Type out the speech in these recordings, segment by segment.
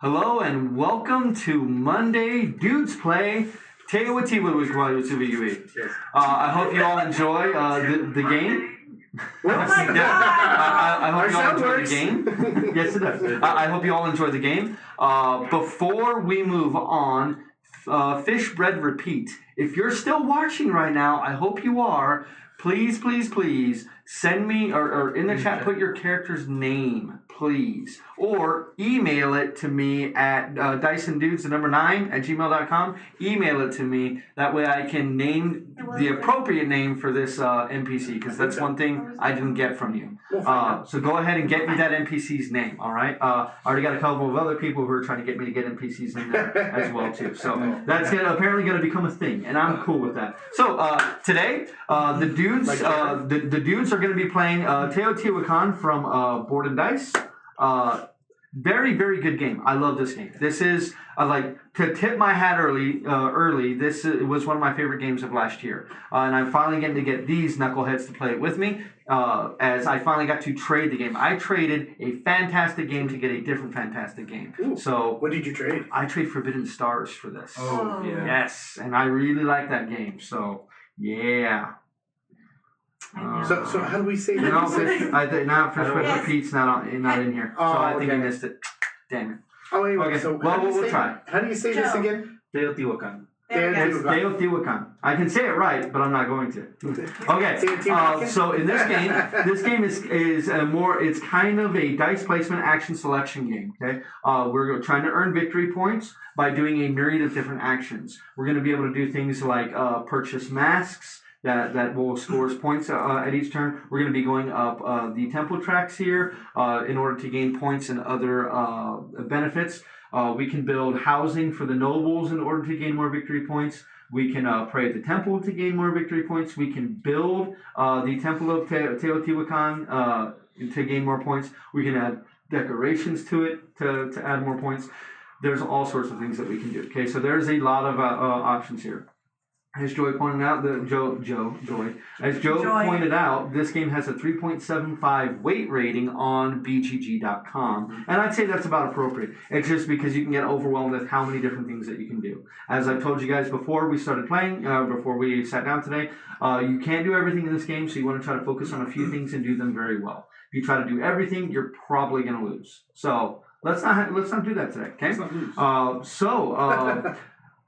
Hello and welcome to Monday Dudes Play Teotihuacan. I hope you all enjoy the game. I hope you all enjoy the game. Yes, it does. I hope you all enjoy the game. Before we move on, Fish Bread Repeat. If you're still watching right now, I hope you are. Please send me or in the chat put your character's name, please. Or email it to me at DysonDudes9@gmail.com. Email it to me. That way I can name the appropriate name for this NPC, because that's one thing I didn't get from you. So go ahead and get me that NPC's name, all right? I already got a couple of other people who are trying to get me to get NPCs in there as well, too. So that's apparently going to become a thing, and I'm cool with that. So today, the dudes are going to be playing Teotihuacan from Board and Dice. Very, very good game. I love this game. This is, to tip my hat early, this was one of my favorite games of last year. And I'm finally getting to get these knuckleheads to play it with me, as I finally got to trade the game. I traded a fantastic game to get a different fantastic game. Ooh, so what did you trade? I trade Forbidden Stars for this. Oh, yeah. Yes, and I really like that game. So, yeah. So how do we say that? No, Fish Repeat's not in here. Oh, so I think okay. I missed it. Damn it. Oh, anyway, Okay, so well, we'll try. How do you say this again? Teotihuacan. It's Teotihuacan. I can say it right, but I'm not going to. Okay. So in this game is a more. It's kind of a dice placement action selection game. Okay. We're trying to earn victory points by doing a myriad of different actions. We're going to be able to do things like purchase masks. That will score points at each turn. We're going to be going up the temple tracks here in order to gain points and other benefits. We can build housing for the nobles in order to gain more victory points. We can pray at the temple to gain more victory points. We can build the temple of Teotihuacan to gain more points. We can add decorations to it to add more points. There's all sorts of things that we can do. Okay, so there's a lot of options here. As Joy pointed out, pointed out, this game has a 3.75 weight rating on BGG.com, and I'd say that's about appropriate. It's just because you can get overwhelmed with how many different things that you can do. As I've told you guys before we started playing, before we sat down today, you can't do everything in this game, so you want to try to focus on a few things and do them very well. If you try to do everything, you're probably going to lose. So let's not do that today, okay?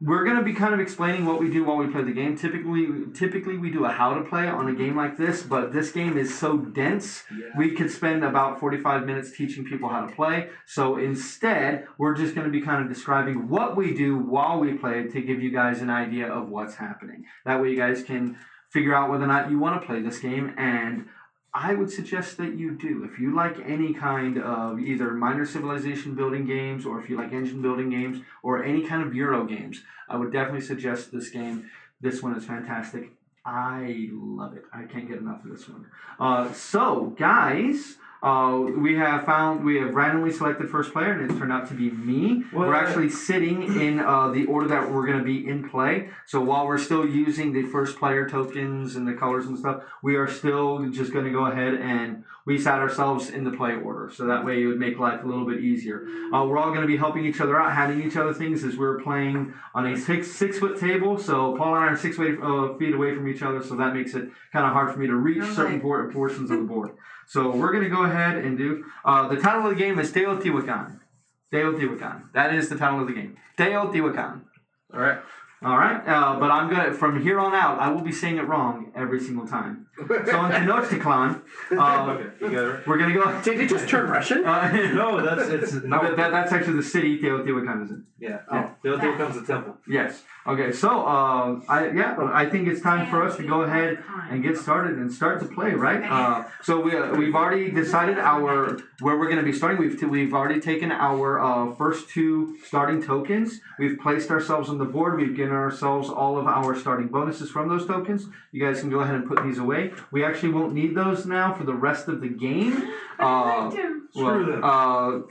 We're going to be kind of explaining what we do while we play the game. Typically we do a how to play on a game like this, but this game is so dense, we could spend about 45 minutes teaching people how to play. So instead, we're just going to be kind of describing what we do while we play to give you guys an idea of what's happening. That way you guys can figure out whether or not you want to play this game, and I would suggest that you do. If you like any kind of either minor civilization building games, or if you like engine building games, or any kind of Euro games, I would definitely suggest this game. This one is fantastic. I love it. I can't get enough of this one. So, guys, we have randomly selected first player, and it turned out to be me. We're actually sitting in the order that we're going to be in play. So while we're still using the first player tokens and the colors and stuff, we are still just going to go ahead and we sat ourselves in the play order. So that way it would make life a little bit easier. We're all going to be helping each other out, handing each other things as we're playing on a six-foot table. So Paul and I are 6 feet away from each other, so that makes it kind of hard for me to reach certain portions of the board. So we're going to go ahead and do... the title of the game is Teotihuacan. Teotihuacan. That is the title of the game. Teotihuacan. All right. But I'm going to... From here on out, I will be saying it wrong every single time. So in Teotihuacan, we're going to go... Did it just turn Russian? No, that's actually the city Teotihuacan is in. Yeah. Teotihuacan's a temple. Yes. Okay, so I think it's time for us to go ahead and get started and start to play, right? So we've already decided where we're going to be starting. We've already taken our first two starting tokens. We've placed ourselves on the board. We've given ourselves all of our starting bonuses from those tokens. You guys can go ahead and put these away. We actually won't need those now for the rest of the game.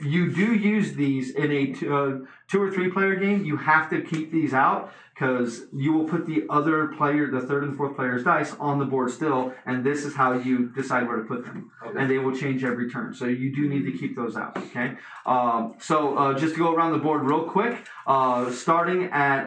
You do use these in a 2 or 3 player game. You have to keep these out because you will put the other player, the third and fourth player's dice on the board still, and this is how you decide where to put them. Okay. And they will change every turn. So you do need to keep those out, okay? Just to go around the board real quick, starting at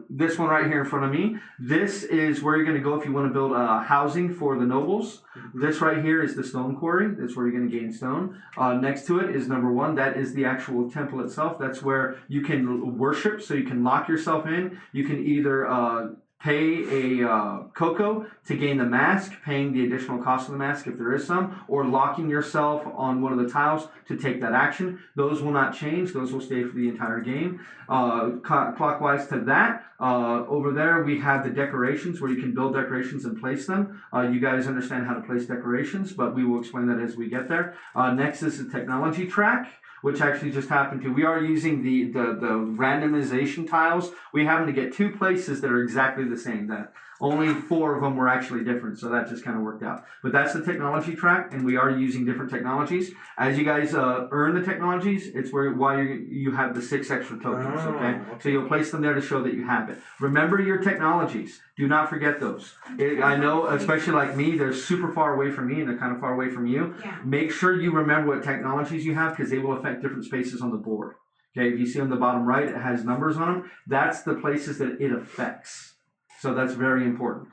this one right here in front of me, this is where you're going to go if you want to build housing for the nobles. This right here is the stone quarry. That's where you're going to gain stone. Next to it is number 1. That is the actual temple itself. That's where you can worship, so you can lock yourself in. You can either pay a cocoa to gain the mask, paying the additional cost of the mask if there is some, or locking yourself on one of the tiles to take that action. Those will not change. Those will stay for the entire game. Clockwise to that, over there we have the decorations where you can build decorations and place them. You guys understand how to place decorations, but we will explain that as we get there. Next is the technology track, which actually just happened to. We are using the randomization tiles. We happen to get 2 places that are exactly the same. That only 4 of them were actually different, so that just kind of worked out. But that's the technology track, and we are using different technologies. As you guys earn the technologies, it's why you have the 6 extra tokens, okay? So you'll place them there to show that you have it. Remember your technologies. Do not forget those. I know, especially like me, they're super far away from me, and they're kind of far away from you. Yeah. Make sure you remember what technologies you have, because they will affect different spaces on the board. Okay, if you see on the bottom right, it has numbers on them. That's the places that it affects. So that's very important.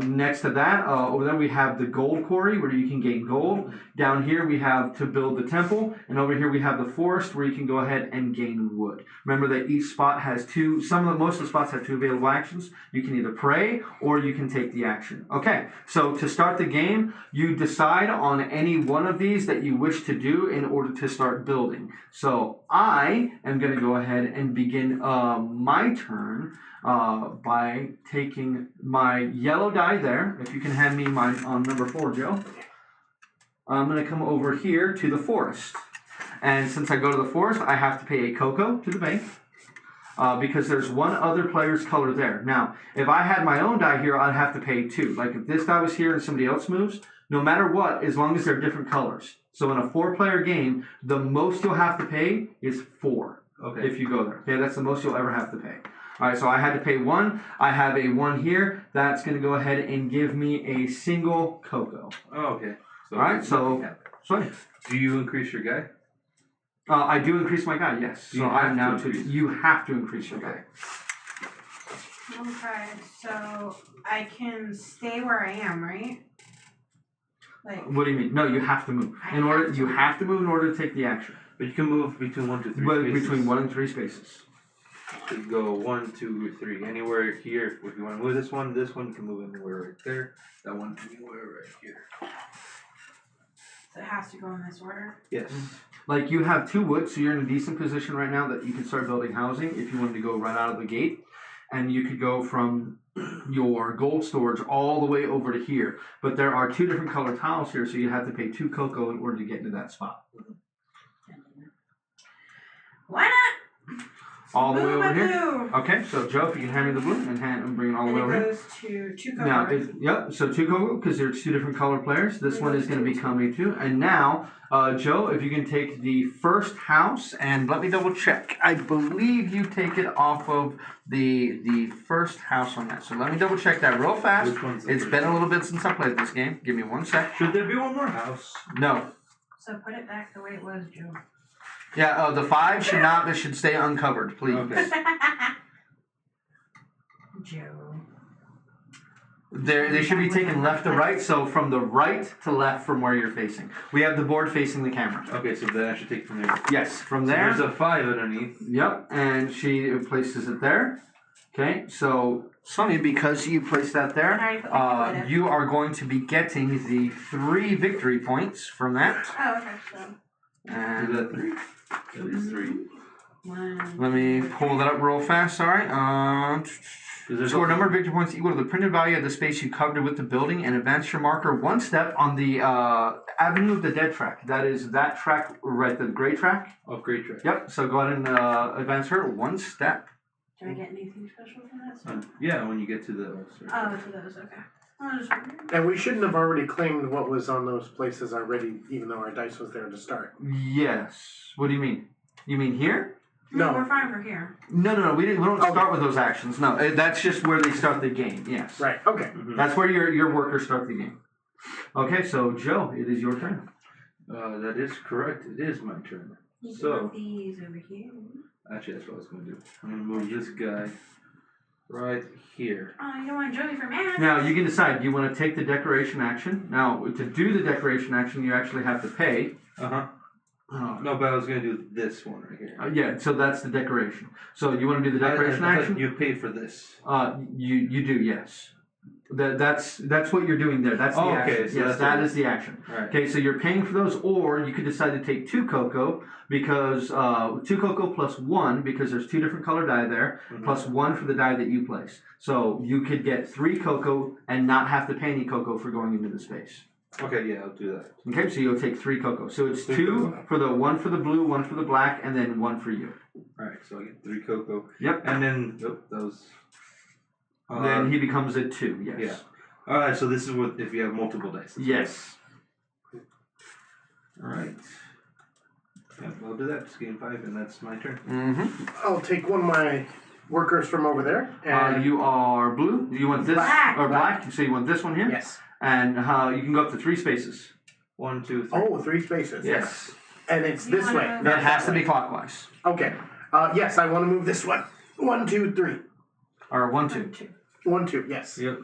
Next to that, over there we have the gold quarry where you can gain gold. Down here we have to build the temple. And over here we have the forest where you can go ahead and gain wood. Remember that each spot has 2, most of the spots have 2 available actions. You can either pray or you can take the action. Okay, so to start the game, you decide on any one of these that you wish to do in order to start building. So I am going to go ahead and begin my turn by taking my yellow die there. If you can hand me mine on number 4, Joe. I'm going to come over here to the forest. And since I go to the forest, I have to pay a cocoa to the bank because there's one other player's color there. Now, if I had my own die here, I'd have to pay 2. Like if this die was here and somebody else moves, no matter what, as long as they're different colors. So in a 4-player game, the most you'll have to pay is 4. Okay. If you go there. Okay, that's the most you'll ever have to pay. All right, so I had to pay 1. I have a 1 here. That's going to go ahead and give me a single cocoa. Oh, okay. So all right, so sorry. Do you increase your guy? I do increase my guy, yes. So I'm now you have to increase your guy. Okay, so I can stay where I am, right? Like. What do you mean? No, you have to move. You have to move in order to take the action. But you can move between 1 to 3 But spaces. between 1 and 3 spaces. So you go 1, 2, or 3. Anywhere here. If you want to move this one you can move anywhere right there. That one anywhere right here. So it has to go in this order? Yes. Like you have 2 wood, so you're in a decent position right now that you can start building housing if you wanted to go right out of the gate. And you could go from your gold storage all the way over to here. But there are 2 different color tiles here, so you have to pay 2 cocoa in order to get into that spot. Why not? All the way over here? Blue. Okay, so Joe, if you can hand me the blue and bring it all the way over here. And it goes to 2 cocoa. Now, yep, so 2 cocoa because there's 2 different color players. This one is going to become a 2. And now, Joe, if you can take the first house and let me double check. I believe you take it off of the first house on that. So let me double check that real fast. Which one's the It's first? been a little bit since I played this game. Give me 1 sec. Should there be one more house? No. So put it back the way it was, Joe. Yeah, the 5 should not. This should stay uncovered, please. Okay. Joe. They should be taken left to right, so from the right to left from where you're facing. We have the board facing the camera. Okay, so then I should take from there. Yes, from So there. there's a 5 underneath. Yep, and she places it there. Okay, so Sonny, because you placed that there, you are going to be getting the 3 victory points from that. Oh, okay, so. Is And that 3? That is 3. 1. let me pull that up real fast. Sorry. Score a number of victory points equal to the printed value of the space you covered with the building, and advance your marker 1 step on the Avenue of the Dead track. That is that track right, the gray track. Oh, great track. Yep. So go ahead and advance her 1 step. Do I get anything special from that stuff? Yeah, when you get to the... Oh, to those, okay. I was just wondering. And we shouldn't have already claimed what was on those places already, even though our dice was there to start. Yes. What do you mean? You mean here? No. We're fine for here. No. We don't Okay. start with those actions. No, that's just where they start the game. Yes. Right. Okay. That's where your workers start the game. Okay, so Joe, it is your turn. That is correct. It is my turn. You can So- move these over here. Actually, that's what I was going to do. I'm going to move this guy right here. Oh, you don't want Joey for math. Now you can decide. Do you want to take the decoration action? Now to do the decoration action, you actually have to pay. No, but I was going to do this one right here. Yeah, so that's the decoration. So you want to do the decoration I thought action? you pay for this. You do, yes. That's what you're doing there. That's the action. Okay, so yes, that's that what- is the action. Right. Okay, so you're paying for those, or you could decide to take 2 cocoa because 2 cocoa plus 1 because there's 2 different color die there, plus 1 for the die that you place. So you could get 3 cocoa and not have to pay any cocoa for going into the space. Okay, yeah, I'll do that. Okay, so you'll take 3 cocoa. So it's 3 2 cocoa. for the 1 for the blue, 1 for the black, and then 1 for you. Alright, so I get 3 cocoa. Yep. And then, that was... Then he becomes a 2. Yes. yeah. Alright, so this is what if you have multiple dice. Yes. Alright. Yep, I'll do that. It's game 5, and that's my turn. Mm-hmm. I'll take one of my workers from over there. And You are blue. You want this Black. or black? So you want this one here, yes. and you can go up to 3 spaces. 1, 2, 3. Oh, 3 spaces. Yes. And it's You this wanna way. move- not That has to way. be clockwise. Okay. Yes, I want to move this one. 1, 2, 3. Or 1, 2. 1, 2. Yes. Yep.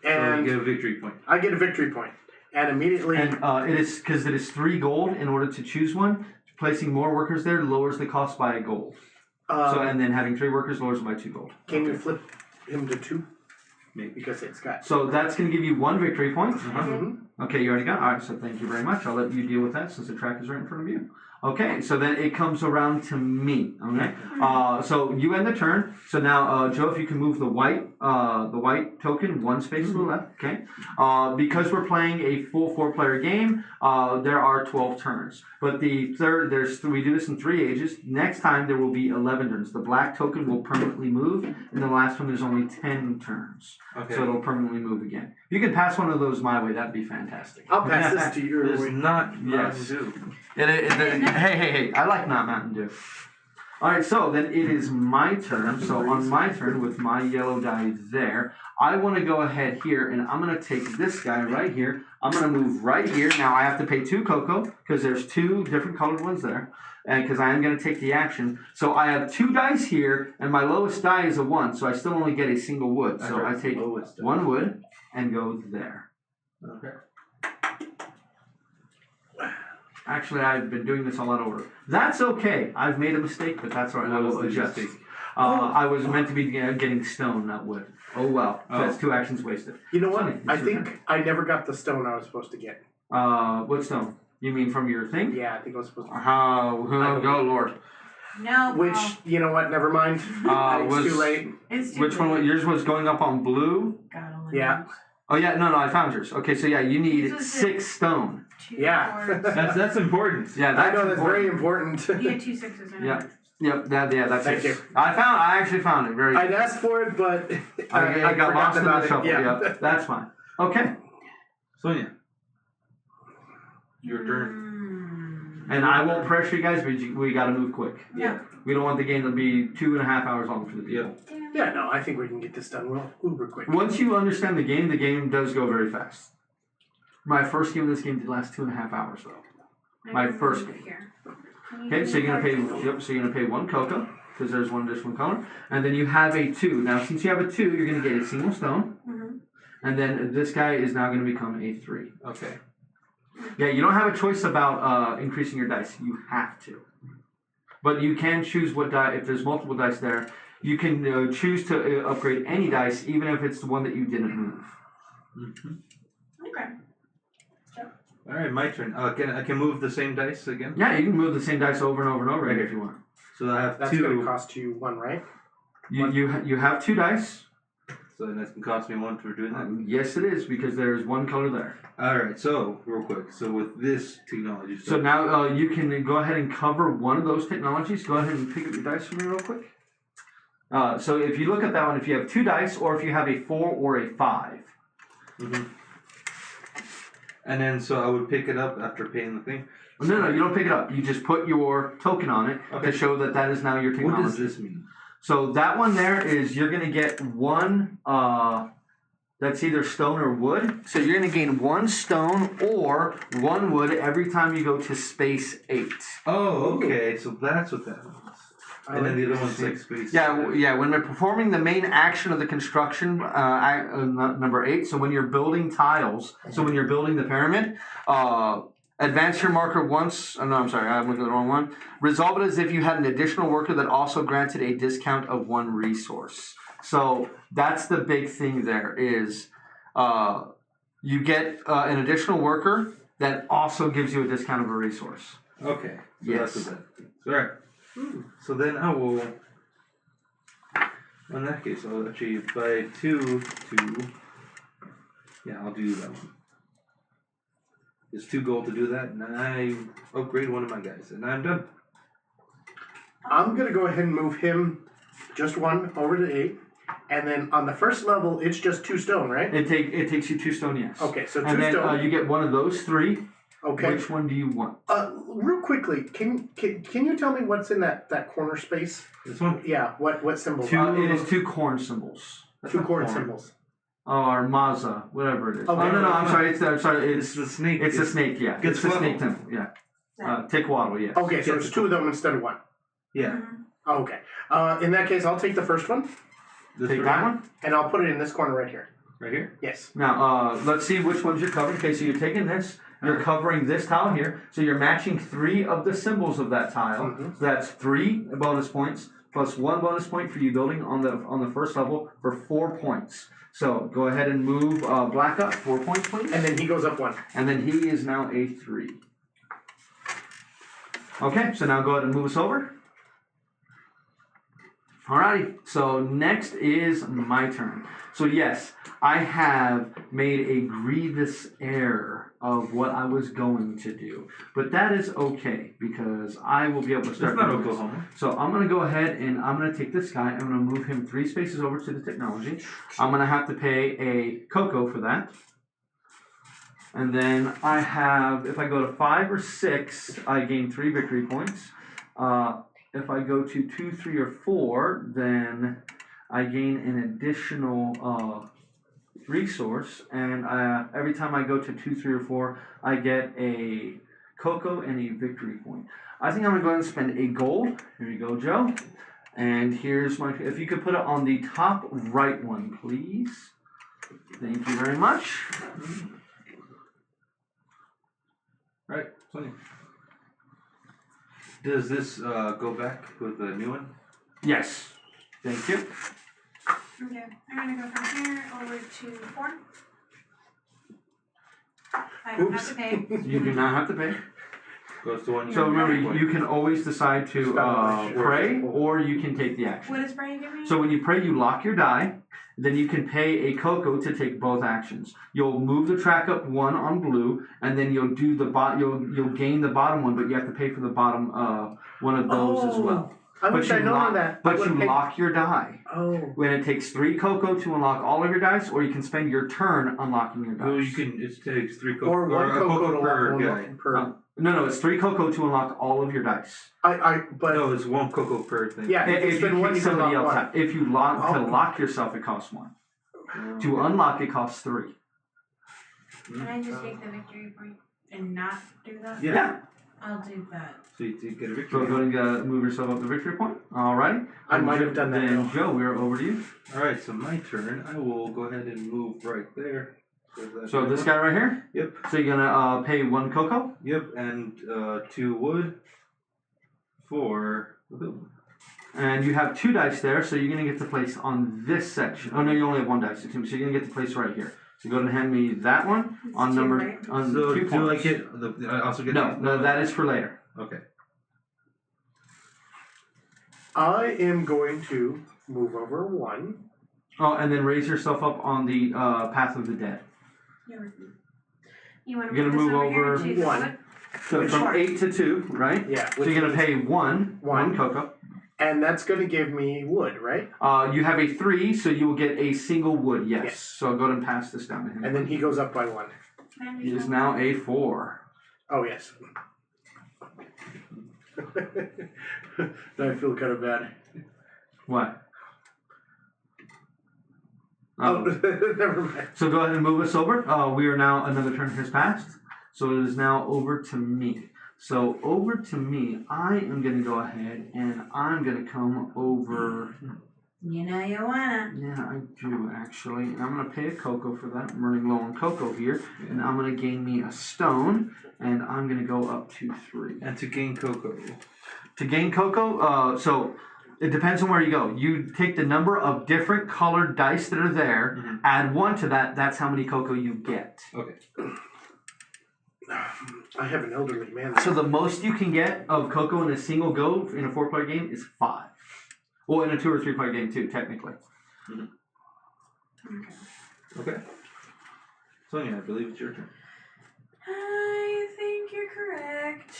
So And you get a victory point. I get a victory point. And immediately. And it is because it is 3 gold in order to choose one. Placing more workers there lowers the cost by a gold. And then having 3 workers lowers it by 2 gold. Can you flip him to 2? Maybe. Because it's got. So that's going to give you 1 victory point. Mhm. Okay, you already got it. All right, so thank you very much. I'll let you deal with that since the track is right in front of you. Okay, so then it comes around to me. Okay, so you end the turn. So now, Joe, if you can move the white token 1 space to the left. Okay, because we're playing a full 4-player game, there are 12 turns. But we do this in 3 ages. Next time there will be 11 turns. The black token will permanently move, and the last one there's only 10 turns. Okay. So it'll permanently move again. If you can pass one of those my way, that'd be fantastic. I'll pass this to your It is way. not Yes. Mountain Dew. Hey, I like not Mountain Dew. Alright, so then it is my turn. So on my turn, with my yellow die there, I want to go ahead here, and I'm going to take this guy right here. I'm going to move right here. Now I have to pay 2 cocoa, because there's 2 different colored ones there, and because I am going to take the action. So I have 2 dice here, and my lowest die is a 1, so I still only get a single wood. So I take Lowest die. 1 wood, and go there. Okay. Actually, I've been doing this all out of order. That's okay. I've made a mistake, but that's all right. I will What was the adjust. mistake? I was meant to be getting stone, not wood. Oh well. Oh. That's 2 actions wasted. You know what? Sonny, I it's your think I never got the stone I was supposed to get. What stone? You mean from your thing? Yeah, I think I was supposed to. Oh, Lord. No. Which, you know what? Never mind. It's was- too late. It's too Which one? late. Yours was going up on blue. God only Yeah. knows. Oh yeah, no, I found yours. Okay, so yeah, you need This was 6 stone. 2 Yeah. fours. That's important. Yeah, I that's know that's very important. important. You had 2 6s. I know. Yeah. Yep. That's Thank it. you. I actually found it. Very. I'd asked for it, but I got forgot lost in about the it. shuffle. Yeah. Yep, that's fine. Okay. Sonia. Your turn. And I won't pressure you guys, but we got to move quick. Yeah. We don't want the game to be 2.5 hours long for the people. Yeah, no, I think we can get this done real uber quick. Once you understand the game does go very fast. My first game of this game did last 2.5 hours though. My first game. Here. Okay, so you're gonna pay. Yep. So you're gonna pay 1 cocoa because there's 1 additional color, and then you have a 2. Now, since you have a 2, you're gonna get a single stone, and then this guy is now gonna become a 3. Okay. Yeah, you don't have a choice about increasing your dice. You have to. But you can choose what die. If there's multiple dice there, you can choose to upgrade any dice, even if it's the one that you didn't move. Mm-hmm. Okay. All right, my turn. I can move the same dice again. Yeah, you can move the same dice over and over and over again if you want. So I have That's 2. going to cost you 1, right? You have 2 dice. So that's gonna cost me 1 for doing that. Yes, it is because there's 1 color there. All right. So real quick. So with this technology. So now you can go ahead and cover one of those technologies. Go ahead and pick up your dice for me real quick. So if you look at that one, if you have 2 dice or if you have a 4 or a 5. Mm-hmm. And then so I would pick it up after paying the thing. No, you don't pick it up. You just put your token on it to show that that is now your technology. What does this mean? So that one there is you're going to get one, that's either stone or wood. So you're going to gain 1 stone or 1 wood every time you go to space 8. Oh, okay. So that's what that means. And then the other one's like space. Yeah. When we're performing the main action of the construction, number 8. So when you're building tiles, so when you're building the pyramid, advance your marker once. Oh, no, I'm sorry, I went to the wrong one. Resolve it as if you had an additional worker that also granted a discount of 1 resource. So that's the big thing there is you get an additional worker that also gives you a discount of a resource. Okay. So Yes. that's what that means. All right. So then I will. In that case, I'll actually buy 2 to. Yeah, I'll do that one. It's 2 gold to do that, and I upgrade one of my guys, and I'm done. I'm gonna go ahead and move him just 1 over to 8, and then on the first level it's just 2 stone, right? It takes you 2 stone, yes. Okay, so 2 and then, stone. you get one of those 3. Okay. Which one do you want? Real quickly, can you tell me what's in that corner space? This one. Yeah. What symbol? It is 2 corn symbols. That's 2 not corn symbols. Or Maza, whatever it is. Okay. Oh no, I'm sorry. It's the snake. It's a snake. Yeah. It's a snake temple. Yeah. Teotihuacan. Yes. Okay, so it's 2 of them instead of 1. Yeah. Okay. In that case, I'll take the first one. Take that one. And I'll put it in this corner right here. Right here? Yes. Now, let's see which ones you're covering. Okay, so you're taking this. You're covering this tile here. So you're matching 3 of the symbols of that tile. Mm-hmm. So that's 3 bonus points plus 1 bonus point for you building on the first level for 4 points. So go ahead and move black up 4 points, please. And then he goes up 1. And then he is now a 3. Okay, so now go ahead and move us over. Alrighty, so next is my turn. So yes, I have made a grievous error of what I was going to do. But that is okay, because I will be able to start It's not doing this. Oklahoma. So I'm going to go ahead and I'm going to take this guy. I'm going to move him 3 spaces over to the technology. I'm going to have to pay a cocoa for that. And then I have, if I go to 5 or 6, I gain 3 victory points. If I go to 2, 3, or 4, then I gain an additional resource. And every time I go to 2, 3, or 4, I get a cocoa and a victory point. I think I'm going to go ahead and spend a gold. Here you go, Joe. And here's my, if you could put it on the top right one, please. Thank you very much. Right, Sonia. Does this go back with the new one? Yes. Thank you. Okay, I'm gonna go from here over to 4. I don't have to pay. You do not have to pay. Goes to 1. So remember, you can always decide to pray, or you can take the action. What does Brian give me? So when you pray, you lock your die. Then you can pay a cocoa to take both actions. You'll move the track up 1 on blue, and then you'll do the you'll gain the bottom one, but you have to pay for the bottom one of those as well. I wish I'd known that. But you lock your die. Oh. When it takes 3 cocoa to unlock all of your dice, or you can spend your turn unlocking your dice. Well, you can. It takes 3 cocoa. Or 1 a cocoa per to guy. per. No, it's 3 cocoa to unlock all of your dice. But No, it's 1 cocoa per thing. yeah, If you spend 1, pick you can somebody unlock else, 1. if you lock to lock yourself, it costs 1. To unlock, it costs 3. Can I just take the victory point and not do that? Yeah. I'll do that. So you get a So victory. go ahead and move yourself up the victory point. Alrighty. I might have done that. Then Though. Joe, we're over to you. Alright, so my turn. I will go ahead and move right there. So this guy right here. Yep. So you're gonna pay 1 cocoa. Yep, and 2 wood for the building. And you have 2 dice there, so you're gonna get to place on this section. Oh no, you only have 1 dice, so you're gonna get to place right here. So go ahead and hand me that one It's on 2, number right? on So 2 do I points. get? I also get. No, that is for later. Okay. I am going to move over 1. Oh, and then raise yourself up on the path of the dead. You want to You're gonna move move over over here to 1. So from 8 to 2, right? Yeah. So you're gonna pay 1 1. cocoa. And that's going to give me wood, right? You have a 3, so you will get a single wood. Yes. Yes. So go ahead and pass this down to him. And then he goes up by 1. He is now a 4. Oh, yes. I feel kind of bad. What? Oh, never mind. So go ahead and move us over. We are now, another turn has passed. So it is now over to me. So over to me, I am going to go ahead and I'm going to come over. You know you wanna. Yeah, I do actually. And I'm going to pay a cocoa for that. I'm running low on cocoa here. And I'm going to gain me a stone. And I'm going to go up to 3. And to gain cocoa. To gain cocoa, so it depends on where you go. You take the number of different colored dice that are there, add 1 to that, that's how many cocoa you get. Okay. I have an elderly man. So the most you can get of cocoa in a single go in a 4-player game is 5. Well, in a 2 or 3-player game too, technically. Okay. Sonia, I believe it's your turn. I think you're correct.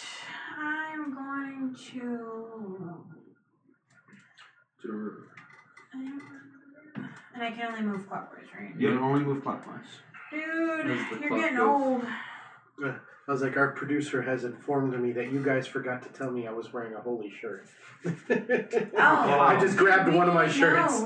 I'm going to. And I can only move clockwise, right? You can only move clockwise. Dude, As the you're clock getting goes. old. I was like, our producer has informed me that you guys forgot to tell me I was wearing a holy shirt. I just grabbed one of my shirts.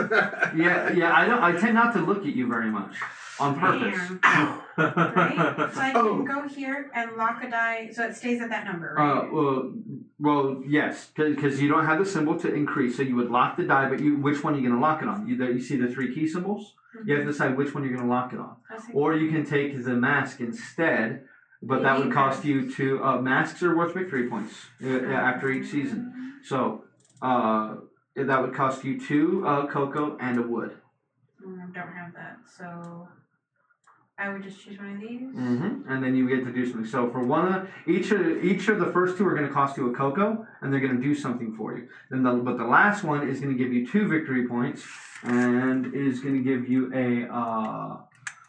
Yeah. I tend not to look at you very much on purpose. Damn. Right? So I can go here and lock a die, so it stays at that number, right? Well, yes, because you don't have the symbol to increase, so you would lock the die, but which one are you going to lock it on? You see the 3 key symbols? You have to decide which one you're going to lock it on. Or you can take the mask instead, but that would cost you 2. Masks are worth victory points after each season. So that would cost you 2 cocoa and a wood. I don't have that, so I would just choose one of these. And then you get to do something. So for each of the first 2 are going to cost you a cocoa, and they're going to do something for you. But the last one is going to give you 2 victory points, and is going to give you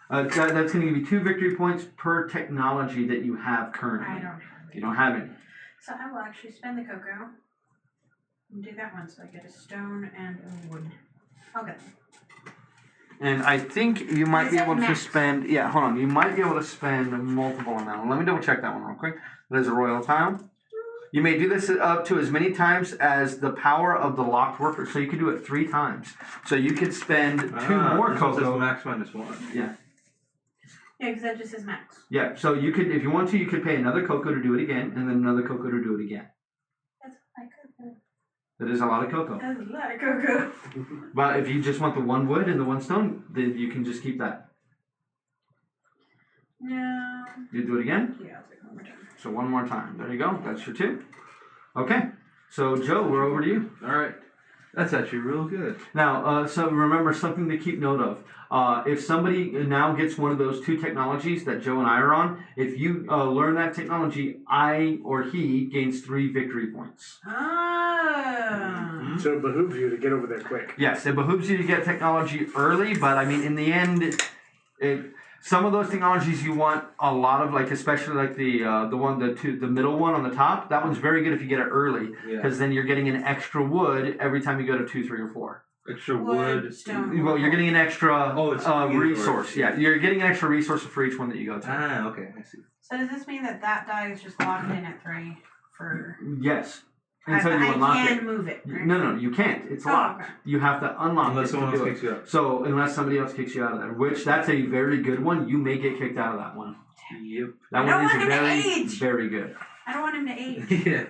that's going to give you 2 victory points per technology that you have currently. I don't have it. You don't have any. So I will actually spend the cocoa and do that one, so I get a stone and a wood. Okay. And I think you might be Is it able to max? spend. Yeah, hold on. You might be able to spend multiple on that one. Let me double check that one real quick. That is a royal tile. You may do this up to as many times as the power of the locked worker. So you could do it 3 times. So you could spend 2 more this one says cocoa. max -1. Yeah. Yeah, because that just says max. Yeah. So you could, if you want to, you could pay another cocoa to do it again, and then another cocoa to do it again. That's my cocoa. That is a lot of cocoa. That's a lot of cocoa. But if you just want the 1 wood and the 1 stone, then you can just keep that. No. You do it again. Yeah, I'll take one more time. So 1 more time. There you go. That's your 2. Okay. So Joe, we're over to you. All right. That's actually real good. Now, so remember something to keep note of. If somebody now gets one of those 2 technologies that Joe and I are on, if you learn that technology, I or he gains 3 victory points. Ah. So it behooves you to get over there quick. Yes, it behooves you to get technology early, but I mean, in the end, some of those technologies you want a lot of, like especially like the middle one on the top. That one's very good if you get it early, because then you're getting an extra wood every time you go to 2, 3, or 4. Extra wood. Stone. Well, you're getting an extra it's resource. Yeah, you're getting an extra resource for each one that you go to. Ah, okay, I see. So does this mean that die is just locked in at 3 for? Yes. Until you I unlock can it. move it. Right? No, you can't. It's locked. Okay. You have to unlock Unless it someone to else do kicks it. you out. So unless somebody else kicks you out of there, which that's a very good one. You may get kicked out of that one. Yep. That I don't one is want him to very, age. very good. I don't want him to age. Yeah.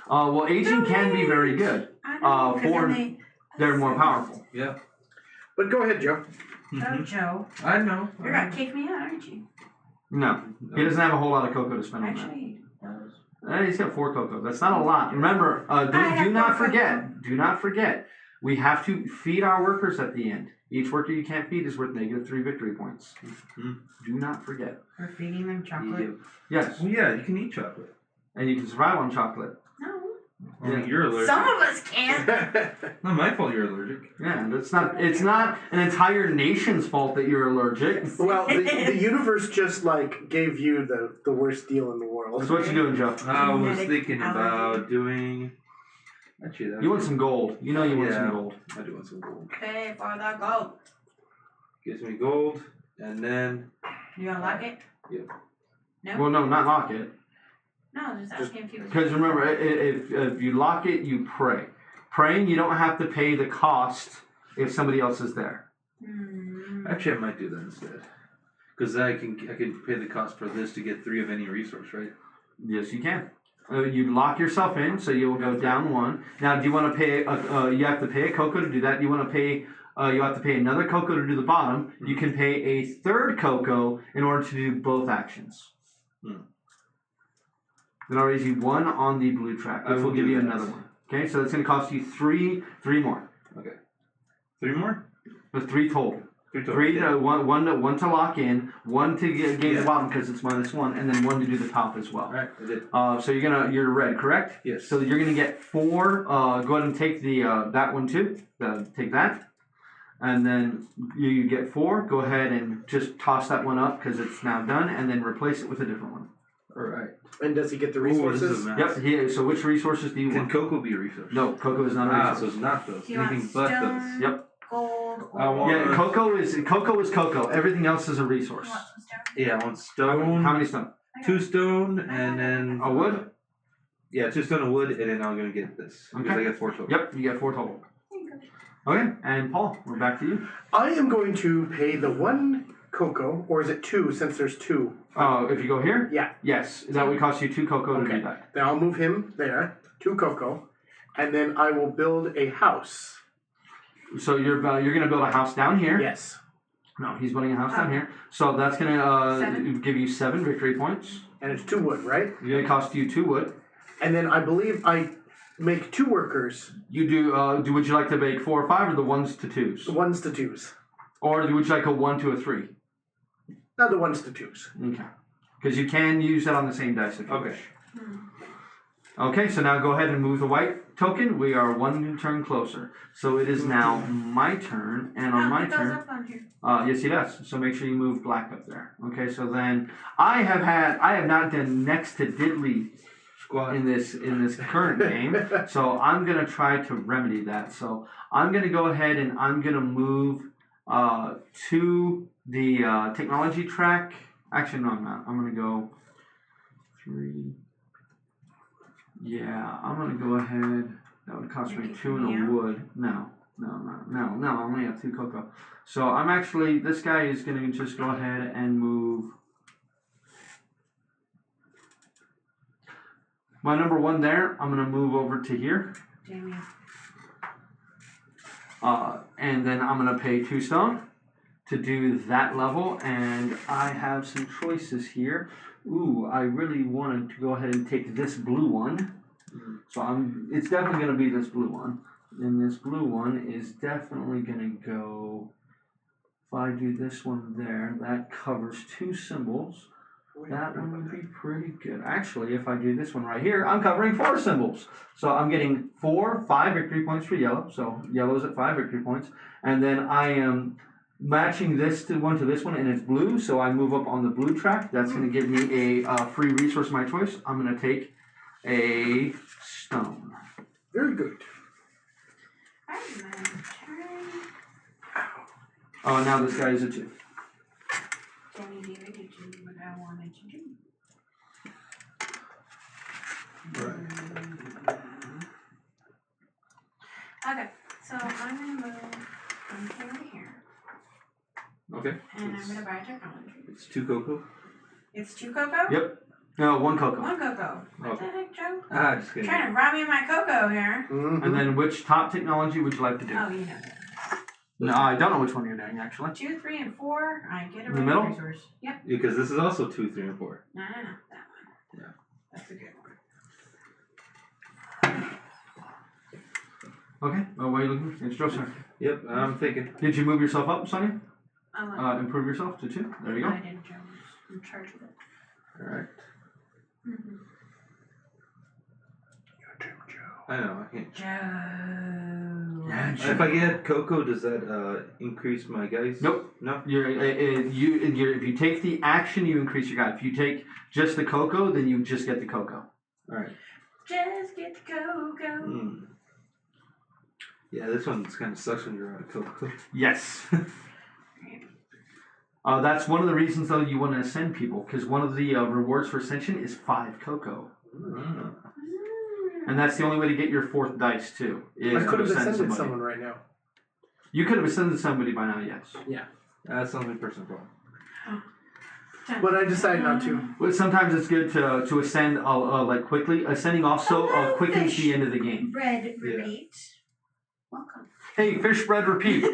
Well, aging can be very good. I know, 'cause for- then They're more powerful. Yeah. But go ahead, Joe. Oh, Joe. I know. You're gonna kick me out, aren't you? No, he doesn't have a whole lot of cocoa to spend on that. Actually, he does. He's got 4 cocoa. That's not a lot. Remember, do have not 4 forget. Do not forget. We have to feed our workers at the end. Each worker you can't feed is worth -3 victory points. Do not forget. We're feeding them chocolate. Yes, Well, yeah, you can eat chocolate. and you can survive on chocolate. No. Well, you're allergic. Some of us can't. Not my fault you're allergic. Yeah, that's not. It's not an entire nation's fault that you're allergic. Well, the universe just like gave you the worst deal in the world. So what you doing, Joe? I was Genetic thinking allergy. about doing. Actually, that You want some gold. You know you want some Yeah. gold. I do want some gold. Pay for the gold. Gives me gold, and then You gonna lock it? Yep. No. Well, no, not lock it. No, just asking if he was. Because remember, if you lock it, you pray. Praying, you don't have to pay the cost if somebody else is there. Actually, I might do that instead. Because I can pay the cost for this to get 3 of any resource, right? Yes, you can. You lock yourself in, so you'll go down 1. Now, do you want to pay? You have to pay a cocoa to do that. Do you want to pay? You have to pay another cocoa to do the bottom. You can pay a third cocoa in order to do both actions. Then I'll raise you 1 on the blue track, which will give you another 1. Okay, so it's going to cost you 3 more. Okay. 3 more? But 3 total. 3 total. 3 to one to lock in, 1 to gain the bottom because it's -1, and then 1 to do the top as well. All right, I did. So you're red, correct? Yes. So you're gonna get 4. Go ahead and take the that one too. Take that, and then you get 4. Go ahead and just toss that one up because it's now done, and then replace it with a different one. All right. And does he get the Ooh, this resources? is nice. Yep. So which resources do you Can want? cocoa be a resource? No, cocoa is not a resource. So it's not those. Do you want Anything but stone, those. Yep. gold, or I want- Yeah, cocoa is cocoa. Everything else is a resource. You want some stone? Yeah, I want stone. How many stone? 2 stone, and then A wood? Yeah, 2 stone and wood, and then I'm gonna get this because Okay. I get 4 total. Yep, you get 4 total. There you go. Okay, and Paul, we're back to you. I am going to pay the 1 cocoa, or is it 2 since there's 2? If you go here? Yeah. Yes, that would cost you 2 cocoa to Okay. do that. Then I'll move him there, 2 cocoa, and then I will build a house. So you're going to build a house down here. Yes. No, he's building a house down here. So that's going to 7? give you 7 victory points. And it's 2 wood, right? It's going to cost you 2 wood. And then I believe I make 2 workers, You do. Would you like to make 4 or 5 or the 1s to 2s? 1s to 2s. Or would you like a 1 to a 3? Not the 1s to 2s. Okay. Because you can use that on the same dice if you Okay. wish. Okay, so now go ahead and move the white token. We are 1 turn closer. So it is now my turn, and on my It goes turn, up on here. yes, he does. So make sure you move black up there. Okay, so then I have not done next to diddly Squad. in this current game. So I'm gonna try to remedy that. So I'm gonna go ahead and I'm gonna move to the technology track. Actually, no, I'm not. I'm gonna go 3. Yeah, I'm gonna go ahead. That would cost me 2 and a wood. No. I only have 2 cocoa. So I'm actually, this guy is gonna just go ahead and move my number 1 there. I'm gonna move over to here. Jamie. And then I'm gonna pay 2 stone to do that level, and I have some choices here. Ooh, I really wanted to go ahead and take this blue one. So it's definitely gonna be this blue one. And this blue one is definitely gonna go, if I do this one there, that covers 2 symbols. That one would be pretty good. Actually, if I do this one right here, I'm covering 4 symbols. So I'm getting 5 victory points for yellow. So yellow's at 5 victory points. And then I am matching this to this one, and it's blue. So I move up on the blue track. That's going to give me a free resource of my choice. I'm going to take a stone. Very good. Alright, my turn. Oh, now this guy is a 2. Jamie, David, did you do what I wanted to do? Okay, so I'm gonna move from here to here, Okay. and I'm gonna buy technology. It's 2 cocoa. It's 2 cocoa? Yep. No, 1 cocoa. 1 cocoa. What Okay. the heck, Joe? Just kidding. Trying to rob me of my cocoa here. Mm-hmm. And then which top technology would you like to do? Oh, you know. No, I don't know which one you're doing, actually. 2, 3, and 4. I get a In the middle? resource. Yep. Because this is also 2, 3, and 4. No, that one. Yeah. That's a good one. Okay. Oh, what are you looking for? It's Joe's turn. Yep, I'm thinking. Did you move yourself up, Sonia? Improve Improve yourself to 2. There you go. I didn't, Joe. I'm in charge of it. Alright. Mm-hmm. I know, I can't. Joe. Yeah, If I get cocoa, does that increase my guys? Nope. No? If you take the action, you increase your guy. If you take just the cocoa, then you just get the cocoa. Alright. Just get the cocoa. Yeah, this one kind of sucks when you're out of cocoa. Yes. That's one of the reasons, though, you want to ascend people, because one of the rewards for ascension is 5 cocoa. And that's the only way to get your 4th dice too. I could have ascended somebody. someone right now. You could have ascended somebody by now, yes. Yeah. That's only personal problem. But I decided not to. But sometimes it's good to ascend like quickly. Ascending also quickens the end of the game. Bread repeat. Welcome. Hey, fish bread repeat.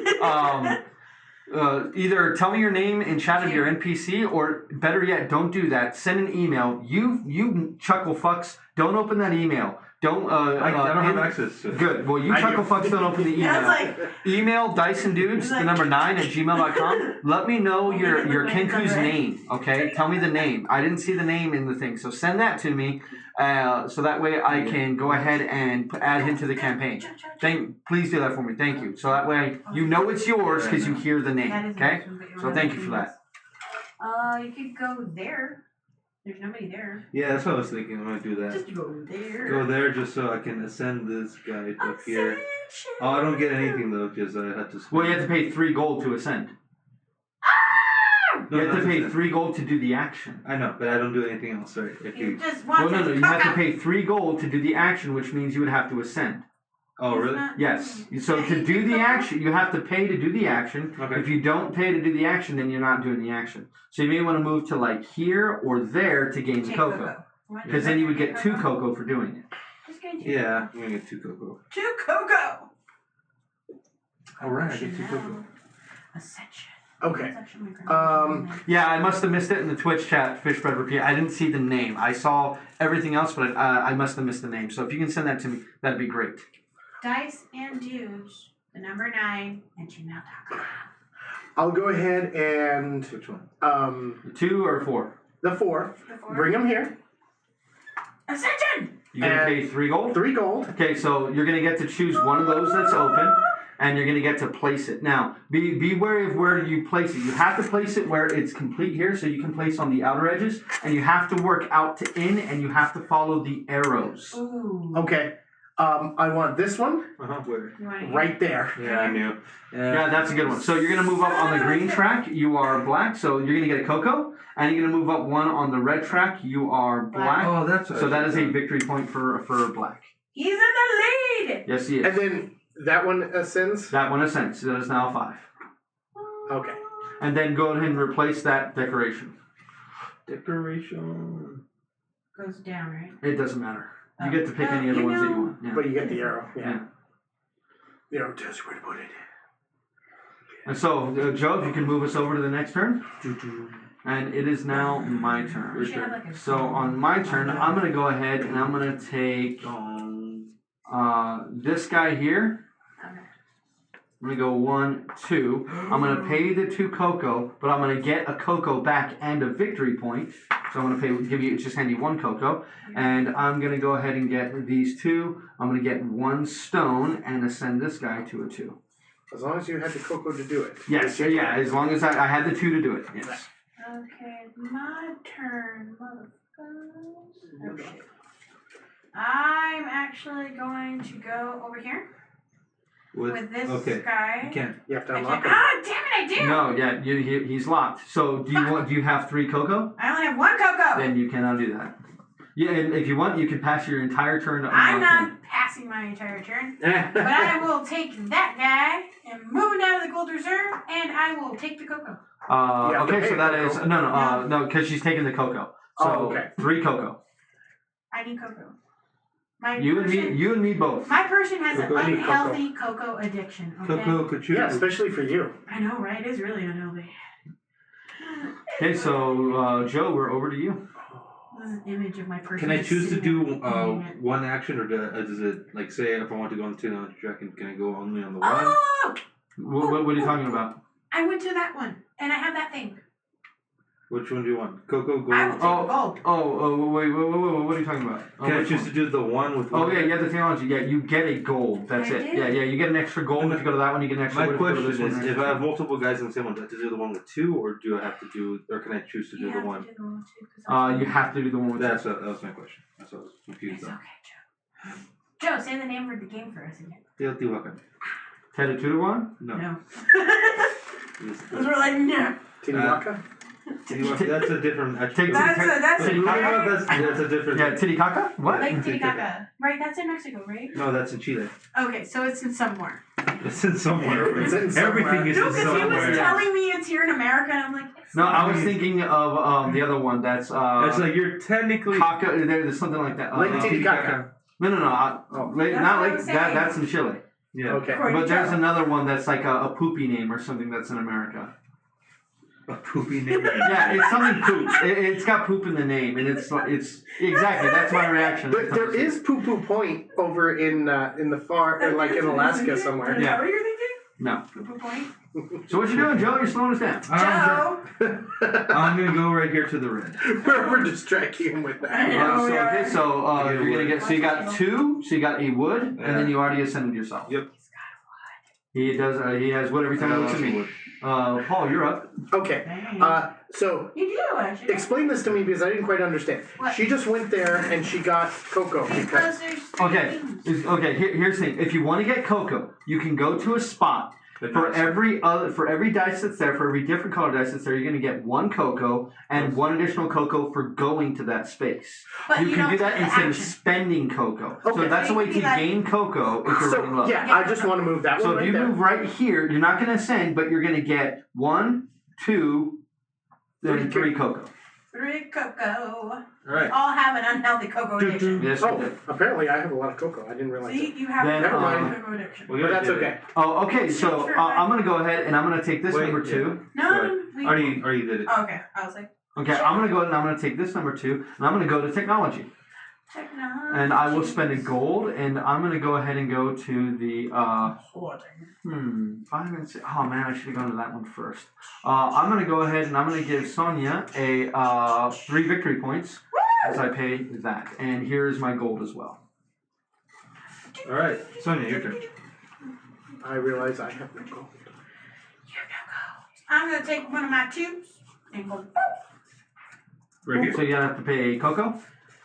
Either tell me your name in chat of your NPC, or better yet, don't do that. Send an email. You chuckle fucks, don't open that email. Don't. I don't have access to it. Good. Well, you chuckle fucks don't open the email. Email DysonDudes, the number 9 at gmail.com. Let me know your Kenku's name. Okay, tell me the name. I didn't see the name in the thing, so send that to me. So that way I can go ahead and add him to the campaign. Please do that for me. Thank you. So that way you know it's yours because you hear the name. Okay. So thank you for that. You could go there. There's nobody there. Yeah, that's what I was thinking. I'm gonna do that. Just go there. Go there just so I can ascend this guy up here. Oh, I don't get anything though because I had to. Well, you have to pay 3 gold to ascend. No, you have to pay ascend. 3 gold to do the action. I know, but I don't do anything else. Sorry. If You just want no, you have to pay 3 gold to do the action, which means you would have to ascend. Oh, really? Yes. So to do the action, you have to pay to do the action. Okay. If you don't pay to do the action, then you're not doing the action. So you may want to move to like here or there to gain the cocoa. Because then you would get 2 cocoa for doing it. Just get 2 Yeah, I'm gonna get 2 cocoa. 2 cocoa! Alright, I get 2 cocoa. Ascension. Okay. Yeah, I must have missed it in the Twitch chat, Fish Bread Repeat. I didn't see the name. I saw everything else, but I must have missed the name. So if you can send that to me, that'd be great. Dice and Dudes, the number 9 at gmail.com. I'll go ahead and Which one? 2 or 4? The 4. The 4. Bring them here. Ascension! You're going to pay 3 gold? 3 gold. Okay, so you're going to get to choose one of those that's open, and you're going to get to place it. Now, be wary of where you place it. You have to place it where it's complete here, so you can place on the outer edges, and you have to work out to in, and you have to follow the arrows. Ooh. Okay. I want this one Where? right there. Yeah, I knew. Yeah, that's a good one. So you're going to move up on the green track. You are black, so you're going to get a cocoa. And you're going to move up 1 on the red track. You are black. Oh, that's so that is a victory point for black. He's in the lead! Yes, he is. And then that one ascends? That one ascends. So that is now 5. Okay. And then go ahead and replace that decoration. Decoration. Goes down, right? It doesn't matter. You get to pick any other ones that you want. Yeah. But you get the arrow. Yeah. Yeah. The arrow tells you where to put it. And so, Joe, if you can move us over to the next turn. And it is now my turn. So on my turn, I'm going to go ahead and I'm going to take this guy here. I'm going to go 1, 2. I'm going to pay the 2 cocoa, but I'm going to get a cocoa back and a victory point. So I'm going to hand you 1 cocoa. And I'm going to go ahead and get these 2. I'm going to get 1 stone and ascend this guy to a 2. As long as you had the cocoa to do it. Yes, yeah, as long as I had the 2 to do it. Yes. Okay, my turn, motherfuckers. Oh, shit. I'm actually going to go over here with this guy. You can't. You have to unlock it. Ah, damn it, I do! No, yeah, he's locked. So do you have 3 cocoa? I only have 1 cocoa! Then you cannot do that. Yeah, and if you want, you can pass your entire turn to unlock I'm not him. passing my entire turn, but I will take that guy and move him down to the gold reserve, and I will take the cocoa. Okay, so that is no, because she's taking the cocoa. So 3 cocoa. I need cocoa. You and me both. My person has an unhealthy cocoa addiction. Okay? Cocoa, yeah, especially for you. I know, right? It is really unhealthy. Okay, so Joe, we're over to you. An image of my person. Can I choose to do 1 action, or does it, like, say if I want to go on the 2 track, can I go only on the 1? Oh! What are you talking about? I went to that one, and I have that thing. Which one do you want? Cocoa, gold? I will take the gold. Wait, what are you talking about? Can I choose to do the 1 with 1? Oh, yeah, you have the technology. Yeah, you get a gold. That's it. did? Yeah, you get an extra gold. If you go to that one, you get an extra My gold. question is, if I have multiple guys in the same one, do I have to do the 1 with 2, or do I have to do, or can I choose to do the 1? You have to do the one with That was my question. That's what I was confused It's on. okay, Joe. Joe, say the name of the game for us again. Teotihuacan. Teotihuacan? No. No. Because we're like, no. Teotihuacan? That's a different. Take- That's That's a different. Yeah, Titicaca? What? Lake Titicaca. Right, that's in Mexico, right? No, that's in Chile. Okay, so it's in somewhere. It's in somewhere. It's in somewhere. Everything is No, in because he somewhere. was telling me it's here in America, and I'm like, it's No, not. I was thinking of the other one. That's It's like you're technically. Caca. There's something like that. Lake Titicaca. No. Oh. Not That's Lake. what I was saying. That's in Chile. Yeah. Okay. But there's another one that's like a poopy name or something that's in America. A poopy name. Yeah, it's something poop. It's got poop in the name, and it's exactly that's my reaction. There is Poo Poo Point over in the far, like in Alaska somewhere. Is Yeah. that what you're thinking? No. Poo-poo point? So what you doing, Joe? You're slowing us down. Joe! I'm gonna go right here to the red. We're distracting him with that. You're gonna get. So you got two. So you got a wood, and then you already ascended yourself. Yep. He does. He has wood every time he looks at me. Paul, you're up. Okay. So You do, actually. explain this to me because I didn't quite understand. What? She just went there and she got cocoa because Because there's three Okay. things. Okay. Here's the thing. If you want to get cocoa, you can go to a spot. For every dice that's there, for every different color dice that's there, you're going to get one cocoa and one additional cocoa for going to that space. But you can don't do that take the instead of action. spending cocoa. Okay. So that's a way to gain cocoa if you're running low. yeah, I just want to move that So one if right you there. move right here, you're not going to ascend, but you're going to get 1, 2, then 3 cocoa. 3 cocoa. Alright. All have an unhealthy cocoa addiction. Yes, we Oh, do. apparently I have a lot of cocoa. I didn't realize See, it. you have Then, Never a mind. cocoa addiction. We But gotta that's get it. okay. Oh, okay. So I'm going to go ahead and I'm going to take this Wait, number 2. yeah. No, we. Already did it. Oh, okay, I was like, Okay, I'm going to go ahead and I'm going to take this number 2, and I'm going to go to technology. technology. And I will spend a gold, and I'm going to go ahead and go to the, 5 and 6. Oh man, I should have gone to that one first. I'm going to go ahead and I'm going to give Sonia a 3 victory points as I pay that. And here's my gold as well. Alright, Sonia, your turn. I realize I have no gold. I'm gonna take one of my tubes and go. Right here. So you have to pay cocoa.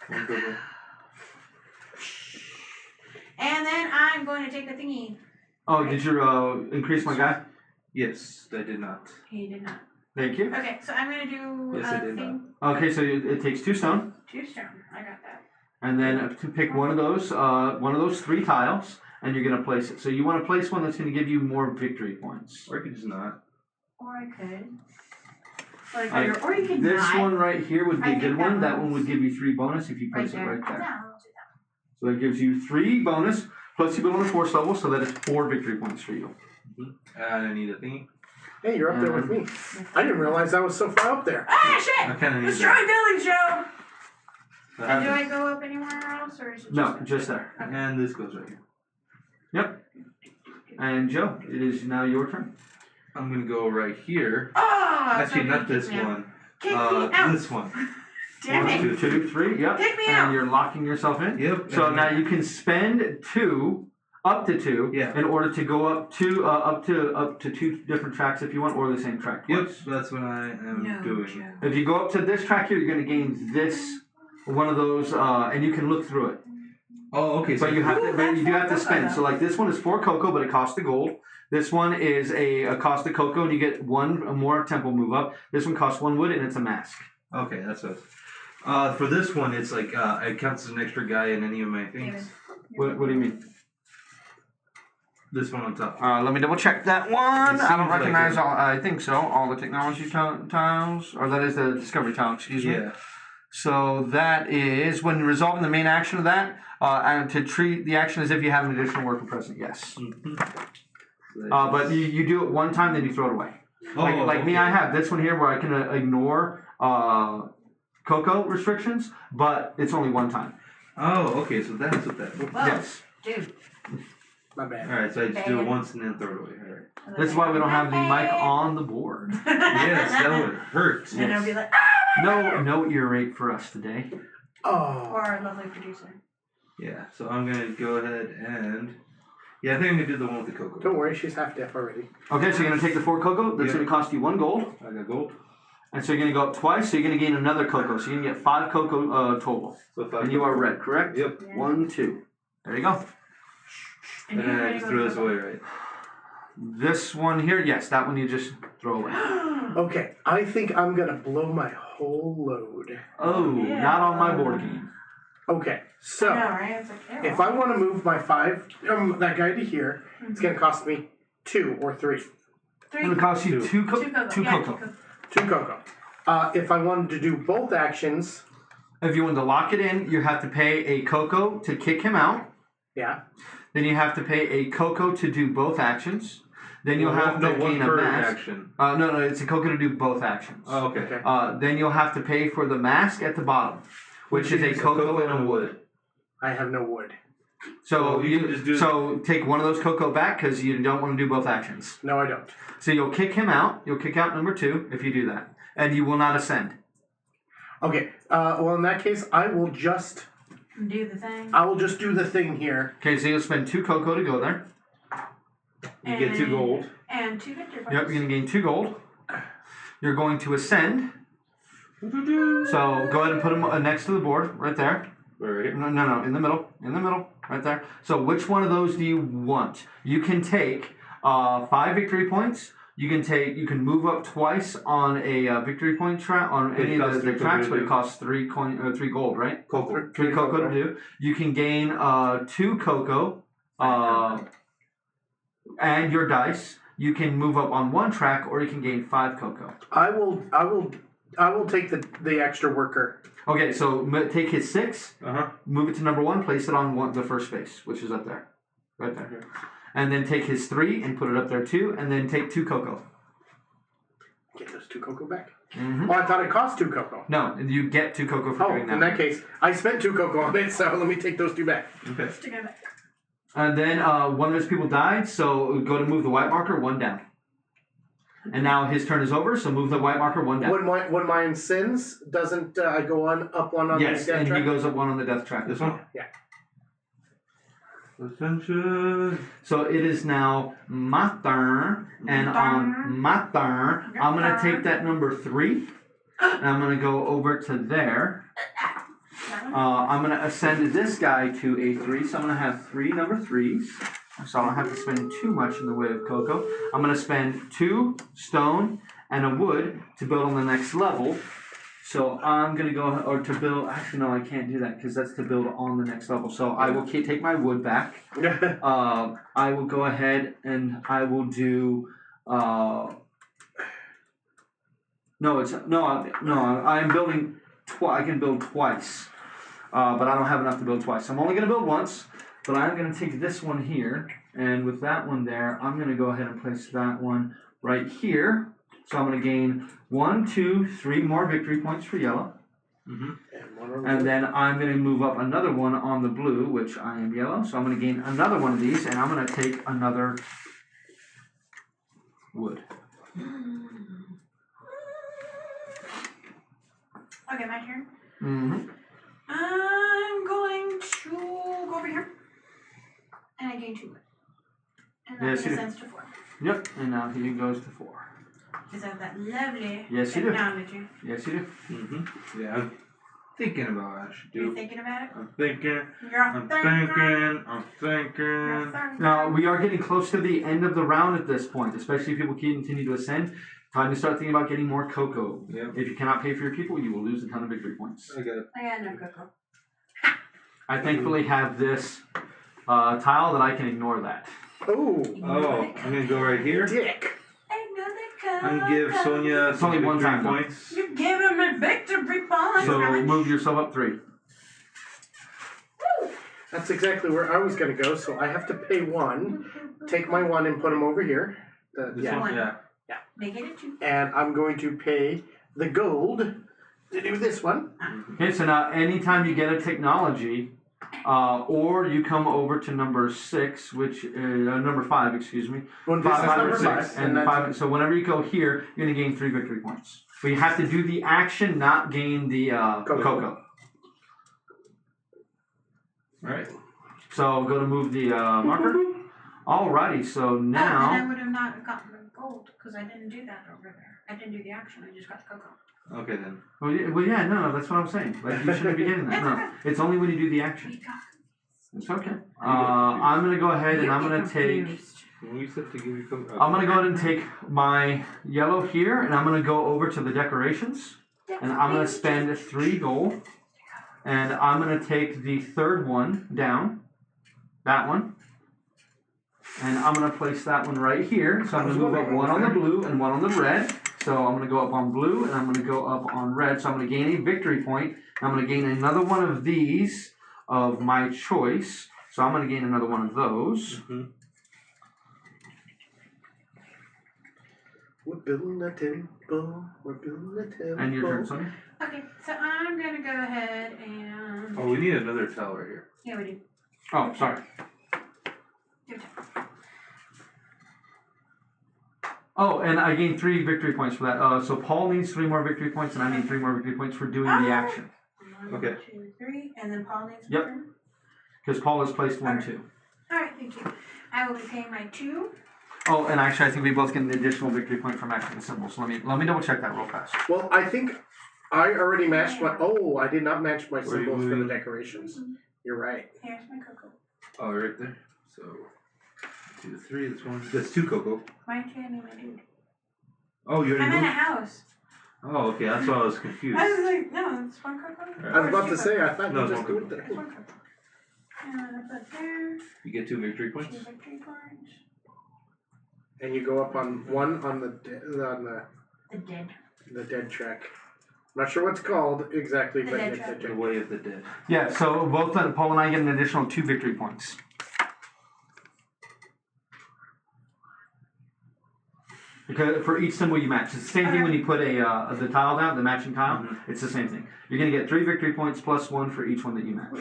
One cocoa. And then I'm going to take a thingy. Oh, did you increase my guy? Yes, I did not. He did not. Thank you. Okay, so I'm gonna do Yes, I a did thing. Okay, so it takes 2 stone, 2 stone. I got that. and then to pick one of those 3 tiles, and you're gonna place it. So you want to place one that's gonna give you more victory points. Or you could just not. Or I could. Or you could This not. one right here would be I a good think that one. That one one's- would give you 3 bonus if you Right place it there. right No, there. I'll do that. So that gives you 3 bonus, plus you build on the 4th level, so that is 4 victory points for you. And I need a thingy. Hey, you're up there with me. I didn't realize I was so far up there. Ah, I shit! kinda need Destroy building show! that. And do I go up anywhere else, or is it No, just there. And this goes right here. Yep. And Joe, it is now your turn. I'm gonna go right here. Oh! Actually, somebody not this kick me out. one. Kick me out! This one. Damn 1, it! 2, 3, yep. Kick me And out! you're locking yourself in. Yep. So and now you can spend up to two, Yeah. in order to go up to 2 different tracks if you want, or the same track Yep, twice. that's what I am No, doing. Joe. If you go up to this track here, you're going to gain this one of those, and you can look through it. Oh, okay. But you have to, Ooh, but you do that's have to four spend. cocoa. So like this one is 4 cocoa, but it costs the gold. This one is a cost of cocoa, and you get 1 more temple move up. This one costs 1 wood, and it's a mask. Okay, that's what. For this one, it's like it counts as an extra guy in any of my things. David. What do you mean? This one on top. Let me double check that one. It I don't seems like recognize it. all. I think so. All the technology tiles, or that is the discovery tile. Excuse me. Yeah. So that is when resolving the main action of that, and to treat the action as if you have an additional worker present. Yes. Mm-hmm. But you do it one time, then you throw it away. Like me, I have this one here where I can ignore cocoa restrictions, but it's only one time. Oh, okay. So that's what that. Whoa, Yes. dude. My bad. All right. So I just do it Bad. once and then throw it away. All right. That's why we don't have the mic on the board. Yes, that would hurt. And I'll be like, ah! No ear rape for us today. Oh. Or our lovely producer. Yeah. So I'm gonna go ahead and. Yeah, I think I'm gonna do the one with the cocoa. Don't worry, she's half deaf already. Okay, so you're gonna take the 4 cocoa. That's Yeah. gonna cost you 1 gold. I got gold. And so you're going to go up twice, so you're going to gain another cocoa. So you can get 5 cocoa total. So if I And you are red, correct? Yep. Yeah. 1, 2. There you go. And then I just threw this away, right? This one here, yes, that one you just throw away. Okay, I think I'm gonna blow my whole load. Oh, Yeah. not on my board game. Okay, so I know, right? It's like, ew. if I want to move my 5, that guy to here, it's gonna cost me 2 or 3. It's going to cost you two Two cocoa. cocoa. 2 cocoa. If I wanted to do both actions, If you want to lock it in, you have to pay a cocoa to kick him out. yeah. Then you have to pay a cocoa to do both actions. Then you'll have to gain a per mask. action. No, it's a cocoa to do both actions. Oh, okay. Then you'll have to pay for the mask at the bottom, which is a cocoa and a wood. I have no wood. So Well, you can just do- so take one of those cocoa back because you don't want to do both actions. No, I don't. So you'll kick him out. You'll kick out number 2 if you do that, and you will not ascend. Okay. Well, in that case, I will just Do the thing. do the thing here. Okay, so you'll spend 2 cocoa to go there. You get 2 gold. And 2 victory points. Yep, you're going to gain 2 gold. You're going to ascend. So go ahead and put him next to the board, right there. Right here. No, in the middle, right there. So which one of those do you want? You can take 5 victory points. You can move up twice on a victory point track on It any of costs the 3 tracks, cocoa but to it do. costs 3 gold, right? Cocoa. 3 cocoa to do. You can gain 2 cocoa, and your dice. You can move up on 1 track, or you can gain 5 cocoa. I will take the extra worker. Okay, so take his 6, Uh-huh. move it to number 1, place it on the first space, which is up there, right there. And then take his 3 and put it up there too, and then take 2 cocoa. Get those 2 cocoa back. Mm-hmm. Oh, I thought it cost 2 cocoa. No, you get 2 cocoa for Oh, doing that. in that case, I spent 2 cocoa on it, so let me take those 2 back. Okay. Stick it back. And then one of his people died, so go to move the white marker 1 down. And now his turn is over, so move the white marker 1 down. When mine sins, doesn't I go up 1 on Yes, the death and track? he goes up 1 on the death track. This one? Yeah. Ascension. So it is now my turn, and on my turn, I'm going to take that number 3, and I'm going to go over to there. I'm going to ascend this guy to a 3, so I'm going to have 3 number 3s, so I don't have to spend too much in the way of cocoa. I'm going to spend 2 stone and a wood to build on the next level. So I'm going to go, or to build, actually no, I can't do that because that's to build on the next level. So I will take my wood back. I will go ahead and I will do, I'm building, I can build twice, but I don't have enough to build twice. So I'm only going to build once, but I'm going to take this one here, and with that one there, I'm going to go ahead and place that one right here. So I'm going to gain 1, 2, 3 more victory points for yellow. Mm-hmm. And then I'm going to move up another one on the blue, which I am yellow. So I'm going to gain another one of these, and I'm going to take another wood. Okay, my turn. Mm-hmm. I'm going to go over here. And I gain 2 wood. And that Yes, you do. ascends to 4. Yep, and now he goes to 4. Is that lovely Yes, you do. technology? Yes, you do. Mm-hmm. Yeah, I'm thinking about what I should You're do. thinking about it? I'm thinking. You're thinking. Now, we are getting close to the end of the round at this point, especially if people continue to ascend. Time to start thinking about getting more cocoa. Yep. If you cannot pay for your people, you will lose a ton of victory points. I got it. I got no cocoa. I thankfully have this tile that I can ignore that. Oh, Oh, I'm gonna go right here. dick. I'm gonna give Sonia It's some only one victory time, though. points. You give him a victory point. So move yourself up 3. That's exactly where I was going to go, so I have to pay 1, take my 1 and put him over here. This Yeah. one? Yeah. Make it a 2. And I'm going to pay the gold to do this one. Okay, so now anytime you get a technology, or you come over to number 6, which number 5, excuse me. Well, this is 5 number or 6, 5. and that's 5. So whenever you go here, you're gonna gain 3 victory points. But you have to do the action, not gain the cocoa. All right. So go to move the marker. Alrighty, so Oh, then I now. would have not gotten the gold because I didn't do that over there. I didn't do the action. I just got the cocoa. Okay then. Well, yeah, no, that's what I'm saying. Like you shouldn't be getting that. No, it's only when you do the action. We got It's okay. I'm gonna go ahead and I'm gonna take. When you said to give you cocoa. I'm gonna go ahead and take my yellow here, and I'm gonna go over to the decorations, and I'm gonna spend 3 gold, and I'm gonna take the third one down, that one, and I'm gonna place that one right here. So I'm gonna move up one on the blue and one on the red. So I'm gonna go up on blue and I'm gonna go up on red. So I'm gonna gain a victory point. I'm gonna gain another one of these of my choice. So I'm gonna gain another one of those. Mm-hmm. We're building a temple. We're building a temple. And your turn, Sonia. Okay, so I'm gonna go ahead and. Oh, we need another tile right here. Yeah, we do. Oh, sorry. Your turn. Oh, and I gained 3 victory points for that. So Paul needs 3 more victory points, and I need 3 more victory points for doing the action. 1, Okay. 2, 3, and then Paul needs. Yep. Turn. Because Paul has placed 1 Okay. too. All right, thank you. I will be paying my 2. Oh, and actually, I think we both get an additional victory point for matching the symbols. So let me double check that real fast. Well, I think I already matched my. Oh, I did not match my Where are you symbols for the moving? decorations. You're right. Here's my cocoa. Oh, right there. So 2, 3. That's 1. That's 2 cocoa. My Tammy, my dude. Oh, you I'm already in a moved. house. Oh, okay. That's why I was confused. I was like, no, it's 1 cocoa. I was about Or to 2 say, I cocoa. thought No, you it's just one moved cocoa. It's it. 1 cocoa. And I put there. You get 2 victory 2 points. victory points. And you go up on one on the The dead. the dead track. I'm not sure what's called exactly, The but dead it's track. the The dead. way of the dead. Yeah, so both Paul and I get an additional 2 victory points. Because for each symbol you match, it's the same thing when you put the tile down, the matching tile. Mhm. It's the same thing. You're gonna get 3 victory points plus 1 for each one that you match.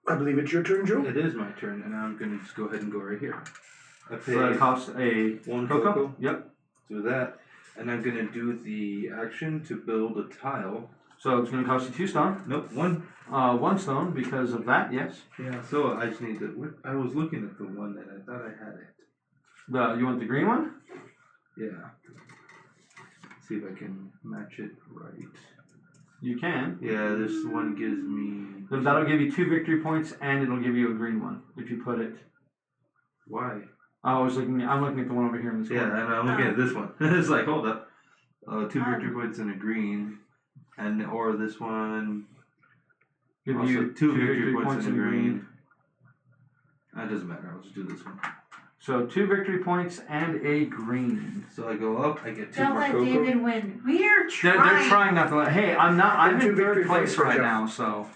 I believe it's your turn, Joe. It is my turn, and I'm gonna just go ahead and go right here. I pay So that costs a 1 cocoa. cocoa. Yep. Do that, and I'm gonna do the action to build a tile. So it's gonna cost you 2 stone. Nope, 1. 1 stone because of that. Yes. Yeah. So I just need to. I was looking at the one that I thought I had it. You want the green one? Yeah. See if I can match it right. You can. Yeah, this one gives me. That'll give you 2 victory points, and it'll give you a green one if you put it. Why? I'm looking at the one over here in this Yeah, corner. and I'm looking at this one. It's like, hold up. 2 victory points and a green, and or this one. Give Also, you 2 victory points and a green. That doesn't matter. I'll just do this one. So 2 victory points and a green. So I go up. I get 2 Don't more let cocoa. David win. We are They're trying. trying not to let. Hey, I'm not. I'm Two in 3rd victory place points for right Joe. now. So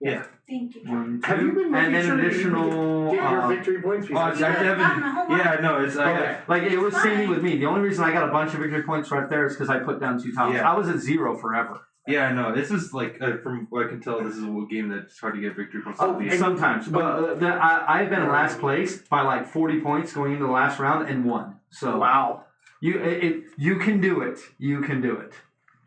Yeah. Thank you. 1, 2, Have you been and making then sure that you additional. get your victory points? oh, Because I I've haven't- gotten a whole lot. Yeah, no, it's Okay. like it was same Fine. with me. The only reason I got a bunch of victory points right there is because I put down 2 tiles. Yeah. I was at 0 forever. Yeah, no, this is like from what I can tell, this is a game that's hard to get victory points. Oh, at the and- end. Sometimes, but I've been in last place by like 40 points going into the last round and won. So wow. you can do it. You can do it.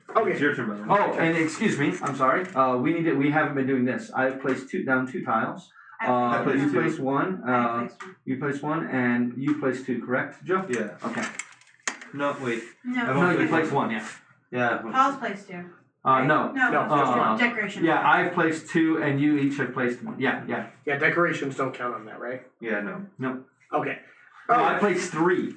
It's Okay. your turn, by the way. Oh, and excuse me, I'm sorry. We haven't been doing this. I've placed 2 tiles. I placed You 2. placed 1. I placed one. You placed 1, and you placed 2. Correct, Joe? Yeah. Okay. No, wait. No. I No, won't you place placed 1. Yeah. Yeah. Paul's placed 2. No. No. No, just decoration. Yeah, I've placed 2, and you each have placed 1. Yeah. Yeah, decorations don't count on that, right? Yeah, no. Okay. Oh, I Alright. placed 3.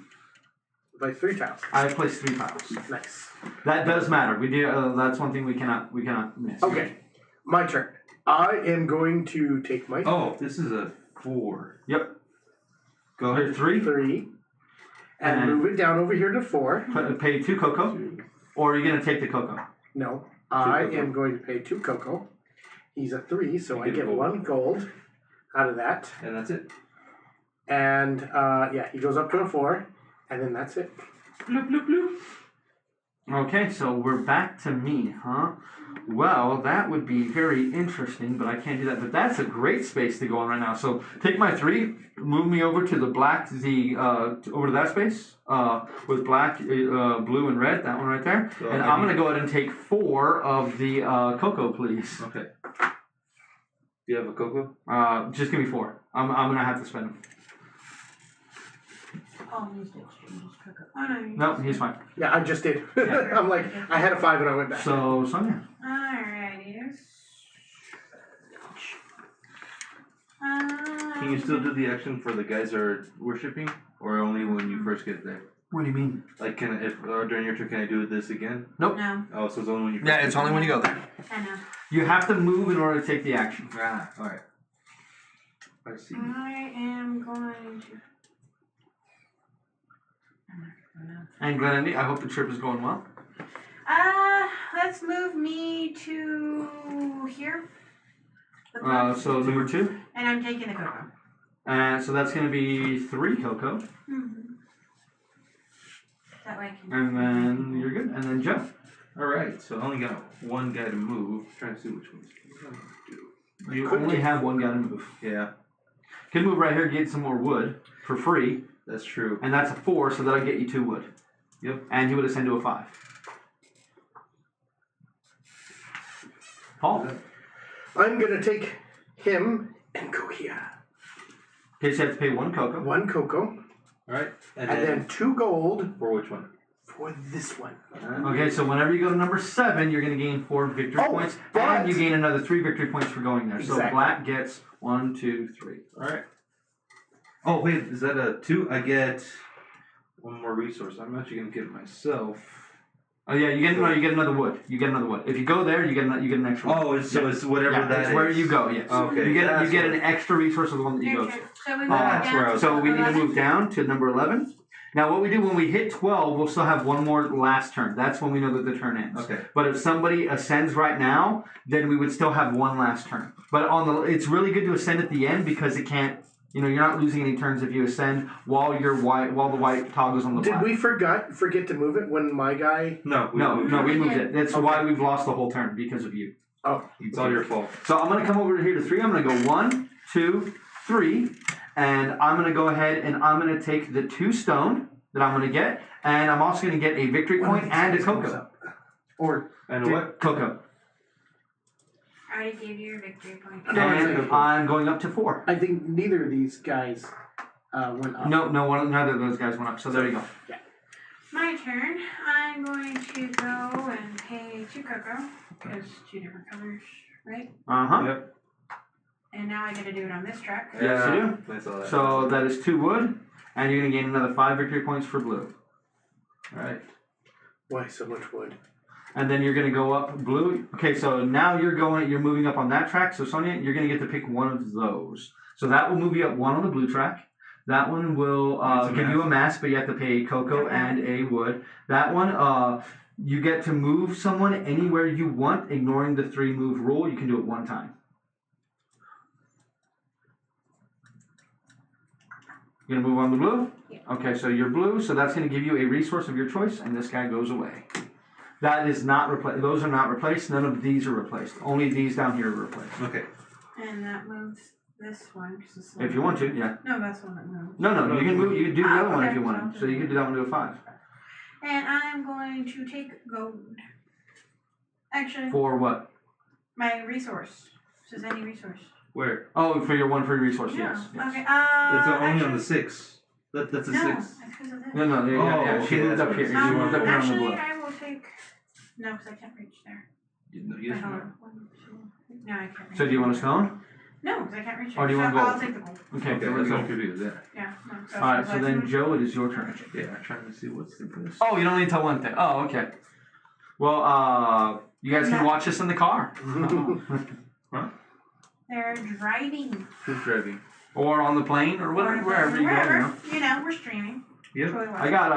Like 3 tiles. I have placed 3 tiles. Nice. That does matter. We do. That's one thing we cannot miss. Okay. My turn. I am going to take my Oh, this is a 4. Yep. Go Here's ahead. 3. 3 and And- move it down over here to 4. Pay 2 cocoa, or are you gonna take the cocoa? No, I cocoa. am going to pay 2 cocoa. He's a 3, so You I get get gold. 1 gold out of that. And that's it. And yeah, he goes up to a 4, and then that's it. Bloop, bloop, bloop. Okay, so we're back to me, huh? Well, that would be very interesting, but I can't do that. But that's a great space to go on right now. So take my 3, move me over to the black, over to that space with black, blue, and red. That one right there. So And I'm gonna go ahead and take 4 of the cocoa, please. Okay. Do you have a cocoa? Just give me 4. I'm gonna have to spend them. Paul needs to exchange his cocoa. Oh no. you No, just- he's fine. Yeah, I just did. Yeah. I'm like, I had a 5 and I went back. So Sonia. Alrighty. Can you still do the action for the guys that are worshipping, or only when you first get there? What do you mean? Like, during your turn, can I do this again? Nope. No. Oh, so it's only when you. Yeah, it's only when you go there. I know. You have to move in order to take the action. Ah, all right. I see. I am going to. And Glendy, I hope the trip is going well. Let's move me to here. So number 2. And I'm taking the cocoa. So that's going to be 3 cocoa. Mm-hmm. That way I can. And then you're good. And then Joe. All right. So I only got one guy to move. Trying to see which ones. You only have one guy to move. Yeah, Can move right here, get some more wood for free. that's true. And that's a 4, so that'll get you 2 wood. Yep. And he would ascend to a 5. Paul. I'm gonna take him and go here. Okay, so you have to pay 1 cocoa. 1 cocoa, All right. and then 2 gold for which one? for this one. Okay, so whenever you go to number 7, you're going to gain 4 victory points, but- and you gain another 3 victory points for going there. So Exactly. black gets 1, 2, 3. All right. Oh wait, is that a 2? I get one more resource. I'm actually gonna get it myself. Oh yeah, you get another wood. You get another wood. If you go there, you get an extra. Oh, it's whatever yeah, that it's is. where you go. Yes. Okay. You get that's an extra resource of the one that you Your go turn. to. So we move That's down where I was- So we need to 11. move down to number 11. Now what we do when we hit 12, we'll still have one more last turn. That's when we know that the turn ends. Okay. But if somebody ascends right now, then we would still have one last turn. But it's really good to ascend at the end because it can't. You're not losing any turns if you ascend while the white toggles on the Did black. we forget to move it when my guy? No, No, we moved did. it. That's Okay. why we've lost the whole turn because of you. Oh, It's all your fault. So I'm going to come over here to 3. I'm going to go 1, 2, 3, and I'm going to go ahead and I'm going to take the 2 stone that I'm going to get, and I'm also going to get a victory point and a cocoa. Or And what? Cocoa. I already gave you your victory point. And I'm going up to 4. I think neither of these guys went up. No, neither of those guys went up. So there you go. My turn. I'm going to go and pay 2 cocoa because 2 different colors, right? Yep. And now I get to do it on this track. Yes, you do. I saw that. So that is 2 wood, and you're going to gain another 5 victory points for blue. All right. Why so much wood? And then you're going to go up blue. Okay, so now you're moving up on that track. So Sonia, you're going to get to pick one of those. So that will move you up 1 on the blue track. That one will give you a mass, but you have to pay a cocoa and a wood. That one, you get to move someone anywhere you want, ignoring the 3 move rule. You can do it 1 time. You're going to move on the blue? Yeah. Okay, so you're blue, so that's going to give you a resource of your choice, and this guy goes away. That is not replaced. Those are not replaced. None of these are replaced. Only these down here are replaced. Okay. And that moves this one. 'Cause it's If you want to, yeah. No, that's the one that moves. No, you can move. You can do the other one if you okay. want. So you can do that one to a 5. And I'm going to take gold. Actually, For what? my resource. Says any resource. Where? Oh, for your 1 free resource. No. Yes. yes. Okay. It's only on actually, the 6. That's a no, 6. it's because of this. No, yeah. Oh, She okay, moved that's up what here. it She is. moved up here on the Actually, blue. I will take. No, because I can't reach there. Yes, Wait, hold on. 1, 2. No, I can't reach. So do you want a stone? No, because I can't reach it. Or do you want so gold? I'll take the gold. Okay. Okay, so that's let's all go. confused. Yeah. Yeah. No, so All right. so So then, Joe, it is your turn. Yeah. I'm trying to see what's the best. Oh, you don't need to tell one thing. Oh, okay. Well, you guys can watch this in the car. They're driving. Who's driving? Or on the plane, or whatever, wherever you go. Wherever. You know, we're streaming. Yep. Totally I got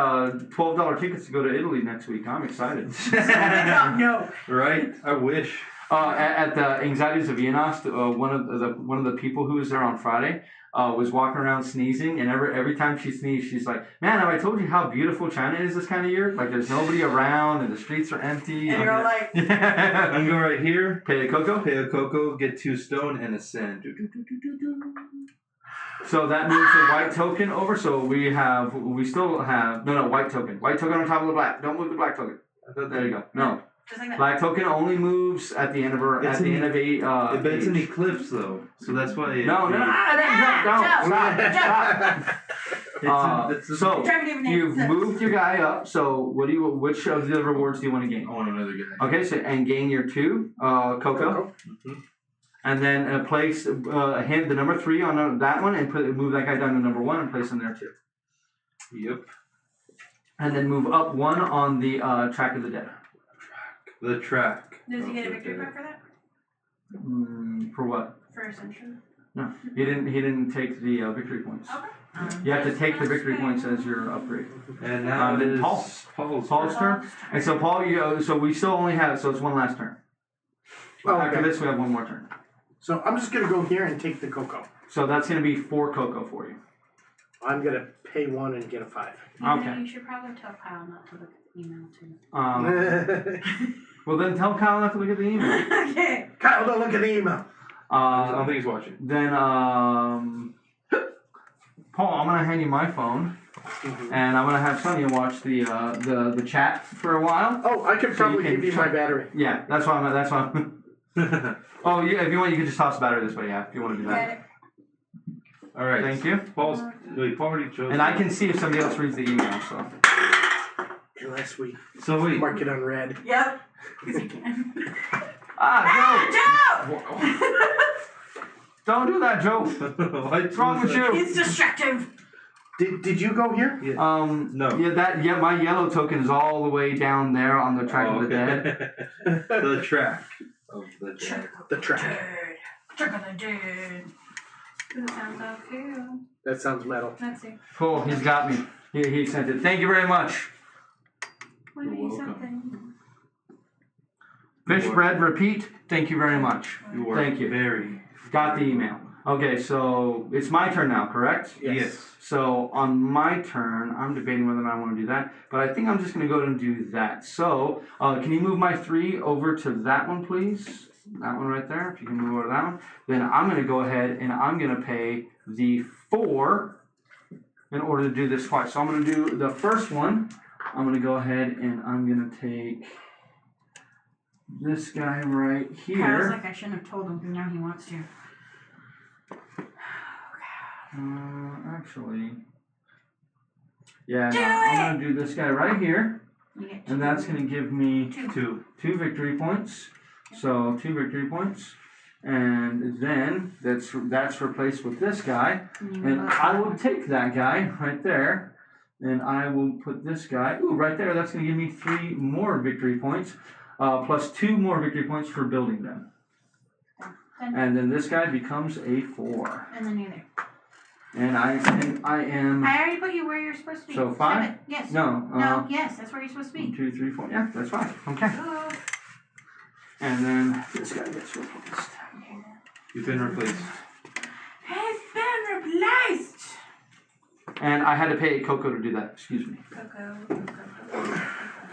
$12 tickets to go to Italy next week. I'm excited. No. Right? I wish. At the Anxieties of Viennos, one of the people who was there on Friday was walking around sneezing, and every time she sneezed, she's like, "Man, have I told you how beautiful China is this kind of year? Like, there's nobody around, and the streets are empty." And you're all like, I'm going right here. Pay a cocoa. Pay a cocoa, get 2 stone, and ascend. So that moves the white token over. So we still have white token. White token on top of the black. Don't move the black token. There you go. No. just like that. Black token only moves at the end of It's at the end of a. But it's an age. eclipse, though. So that's why. No, don't. Stop. So Driving even you've there. moved your guy up. So which of the rewards do you want to gain? I want another guy. Okay, so and gain your 2 cocoa. Mhm. And then place hit the number 3 on that one and move that guy down to number 1 and place him there too. Yep. And then move up 1 on the track of the dead. The track. Does he get a victory point for that? For what? For Ascension? No, he didn't take the victory points. Okay. You have to take the victory points as your upgrade. And now it is Paul's turn. And so Paul, so we still only have, so it's one last turn. After this, we have one more turn. So I'm just gonna go here and take the cocoa. So that's gonna be 4 cocoa for you. I'm gonna pay 1 and get a 5. Okay. You should probably tell Kyle not to look at the email too. Well, then tell Kyle not to look at the email. Okay. Kyle, don't look at the email. I don't think he's watching. Then, Paul, I'm gonna hand you my phone, and I'm gonna have Sonia watch the chat for a while. Oh, I could probably give you my battery. Yeah, that's why I'm. Oh, yeah, if you want, you can just toss the battery this way. Yeah, if you want to do that. All right. Thank you. Paul already chose. And I can see if somebody else reads the email. So. Unless we wait. mark it on red. Yep. Because he can. Joe! Don't do that, Joe. What's wrong with you? It's destructive. Did you go here? Yeah. No. Yeah, my yellow token is all the way down there on the track of the dead. The track of the dead. The track. Track of the dead. That sounds all cool. That sounds metal. Let's see. Cool, he's got me. He sent it. Thank you very much. What You're do you welcome. something? Fish bread repeat. Thank you very much. You are Thank you. very. Got the email. Okay, so it's my turn now, correct? Yes. So on my turn, I'm debating whether or not I want to do that, but I think I'm just going to go ahead and do that. So can you move my 3 over to that one, please? That one right there. If you can move over to that one, then I'm going to go ahead and I'm going to pay the 4 in order to do this twice. So I'm going to do the first one. I'm going to go ahead and I'm going to take this guy right here. Kyle's like, I shouldn't have told him, but now he wants to. Actually, yeah, no, I'm gonna do this guy right here, and that's gonna give me two victory points. So 2 victory points, and then that's replaced with this guy, and I will take that guy right there, and I will put this guy right there. That's gonna give me 3 more victory points, plus 2 more victory points for building them. And then this guy becomes a 4. And then you're there. And I am. I already put you where you're supposed to be. So 5? 7. Yes. No. Yes, that's where you're supposed to be. 1, 2, 3, 4. Yeah, that's 5. Okay. And then this guy gets replaced. You've been replaced. Has been replaced. And I had to pay Coco to do that. Excuse me. Coco.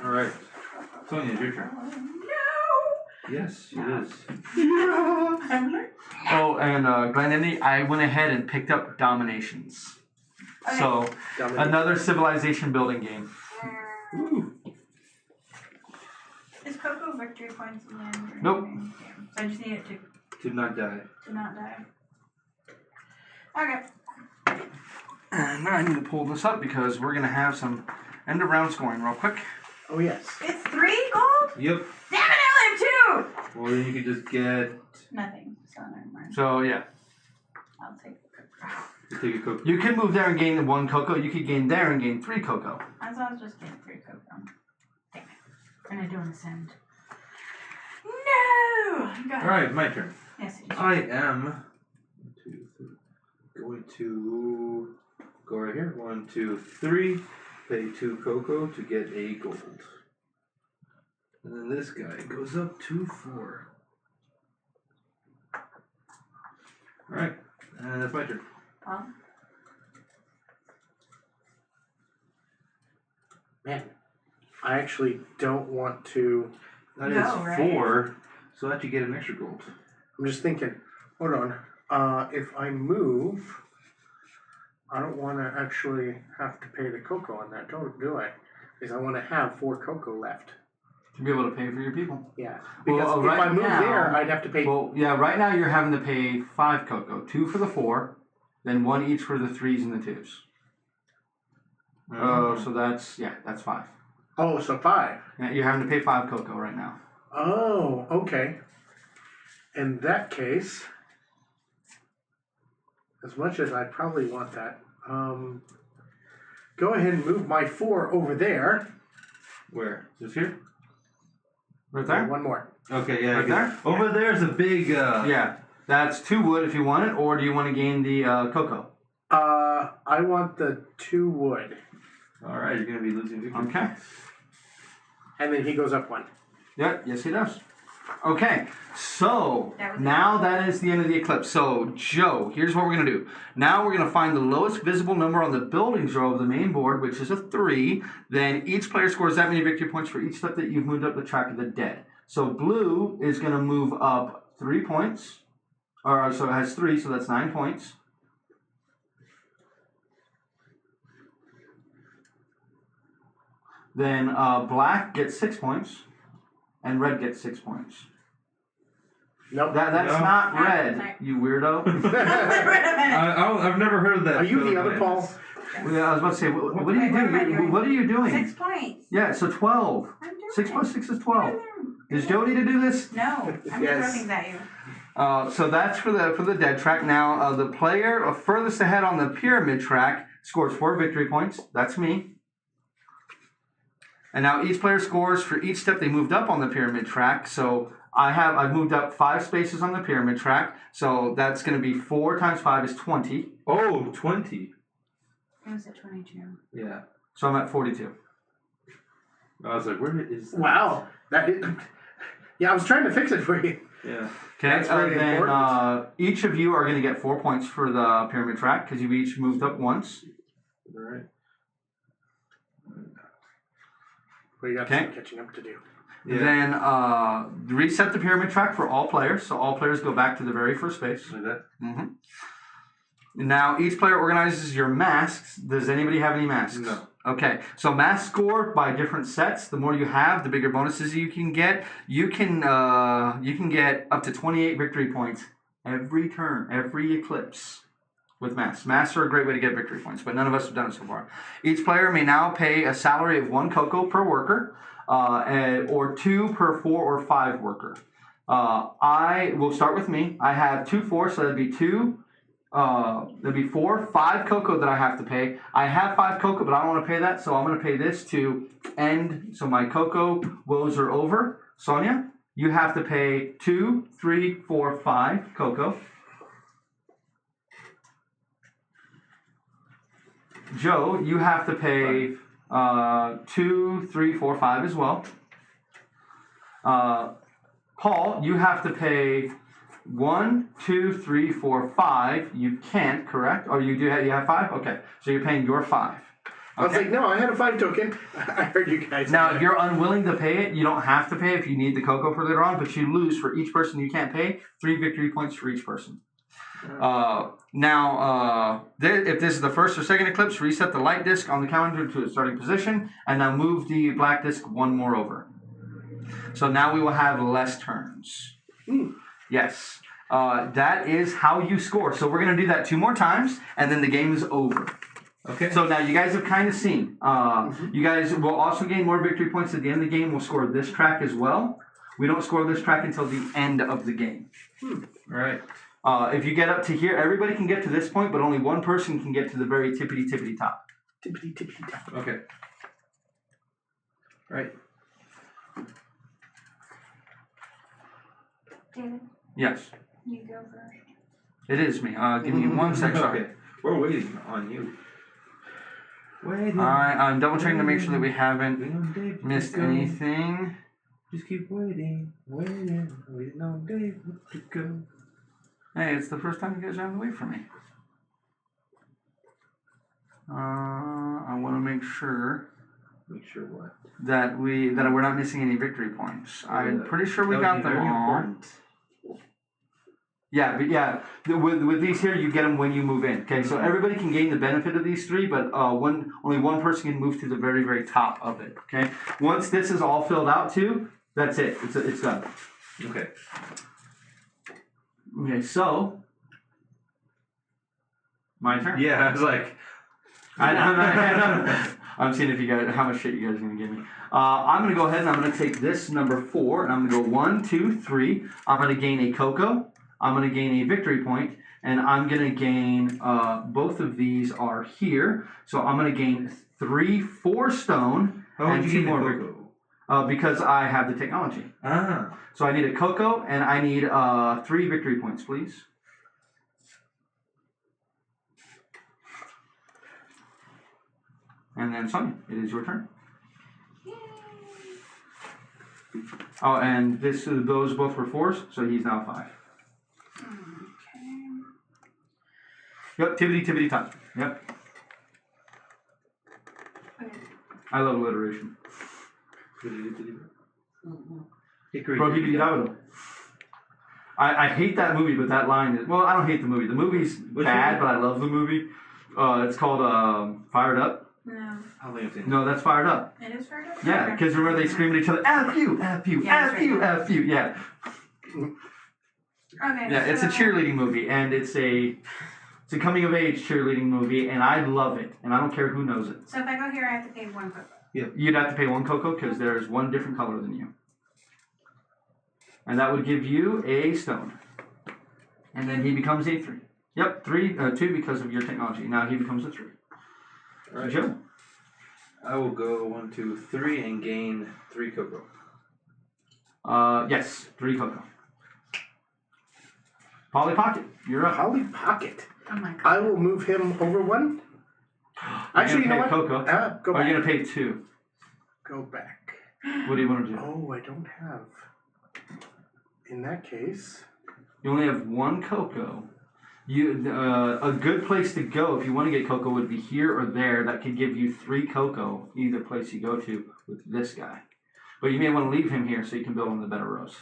All right. Sonia, it's your turn. No. Yes, it is. Oh, and Glenn, I went ahead and picked up Dominations. Okay. So another civilization building game. Ooh. Is Coco victory points in the end? Nope. So I just need it Did not die. to not die. Okay. And now I need to pull this up because we're gonna have some end of round scoring real quick. Oh yes. It's 3 gold? Yep. Damn it, I only have 2! Well, then you could just get. Nothing. So never mind. So yeah, I'll take the Coco. You take a coke. you can move there and gain 1 Coco. You could gain there and gain 3 Coco. I thought I was just getting 3 Coco. Damn it. And I don't ascend. No! Go ahead. All right, my turn. Yes, it is. I am 1, 2, 3. Going to go right here. 1, 2, 3. Pay 2 cocoa to get a gold. And then this guy goes up to 4. Alright, and that's my turn. Well, Man, I actually don't want to. That No, is right? 4, so that you get an extra gold. I'm just thinking. Hold on. If I move, I don't want to actually have to pay the cocoa on that, do I? Because I want to have 4 cocoa left. To be able to pay for your people. Yeah. Because Well, if right I move now- there, I'd have to pay. Well, yeah, right now you're having to pay 5 Cocoa. 2 for the 4, then 1 each for the 3s and the 2s. Oh, so that's 5. Oh, so 5. Yeah, you're having to pay 5 Cocoa right now. Oh, okay. in that case, as much as I probably want that, go ahead and move my 4 over there. Where? Just here? Right there? One more. Okay, yeah. Right there? Over there's a big. Yeah. That's 2 wood if you want it, or do you want to gain the cocoa? I want the 2 wood. Alright, you're gonna be losing victory. Okay. And then he goes up 1. Yeah, yes he does. Okay, so now that is the end of the eclipse. So, Joe, here's what we're going to do. Now we're going to find the lowest visible number on the buildings row of the main board, which is a 3. Then each player scores that many victory points for each step that you've moved up the track of the dead. So, blue is going to move up 3 points. Or, so it has 3, so that's 9 points. Then black gets 6 points. And red gets 6 points. Nope. That's No. not No, red, sorry. you weirdo. I've never heard of that. Are you the other Paul? Yeah, I was about to say, what are you Wait, what am I doing? doing? What are you doing? 6 points. Yeah, so 12. I'm doing 6 it. plus 6 is 12. No, Does Joe need to do this? No, I'm gonna Yes. throw things at you. So that's for the dead track. Now, the player furthest ahead on the pyramid track scores 4 victory points. That's me. And now each player scores for each step they moved up on the pyramid track. So I've moved up 5 spaces on the pyramid track. So that's going to be 4 times 5 is 20. Oh, 20. I was at 22. Yeah. So I'm at 42. I was like, where is that? Wow. Yeah, I was trying to fix it for you. Yeah. Okay, That's very then important. each of you are going to get 4 points for the pyramid track because you've each moved up once. Alright. We got Okay. some catching up to do. Yeah. Then reset the pyramid track for all players. So all players go back to the very first space. Like that? Now each player organizes your masks. Does anybody have any masks? No. Okay, so mask score by different sets. The more you have, the bigger bonuses you can get. You can get up to 28 victory points every turn, every eclipse with masks. Masks are a great way to get victory points, but none of us have done it so far. Each player may now pay a salary of 1 cocoa per worker, or 2 per 4 or 5 worker. I will start with me. I have 2 4, so that'd be 2. There'd be 4, 5 cocoa that I have to pay. I have 5 cocoa, but I don't want to pay that, so I'm going to pay this to end. So my cocoa woes are over. Sonia, you have to pay 2, 3, 4, 5 cocoa. Joe, you have to pay 2, 3, 4, 5 as well. Paul, you have to pay 1, 2, 3, 4, 5. You can't, correct? Or you do have, you have 5? Okay, so you're paying your 5. Okay. I was like, no, I had a 5 token. I heard you guys. Now, if you're unwilling to pay it, you don't have to pay if you need the cocoa for later on, but you lose for each person you can't pay 3 victory points for each person. If this is the first or second eclipse, reset the light disc on the calendar to its starting position, and now move the black disc 1 more over. So now we will have less turns. Yes. That is how you score. So we're going to do that 2 more times, and then the game is over. Okay. So now you guys have kind of seen. You guys will also gain more victory points at the end of the game. We'll score this track as well. We don't score this track until the end of the game. Alright. If you get up to here, everybody can get to this point, but only one person can get to the very tippity top. Tippity tippity tap. Okay. Right. David, Yes, you go first. it is me. Give me 1 sec. Sorry. Okay. We're waiting on you. Waiting. I'm double checking to make sure that we haven't Waiting on Dave to missed go. anything. Just keep waiting, waiting on Dave to go. Hey, it's the first time you guys have to wait for me. I want to make sure Make sure what? that we're not missing any victory points. I'm pretty sure we got them all. Important. Yeah, but yeah, with these here, you get them when you move in. Okay, so everybody can gain the benefit of these 3, but only one person can move to the very, very top of it. Okay, once this is all filled out too, that's it. It's done. Okay. Okay, so my turn. Yeah, I was like, I know. I'm seeing if you guys, how much shit you guys are gonna give me. I'm gonna go ahead and I'm gonna take this number 4, and I'm gonna go 1, 2, 3. I'm gonna gain a cocoa. I'm gonna gain a victory point, and I'm gonna gain. Both of these are here, so I'm gonna gain 3, 4 stone, How and would 2 you get more a victory. cocoa? Because I have the technology. Ah. So I need a cocoa, and I need 3 victory points, please. And then Sonia, it is your turn. Oh, and those both were 4s, so he's now 5. Okay. Yep, tibbity top. Yep. Okay. I love alliteration. Hickory Prohibity Davado. I hate that movie, but that line is, well, I don't hate the movie. The movie's bad, but I love the movie. It's called Fired Up. No. I don't think I've seen it. No, that's Fired Up. It is fired up? Yeah, because remember they scream at each other, F you, F you, Yeah, F that's you, right. F you. Yeah. Okay. Yeah, it's a so- cheerleading movie, and it's a coming of age cheerleading movie, and I love it, and I don't care who knows it. So if I go here, I have to pay 1 cocoa. You'd have to pay 1 cocoa because there's 1 different color than you. And that would give you a stone. And then he becomes a 3. Yep, 2 because of your technology. Now he becomes a 3. All right. Joe. I will go 1, 2, 3 and gain 3 cocoa. Yes, 3 cocoa. Polly Pocket, you're up. Polly Pocket. Oh my god. I will move him over 1. Actually, you know what? Cocoa. Go Are back. you going to pay 2? Go back. What do you want to do? Oh, I don't have. In that case, You only have 1 cocoa. A good place to go if you want to get cocoa would be here or there. That could give you 3 cocoa, either place you go to with this guy. But you may want to leave him here so you can build on the better rows.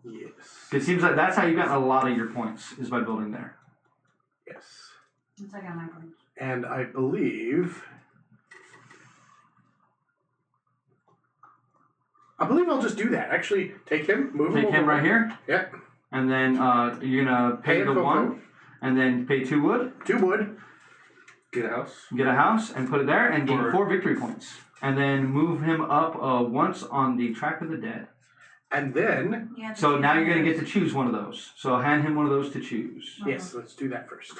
yes. It seems like that's how you got a lot of your points, is by building there. Yes. It's like on my point. And I believe I'll just do that. Actually, take him, move him Take over. him right here, Yep. and then you're going to pay Pay a the cocoa. 1, and then pay 2 wood, 2 wood. Get a house. get a house, and put it there, and gain Or- 4 victory points. And then move him up once on the track of the dead. And then, You have to So choose now one you're going of to get those. to choose one of those. So hand him one of those to choose. yes, let's do that first.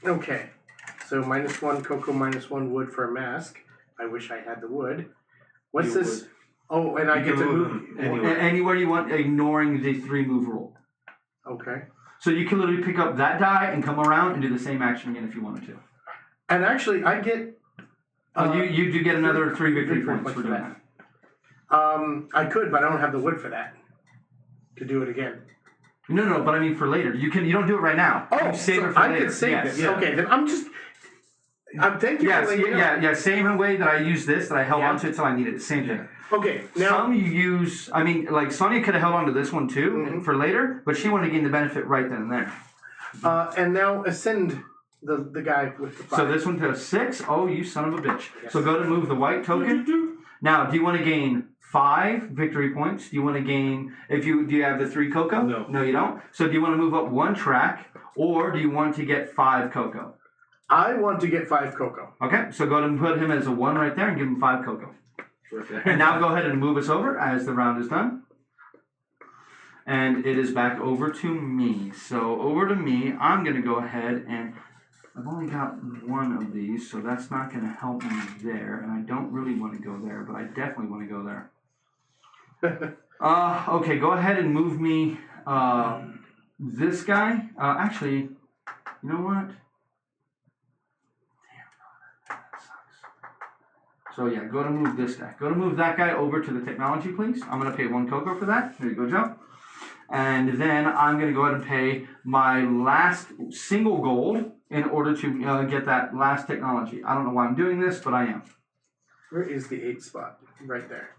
Okay. So -1 cocoa, -1 wood for a mask. I wish I had the wood. What's You this? would. Oh, and I You get can to move move. him anywhere. Anywhere you want, ignoring the 3 move rule. Okay. So you can literally pick up that die and come around and do the same action again if you wanted to. And actually, I get. You do get another 3 victory victory points points for for doing that. that. I could, but I don't have the wood for that. To do it again. No, but I mean for later. You don't do it right now. Oh, you save so it for I later. could save yes. this. Okay, then I'm thank you Yes, for letting me know. yeah. Same way that I used this, that I held Yeah. onto it till I needed it. Same thing. Okay, now Some you use. I mean, like Sonia could have held onto this one too Mhm. for later, but she wanted to gain the benefit right then and there. and now ascend the guy with the 5. So this one to 6. Oh, you son of a bitch. Yes. So go to move the white token. Now, do you want to gain 5 victory points? Do you want to gain, do you have the 3 cocoa? No. No, you don't. So do you want to move up 1 track, or do you want to get 5 cocoa? I want to get 5 cocoa. Okay, so go ahead and put him as a 1 right there and give him 5 cocoa. And now go ahead and move us over as the round is done. And it is back over to me. So over to me, I'm going to go ahead and I've only got 1 of these, so that's not going to help me there. And I don't really want to go there, but I definitely want to go there. Okay, go ahead and move me this guy. Actually, you know what? So yeah, go to move this guy. Go to move that guy over to the technology, please. I'm going to pay 1 cocoa for that. There you go, Joe. And then I'm going to go ahead and pay my last single gold in order to get that last technology. I don't know why I'm doing this, but I am. Where is the 8 spot? Right there.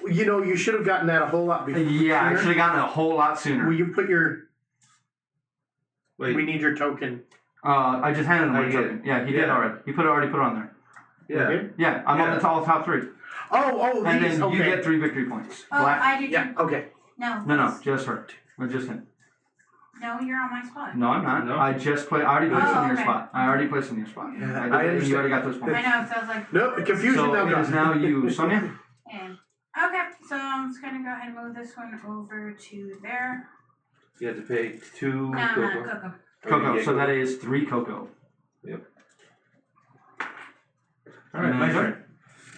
You know, you should have gotten that a whole lot before. Yeah, I should have gotten it a whole lot sooner. Will you put your... Wait. We need your token. I just handed him I my did. token. Yeah, he did Yeah. already. He already put it on there. Yeah. Okay? Yeah, I'm on Yeah. the top 3. Oh, And these. then Okay. you get 3 victory points. Oh, I did Yeah, okay. No. No, just her. Or just him. No, you're on my spot. No, I'm not. No. I already placed Oh, on your okay. spot. I already placed on your spot. Yeah, I I did, you understand. already got those points. I know, so I was like. No, confusion So now it is gone. now you, Sonia. And, okay, so I'm just gonna go ahead and move this one over to there. You have to pay 2 No, cocoa. not cocoa. Cocoa. So that is 3 cocoa. Alright, my turn.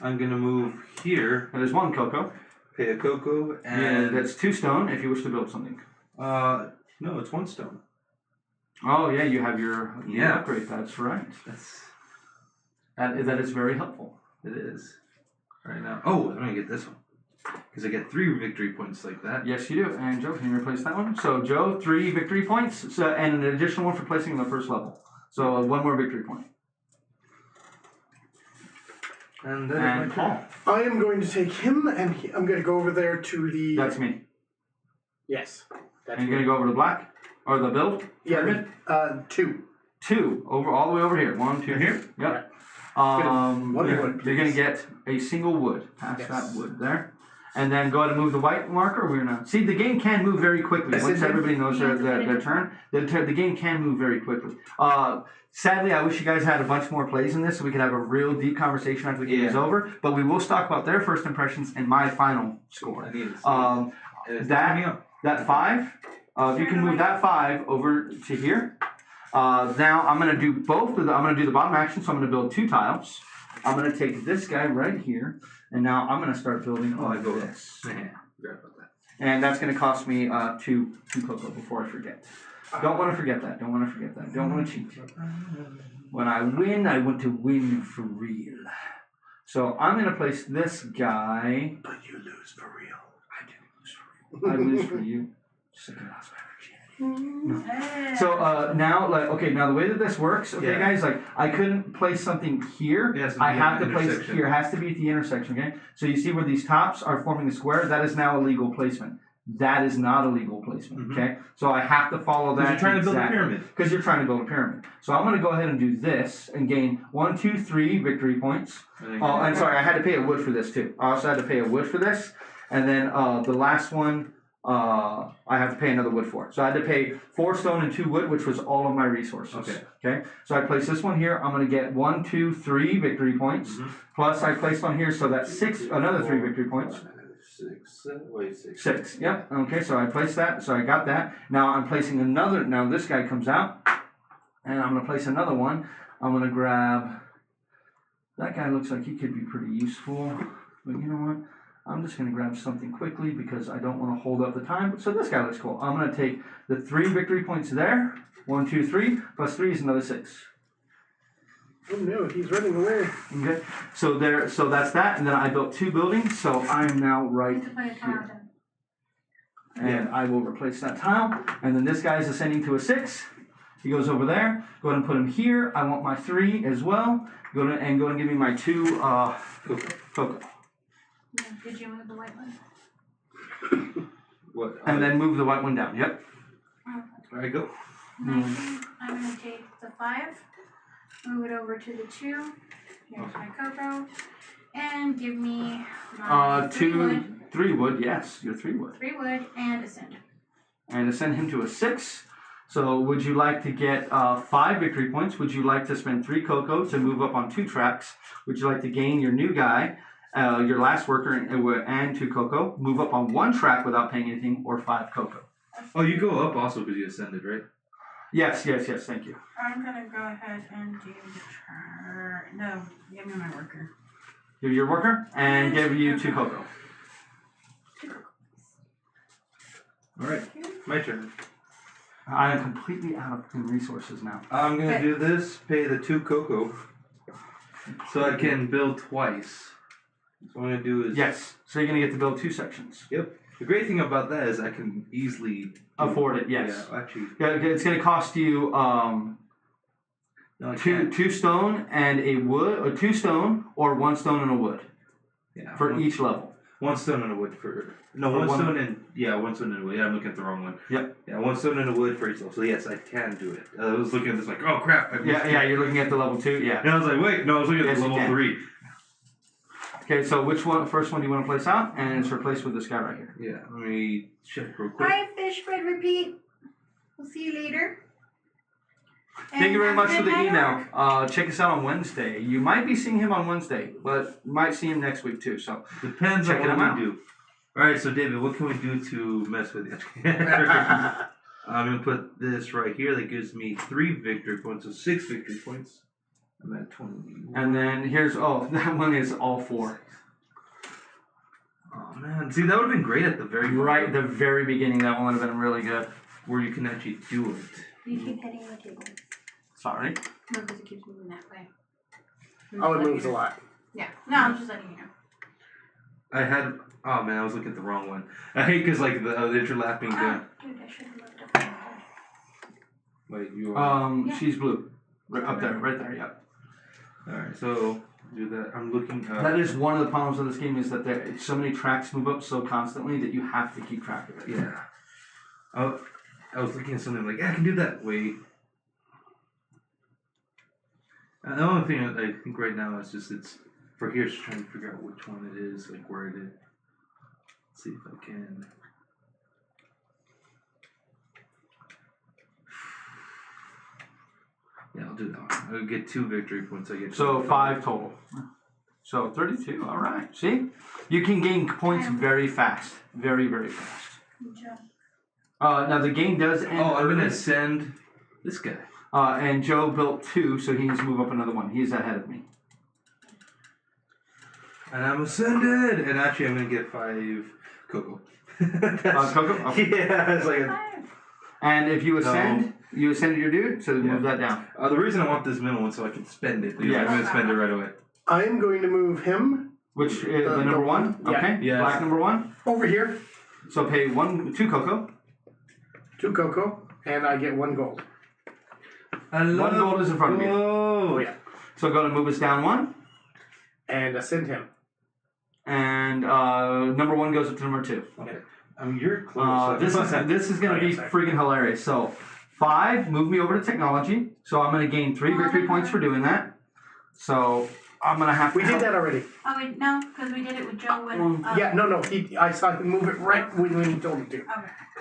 I'm gonna move here, That is 1 cocoa. pay a cocoa, And and that's 2 stone if you wish to build something. no, it's 1 stone. Oh yeah, you have your Yeah. upgrade. That's right. That's That is very helpful. it is. Right now. Oh, I'm gonna get this one. Because I get 3 victory points like that. Yes, you do. And Joe, can you replace that one? So Joe, 3 victory points, and an additional one for placing in the first level. So 1 more victory point. And then And my turn. Paul. I am going to take him, and I'm going to go over there to the. That's me. Yes. That's And you're gonna go over to black or the build. Yeah, pyramid? 2. 2 over all the way over here. 1, 2, Right here? Yep. One wood, You're gonna please. get a single wood. Pass Yes. that wood there. And then go ahead and move the white marker. We're gonna see the game can move very quickly Yes, once it did. everybody knows Yeah, their turn. The game can move very quickly. Sadly, I wish you guys had a bunch more plays in this so we could have a real deep conversation after the game is over. But we will talk about their first impressions and my final score. I need to see. Um, And it's that- coming up. that 5, if you can move that 5 over to here. Now I'm gonna do both of the. I'm gonna do the bottom action. So I'm gonna build 2 tiles. I'm gonna take this guy right here, and now I'm gonna start building Oh, I on go this. Yeah, forgot about that. And that's going to cost me 2 cocoa before I forget. Don't want to forget that. Don't want to forget that. Don't want to cheat. When I win, I want to win for real. So I'm going to place this guy. But you lose for real. I do lose for real. I lose for you. Second last virginity. Yeah. So now, now the way that this works, okay, Yeah. guys, I couldn't place something here. It has to I be have at to the place it intersection. here. It has to be at the intersection, okay? So you see where these tops are forming a square? That is now a legal placement. That is not a legal placement, okay? So I have to follow that. Because you're trying to build a pyramid. Because you're trying to build a pyramid. So I'm going to go ahead and do this and gain 1, 2, 3 victory points. Oh, and sorry, I had to pay a wood for this too. I also had to pay a wood for this. And then the last one, I have to pay another wood for it. So I had to pay 4 stone and 2 wood, which was all of my resources. Okay. So I place this one here. I'm going to get 1, 2, 3 victory points. Plus I placed on here, so that's 6, another 3 victory points. 6. 6. Yep. Okay. So I placed that. So I got that. Now I'm placing another. Now this guy comes out, and I'm going to place another one. I'm going to grab. That guy looks like he could be pretty useful, but you know what? I'm just going to grab something quickly because I don't want to hold up the time. So this guy looks cool. I'm going to take the 3 victory points there. 1, 2, 3. Plus 3 is another 6. Oh no, he's running away. Okay. So there. So that's that. And then I built 2 buildings. So I'm now right To put a tile here. down. And I will replace that tile. And then this guy is ascending to a 6. He goes over there. Go ahead and put him here. I want my 3 as well. Go and give me my 2 cocoa. Did you move the white one? What? And then move the white one down. Yep. There I go. 19. I'm going to take the 5, move it over to the 2. Here's my cocoa. And give me my 3 wood. 3 wood. Yes, your 3 wood. 3 wood and ascend. And ascend him to a 6. So would you like to get 5 victory points? Would you like to spend 3 cocoa to move up on 2 tracks? Would you like to gain your new guy, your last worker, and 2 cocoa? Move up on 1 track without paying anything, or 5 cocoa? Oh, you go up also because you ascended, right? Yes. Thank you. I'm going to go ahead and do the turn. No, give me my worker. Give your worker and give you 2 cocoa. Alright, my turn. I am completely out of resources now. I'm gonna do this, pay the 2 cocoa, so I can build twice. So what I'm gonna do is... Yes. So you're gonna get to build 2 sections. Yep. The great thing about that is I can easily... Afford it. Yes. Yeah, actually... Yeah, it's gonna cost you No, I can't. 2 stone and a wood, or 2 stone, or 1 stone and a wood Yeah, for each level. 1 stone and a wood for... No, For 1 one- stone and... Yeah, 1 stone and a wood. Yeah, I'm looking at the wrong one. Yep. Yeah, 1 stone and a wood for each level. So yes, I can do it. I was looking at this like, oh crap. I missed Yeah, it. you're looking at the level 2. Yeah. And I was like, wait, no, I was looking at Yes, the you level can. 3. Okay, so first one do you want to place out? And it's replaced with this guy right here. Yeah, let me check real quick. Hi, fish bread repeat. We'll see you later. Thank you very And have much a for good the night email. at work. Check us out on Wednesday. You might be seeing him on Wednesday, but you might see him next week too. So Depends Checking on them what out. we do. Alright, so David, what can we do to mess with you? I'm gonna put this right here. That gives me 3 victory points, so 6 victory points. I'm at 20. and then here's that one is all 4. Oh man, see that would have been great at the very Right at the very beginning, that one would have been really good. where you can actually do it. You keep hitting the table. Sorry. No, because it keeps moving that way. Oh, it moves a lot. Yeah. No, I'm just letting you know. I had. Oh man, I was looking at the wrong one. I hate because like the interlapping. Dude, I should have looked up that. Like you are. Yeah. She's blue. Right there, yeah. All right, so do that. I'm looking. That is one of the problems of this game is that there so many tracks move up so constantly that you have to keep track of it. Yeah. I was looking at something like, yeah, I can do that. Wait. The only thing I think right now is just it's for here, just trying to figure out which one it is, like where it is. Let's see if I can. Yeah, I'll do that one. I'll get 2 victory points. I get So 2. 5 total. So 32. All right. See, you can gain points very fast, very very fast. Good job. Now the game does end. Oh, I'm early. gonna send this guy. And Joe built 2, so he needs to move up another one. He's ahead of me. And I'm ascended! And actually, I'm gonna get 5 cocoa. Cocoa? Okay. Yeah, it's like a, And if you ascend, you ascended your dude, so move that down. the reason I want this middle one so I can spend it. Because Yes. I'm gonna spend it right away. I'm going to move him Which is The the number 1? yeah. Okay. Yes. Black number 1. over here, So pay 2 cocoa. 2 cocoa, and I get 1 gold. I love 1 gold is in front of you. Oh yeah. So go to move us down 1. And ascend him. And number 1 goes up to number 2. Okay. You're close. This is going to be sorry. freaking hilarious. So 5, move me over to technology. So I'm going to gain 3 victory points for doing that. So I'm going to have to. We did that already. Oh wait, no, because we did it with Joe when. Yeah, no. I saw him move it right when he told me to.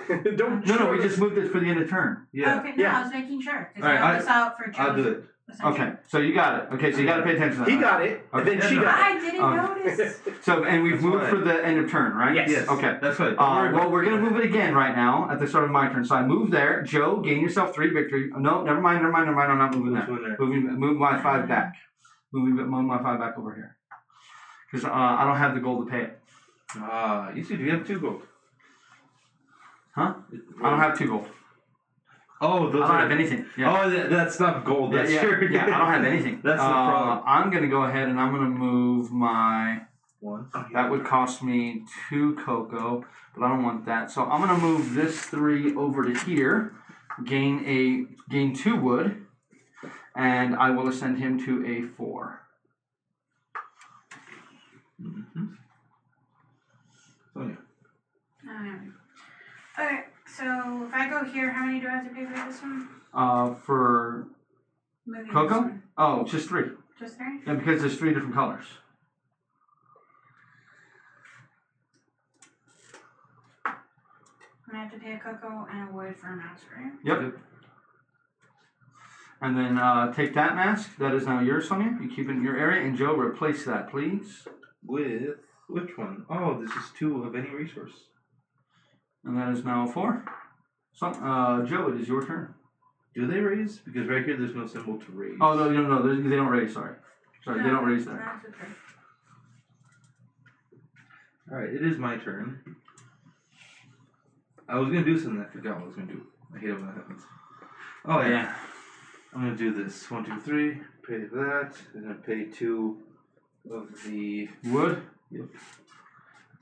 Okay. Don't. No, we just moved it for the end of turn. Yeah. Okay, no, Yeah. I was making sure. Because Alright, I have this out for Joe. I'll do it. Okay, so you got it. Okay, so you got to pay attention to that. He got it, and Okay. then she got I didn't notice. it. So, and we've That's moved fine. for the end of turn, right? Yes. Yes. Okay. That's right. Don't worry Well, about we're it. going to move it again right now at the start of my turn. So I move there. Joe, gain yourself 3 victory. No, never mind. I'm not moving Which there. one there? Move my 5 back. Move my 5 back over here. Because I don't have the gold to pay it. You see, do you have 2 gold? Huh? I don't have 2 gold. Oh, those I don't are. have anything. Yeah. Oh, that's not gold. That's yeah, sure. yeah, I don't have anything. That's the problem. I'm going to go ahead and I'm going to move my... 1. That would cost me 2 cocoa, but I don't want that. So I'm gonna move this 3 over to here, gain 2 wood, and I will ascend him to a 4. Mm-hmm. Sonia. Okay, so if I go here, how many do I have to pay for this one? For Moving cocoa? this one. Oh, just 3. Just 3? Yeah, because there's 3 different colors. I have to pay a cocoa and a wood for a mask, right? Yep. And then take that mask. That is now yours, Sonia. You keep it in your area. And Joe, replace that, please. With which one? Oh, this is 2 of any resource. And that is now 4. So, Joe, it is your turn. Do they raise? Because right here, there's no symbol to raise. Oh, no, they don't raise, sorry. Sorry, they don't raise that. That's okay. Alright, it is my turn. I was gonna do something, I forgot what I was gonna do. I hate it when that happens. Oh yeah. I'm gonna do this. 1, 2, 3. Pay that. And then pay 2 of the Wood, Yep.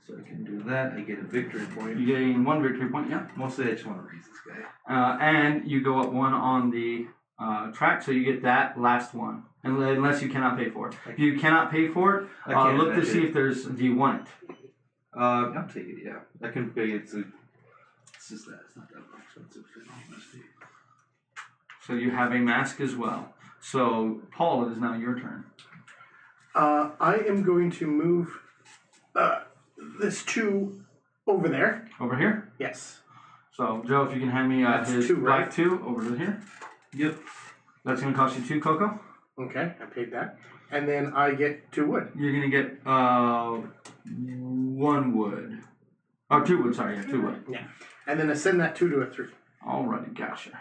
So I can do that. I get a victory point. you gain 1 victory point, yeah. Mostly I just want to raise this guy. And you go up 1 on the track, so you get that last one. Unless you cannot pay for it. If you cannot pay for it, I can't look to imagine. see if there's, do you want it? I'll take it, yeah. I can pay it to. It's just that. It's not that expensive in all honesty. So you have a mask as well. So, Paul, it is now your turn. I am going to move this 2 over there. Over here. Yes. So, Joe, if you can hand me That's his 2, right? black 2 over to here. Yep. That's going to cost you 2 cocoa. Okay, I paid that. And then I get 2 wood. You're going to get 1 wood. Oh, 2 wood, sorry. Yeah, 2 wood. Yeah. And then I send that 2 to a 3. Alrighty, gotcha.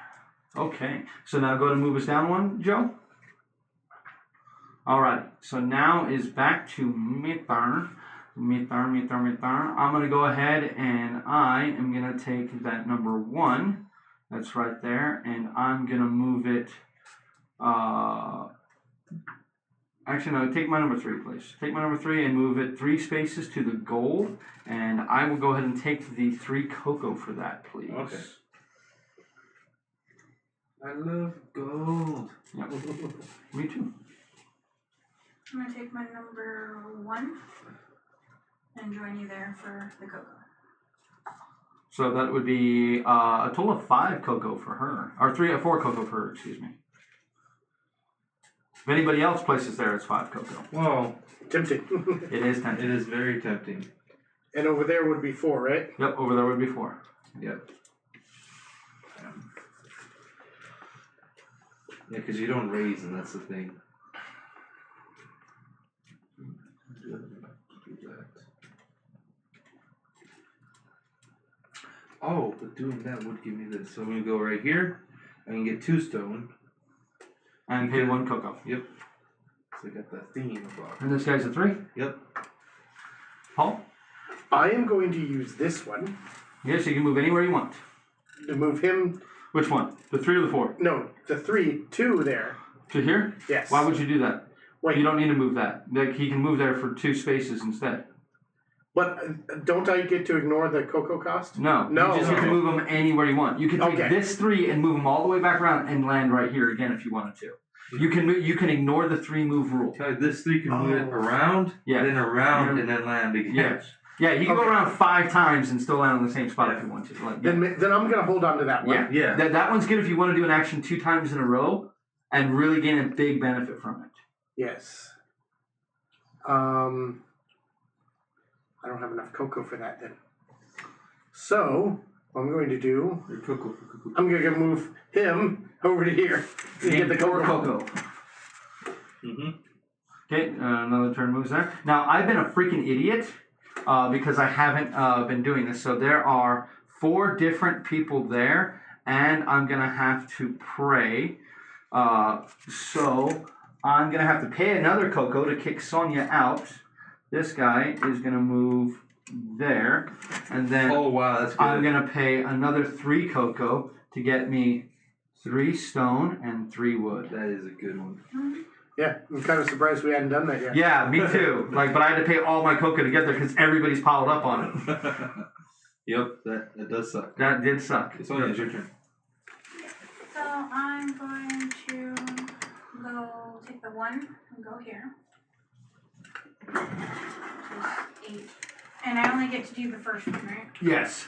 Okay, so now go ahead and move us down 1, Joe. Alrighty, so now is back to my turn. My turn. I'm going to go ahead and I am going to take that number 1 that's right there, and I'm going to move it. Actually, no, take my number 3, please. Take my number 3 and move it 3 spaces to the gold, and I will go ahead and take the 3 cocoa for that, please. Okay. I love gold. Yep. Me too. I'm gonna take my number 1 and join you there for the cocoa. So that would be a total of 5 cocoa for her, or 4 cocoa for her. Excuse me. If anybody else places there, it's 5 cocoa. Well, Tempting. It is tempting. it is very tempting. And over there would be 4, right? Yep, over there would be 4. Yep. Yeah, because you don't raise, and that's the thing. Do that. Oh, but doing that would give me this. So I'm gonna go right here. I can get 2 stone. And pay 1 cocoa. Yep. So I got that theme about. And this guy's a 3. Yep. Paul? I am going to use this one Yes, you can move anywhere you want. to move him. Which one? The 3 or the 4? No, the 3 to there. To here? Yes. Why would you do that? Wait. You don't need to move that. Like, he can move there for 2 spaces instead. But don't I get to ignore the cocoa cost? No. No. You just get to Okay. move them anywhere you want. You can take Okay. this 3 and move them all the way back around and land right here again if you wanted to. You can ignore the 3 move rule. Tell you, this 3 can move it Oh. around, Yeah. then around, Yeah. and then land again. Yes. Yeah, you can go Okay. around 5 times and still land on the same spot if you want to. Like, yeah. Then I'm gonna hold on to that one. Yeah. Yeah. That one's good if you want to do an action 2 times in a row and really gain a big benefit from it. Yes. I don't have enough cocoa for that then. So what I'm going to do, Or cocoa. I'm gonna move him over to here to get the Gain 4 cocoa. Mm-hmm. Okay, another turn moves there. Now, I've been a freaking idiot because I haven't been doing this. So there are 4 different people there, and I'm going to have to pray. So I'm going to have to pay another cocoa to kick Sonia out. This guy is going to move there, and then Oh wow, that's good. I'm going to pay another 3 cocoa to get me 3 stone and 3 wood. That is a good one. Yeah, I'm kind of surprised we hadn't done that yet. Yeah, me too. Like, but I had to pay all my cocoa together because everybody's piled up on it. Yep, that does suck. That did suck. It's only your turn. So I'm going to go take the 1 and go here. Which is 8. And I only get to do the first one, right? Yes.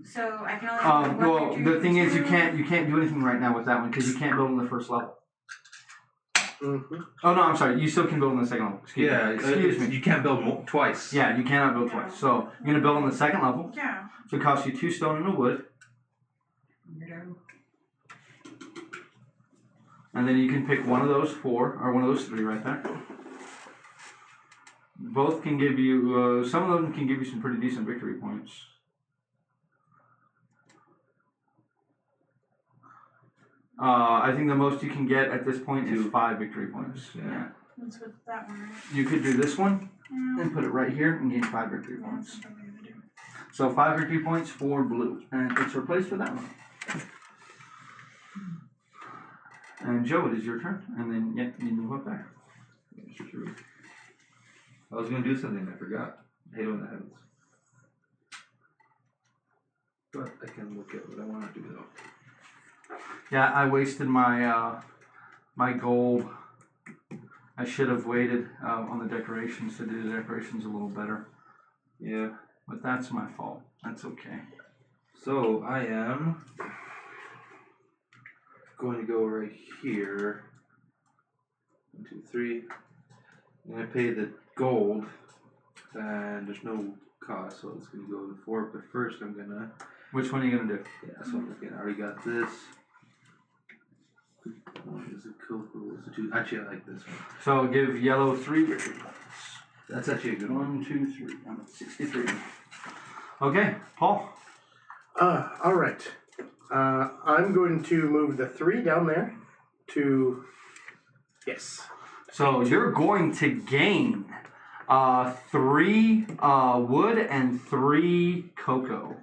So I can only do 1 Well, through the 2, thing is, you 2. can't do anything right now with that one because you can't build on the first level. Mm-hmm. Oh no, I'm sorry. You still can build on the second level. Excuse me. You can't build twice. Yeah, you cannot build twice. So you're gonna build on the second level. Yeah. So it costs you 2 stone and a wood, and then you can pick one of those 4 or one of those 3 right there. Both can give you. Some of them can give you some pretty decent victory points. I think the most you can get at this point is 5 victory points. Yeah. That's with that one, right? You could do this one Yeah. and put it right here and gain 5 victory Yeah, points. that's what I'm gonna do. So 5 victory points for blue, and it's replaced with that one. And Joe, it is your turn, and then you move up there. That's true. I was gonna do something, I forgot. I hate when that happens. But I can look at what I want to do though. Yeah, I wasted my my gold. I should have waited on the decorations to do the decorations a little better. Yeah. But that's my fault. That's okay. So I am going to go right here. 1, 2, 3. I'm gonna pay the gold, and there's no cost, so it's gonna go to 4. But first, I'm gonna Which one are you gonna do? Yeah, that's what I'm looking at. I already got this. One is a cocoa. Is a two. Actually, I like this one. So give yellow 3 victory points. That's actually a good one. 1, 2, 3. I'm at 63. Okay, Paul. Alright. I'm going to move the 3 down there to... Yes. So you're going to gain 3 wood and 3 cocoa.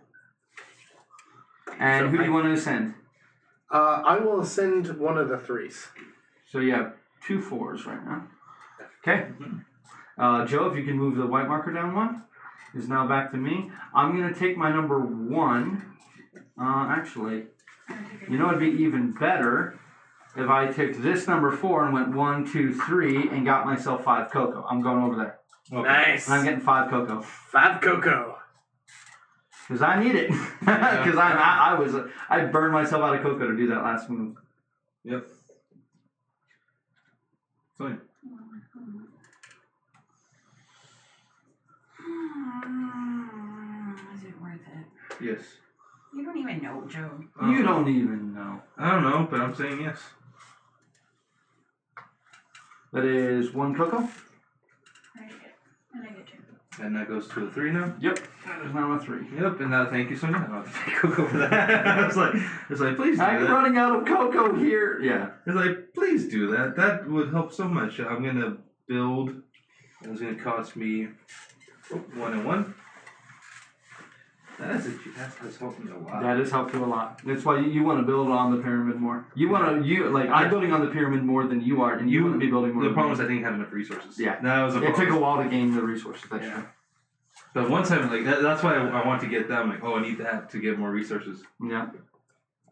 And So who do you want to ascend? I will send one of the 3s. So you have 2 4s right now. Okay. Joe, if you can move the white marker down 1, is now back to me. I'm going to take my number 1. Actually, you know it'd be even better if I took this number 4 and went 1, 2, 3 and got myself 5 cocoa. I'm going over there. Okay. Nice. And I'm getting 5 cocoa. 5 cocoa. Because I need it. Because I burned myself out of cocoa to do that last move. Yep. Fine. Is it worth it? Yes. You don't even know, Joe. You don't even know. I don't know, but I'm saying yes. That is 1 cocoa. And I get 2. And that goes to a 3 now? Yep. That is now a 3. Yep, and thank you, Sonia. I don't have to pay cocoa for that. I was like, please do I'm that. running out of cocoa here. Yeah. It's like, please do that. That would help so much. I'm gonna build. It's gonna cost me 1 and 1. That has helped me a lot. That has helped you a lot. That's why you want to build on the pyramid more. I'm building on the pyramid more than you are, and you want to be building more. The than problem me. is I didn't have enough resources. Yeah. That was a It problem. took a while to gain the resources. That's true. But once I'm like, that's why I want to get that. I'm like, oh, I need that to get more resources. Yeah.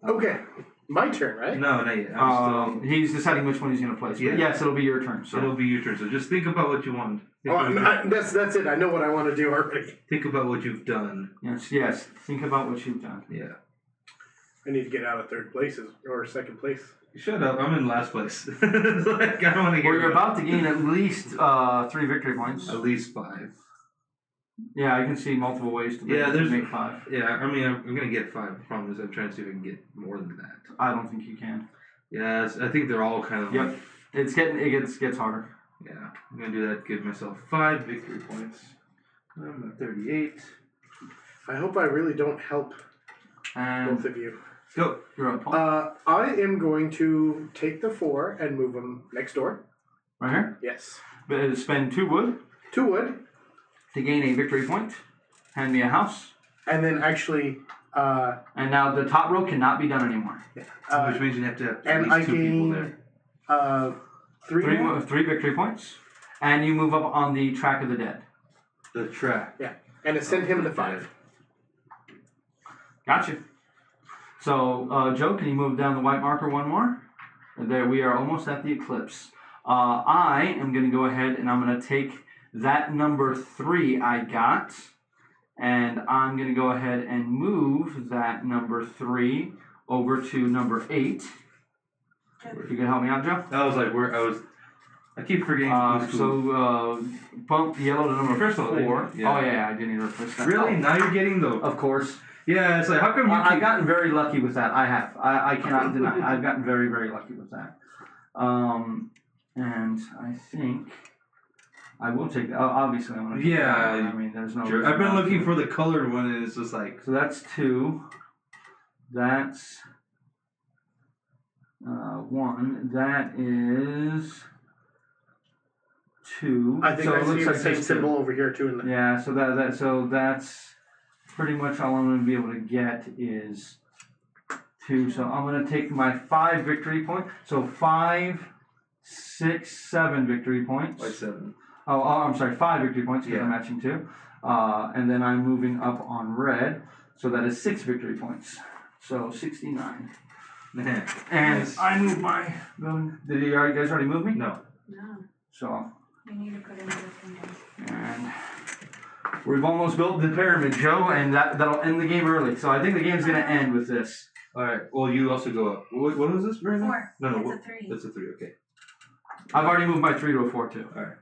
Okay. My turn, right? No, not yet. He's deciding which one he's going to place. Yeah. But yes, it'll be your turn. So It'll be your turn. So just think about what you want. That's it. I know what I want to do already. Think about what you've done. yes. Think about what you've done. Yeah. I need to get out of 3rd place or 2nd place. Shut up. I'm in last place. It's like, I don't want to hear Well, you're about to gain at least 3 victory points. At least 5. Yeah, I can see multiple ways to make 5. Yeah, I mean, I'm going to get 5. The problem is I'm trying to see if I can get more than that. I don't think you can. Yeah, I think they're all kind of Yep. like, It gets harder. yeah. I'm going to do that. Give myself 5 victory points. I'm at 38. I hope I really don't help And both of you. Go. you're up, Paul. I am going to take the 4 and move them next door. Right here. Yes. But spend 2 wood 2 wood. to gain a victory point. Hand me a house. And then actually... And now the top row cannot be done anymore. Which means you have to have at and least I 2 people gain there. 3 more. 3 victory points. And you move up on the track of the dead. The track. Yeah. And send him to 5. Gotcha. So, Joe, can you move down the white marker 1 more? There, we are almost at the eclipse. I am going to go ahead and I'm going to take that number 3 I got, and I'm going to go ahead and move that number 3 over to number 8. If you can help me out, Joe. I keep forgetting. Bump yellow to number First of all, 4. yeah. Oh yeah, I didn't even replace that. Really? Oh, Now you're getting the. of course. Yeah, it's like, how come you I've keep. gotten very lucky with that. I have. I cannot deny. I've gotten very, very lucky with that. And I think I will take that. Obviously, I'm going to take Yeah, that one. I mean, there's no. Sure. reason I've been not looking to. for the colored one, and it's just like. So that's 2. That's 1. That is 2. I think so I it see looks the like same there's symbol over here too. In the... Yeah, so that's pretty much all I'm going to be able to get is 2. So I'm going to take my 5 victory points. So 5, 6, 7 victory points. Like 7. Oh, I'm sorry, 5 victory points because Yeah. I'm matching 2. And then I'm moving up on red. So that is 6 victory points. So 69. And Nice. I moved my building. Did you guys already move me? No. No, So, you need to put in this one down. and we've almost built the pyramid, Joe, and that'll end the game early. So I think the game's going to end with this. Alright, well, you also go up. What was this right now? 4. No, It's what? a 3. That's a 3, okay. I've already moved my 3 to a 4 too. Alright.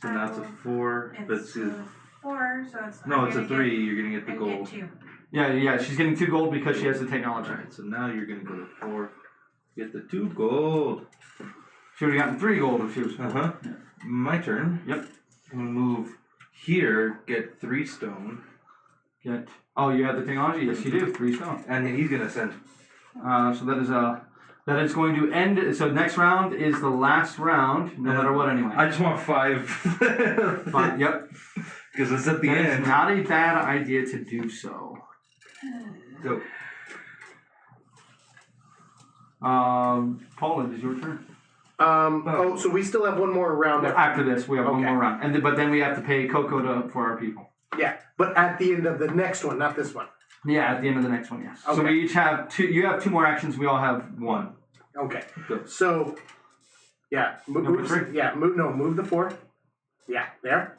So now it's a 4. Let's It's see. a 4, so it's. No, I'm it's a gonna 3. You're gonna get Get, the I get gold. 2. Yeah, she's getting 2 gold because she has the technology. Alright, so now you're gonna go to 4. Get the 2 gold. She would have gotten 3 gold if she was. Uh-huh. Yeah. My turn. Yep. I'm gonna move here, get 3 stone. Oh, you have the technology? Yes, you do. 3 stone. And he's gonna send. So that is going to end. So next round is the last round, no matter what anyway. I just want 5. 5, yep. Because it's at the That end. is not a bad idea to do so. Go. Paula, is your turn. So we still have one more round. After this, we have one Okay. more round, but then we have to pay Coco for our people. Yeah, but at the end of the next one, not this one. Yeah, at the end of the next one, yes. So Okay. we each have 2. You have 2 more actions. We all have 1. Okay. Go. So, yeah, Number 3? Yeah, move the 4. Yeah, there.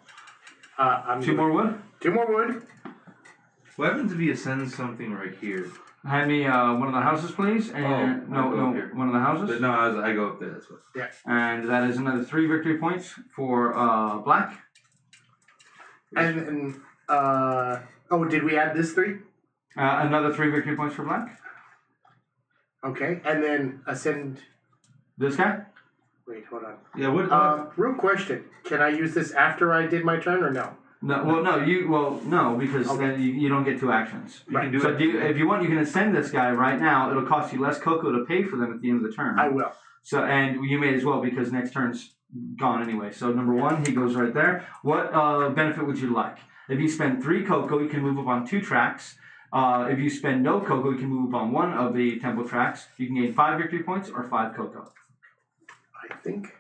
I'm 2 more wood. 2 more wood. What happens if he ascends something right here? Hand me one of the houses, please. And I'll go up here. one of the houses. But no, I go up there. That's what. And that is another 3 victory points for black. And did we add this 3? Another 3 victory points for black. Okay, and then ascend. This guy. Wait, hold on. Yeah. What? Real question: can I use this after I did my turn or no? No, no, because Okay. then you don't get 2 actions. You can do So it. if you want, you can ascend this guy right now. It'll cost you less cocoa to pay for them at the end of the turn. I will. So and you may as well because next turn's gone anyway. So number 1, he goes right there. What benefit would you like? If you spend 3 cocoa, you can move up on 2 tracks. If you spend no cocoa, you can move up on 1 of the temple tracks. You can gain 5 victory points or 5 cocoa. I think.